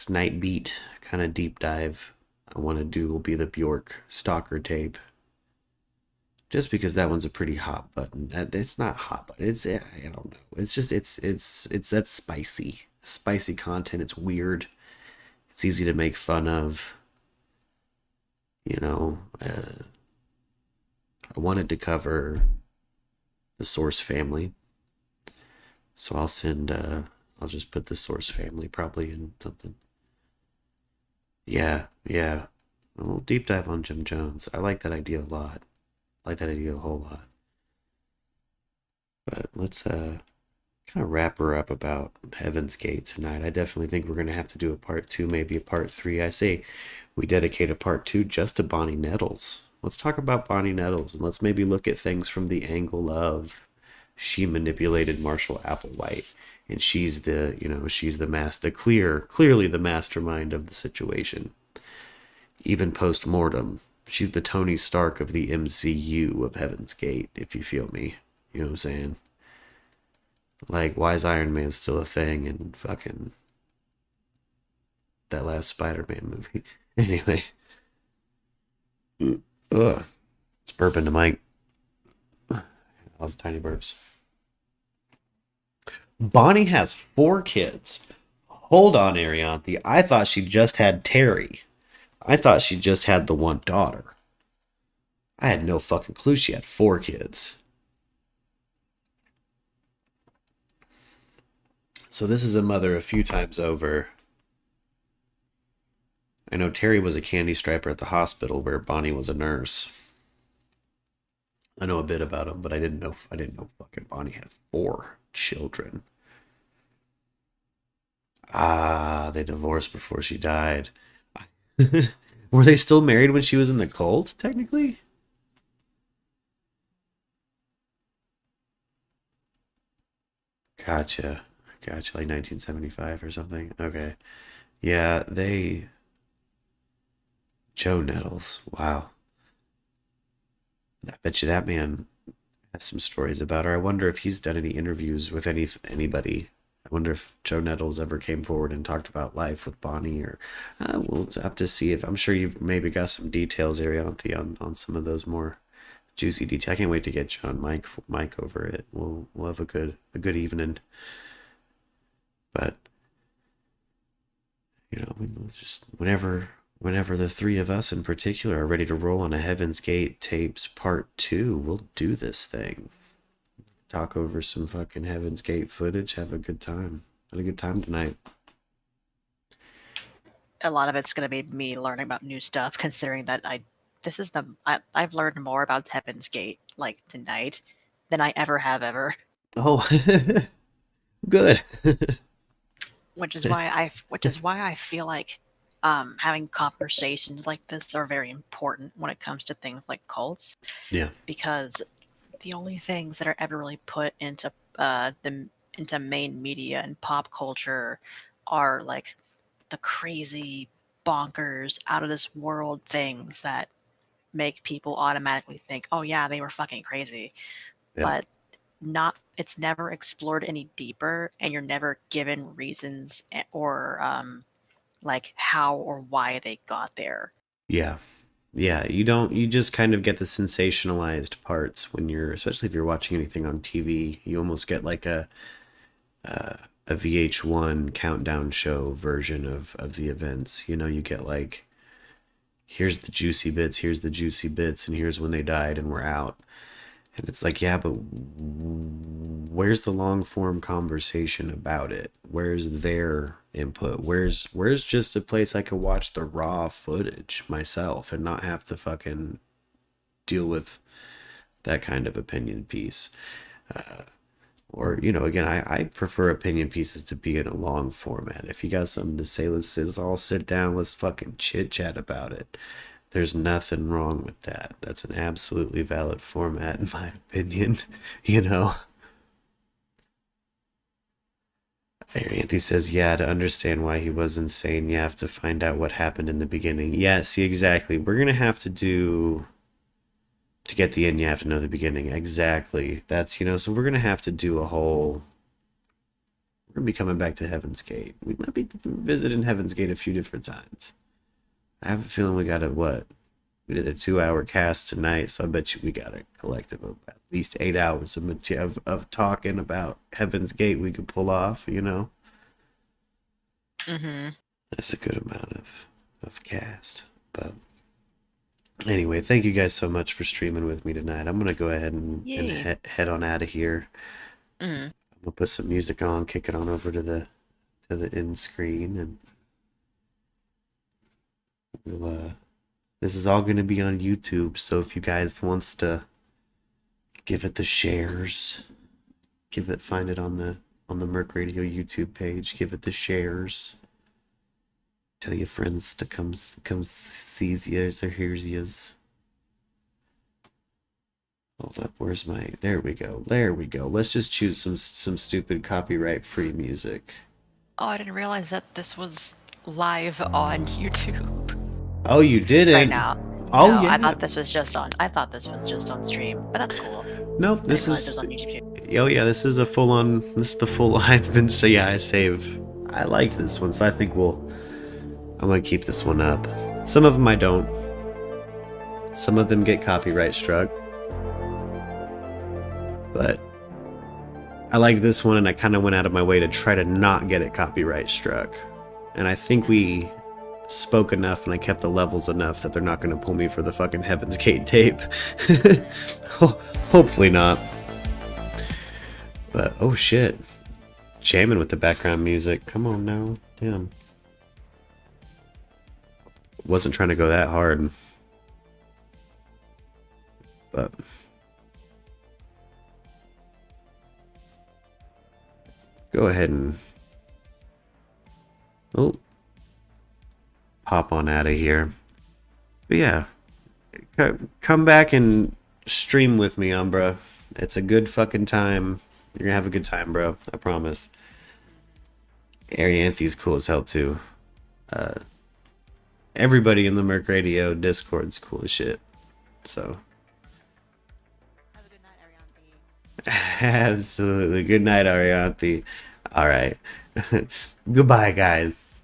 Speaker 1: night beat kind of deep dive I want to do will be the Bjork Stalker tape. Just because that one's a pretty hot button. It's not hot, but I don't know. It's just it's that spicy content. It's weird. It's easy to make fun of. You know, I wanted to cover the Source family, so I'll just put the Source family probably in something. Yeah. We'll deep dive on Jim Jones. I like that idea a lot. I like that idea a whole lot. But let's kind of wrap her up about Heaven's Gate tonight. I definitely think we're going to have to do a part 2, maybe a part 3. I say we dedicate a part 2 just to Bonnie Nettles. Let's talk about Bonnie Nettles and let's maybe look at things from the angle of she manipulated Marshall Applewhite and she's the master, clearly the mastermind of the situation. Even post-mortem, she's the Tony Stark of the MCU of Heaven's Gate, if you feel me. You know what I'm saying? Like, why is Iron Man still a thing in fucking that last Spider-Man movie? Anyway. Ugh. It's burping to Mike. Those tiny burps. Bonnie has 4 kids. Hold on, Arianthe. I thought she just had Terry. I thought she just had the one daughter. I had no fucking clue she had 4 kids. So this is a mother a few times over. I know Terry was a candy striper at the hospital where Bonnie was a nurse. I know a bit about him, but I didn't know fucking Bonnie had 4 children. Ah, they divorced before she died. Were they still married when she was in the cult, technically? Gotcha. Gotcha, like 1975 or something. Okay. Yeah, they. Joe Nettles. Wow. I bet you that man has some stories about her. I wonder if he's done any interviews with anybody. I wonder if Joe Nettles ever came forward and talked about life with Bonnie, or we'll have to see if I'm sure you've maybe got some details, Arianthe, on some of those more juicy details. I can't wait to get you on Mike over it. We'll have a good evening. But just whenever the three of us in particular are ready to roll on a Heaven's Gate tapes part 2, we'll do this thing. Talk over some fucking Heaven's Gate footage, have a good time. Had a good time tonight.
Speaker 3: A lot of it's going to be me learning about new stuff, considering that I've learned more about Heaven's Gate like tonight than I ever have ever.
Speaker 1: Oh, good.
Speaker 3: Which is why I feel like having conversations like this are very important when it comes to things like cults.
Speaker 1: Yeah.
Speaker 3: Because the only things that are ever really put into into main media and pop culture are like the crazy, bonkers, out of this world things that make people automatically think, oh yeah, they were fucking crazy.
Speaker 1: Yeah.
Speaker 3: But it's never explored any deeper, and you're never given reasons or like how or why they got there.
Speaker 1: Yeah. Yeah, you just kind of get the sensationalized parts when especially if you're watching anything on TV. You almost get like a VH1 countdown show version of the events. You get like, here's the juicy bits, and here's when they died, and we're out. And it's like, yeah, but where's the long form conversation about it? Where's their input? Where's just a place I could watch the raw footage myself and not have to fucking deal with that kind of opinion piece? Or, again, I prefer opinion pieces to be in a long format. If you got something to say, let's all sit down, let's fucking chit chat about it. There's nothing wrong with that. That's an absolutely valid format, in my opinion. Arianthe says, yeah, to understand why he was insane, you have to find out what happened in the beginning. Yeah, see, exactly. We're going to have to get the end, you have to know the beginning. Exactly. That's, so we're going to have to do we're going to be coming back to Heaven's Gate. We might be visiting Heaven's Gate a few different times. I have a feeling we did a 2-hour cast tonight, so I bet you we got a collective of at least 8 hours of talking about Heaven's Gate we could pull off,
Speaker 3: Mm-hmm.
Speaker 1: That's a good amount of cast. But anyway, thank you guys so much for streaming with me tonight. I'm going to go ahead and head on out of here.
Speaker 3: Mm-hmm.
Speaker 1: I'm going to put some music on, kick it on over to the end screen, and this is all going to be on YouTube, so if you guys wants to give it the shares, find it on the Merc Radio YouTube page, give it the shares, tell your friends to come sees yous or hears yous. Hold up, there we go. Let's just choose some stupid copyright free music.
Speaker 3: Oh, I didn't realize that this was live on YouTube.
Speaker 1: Oh, you didn't?
Speaker 3: Right now.
Speaker 1: Oh,
Speaker 3: no,
Speaker 1: yeah.
Speaker 3: I thought this was just on stream, but that's cool.
Speaker 1: Nope, this is
Speaker 3: on YouTube.
Speaker 1: Oh yeah, this is the full I liked this one, so I think I'm gonna keep this one up. Some of them I don't. Some of them get copyright struck. But I like this one, and I kind of went out of my way to try to not get it copyright struck. And I think we spoke enough and I kept the levels enough that they're not going to pull me for the fucking Heaven's Gate tape. Hopefully not. But oh shit, jamming with the background music. Come on now, damn. Wasn't trying to go that hard, but go ahead and pop on out of here. But yeah, come back and stream with me, Umbra. It's a good fucking time. You're gonna have a good time, bro. I promise. Arianthi's cool as hell too. Everybody in the Merc Radio Discord's cool as shit. So
Speaker 3: Have a good night, Arianthi.
Speaker 1: absolutely. Good night, Arianthi. All right. Goodbye, guys.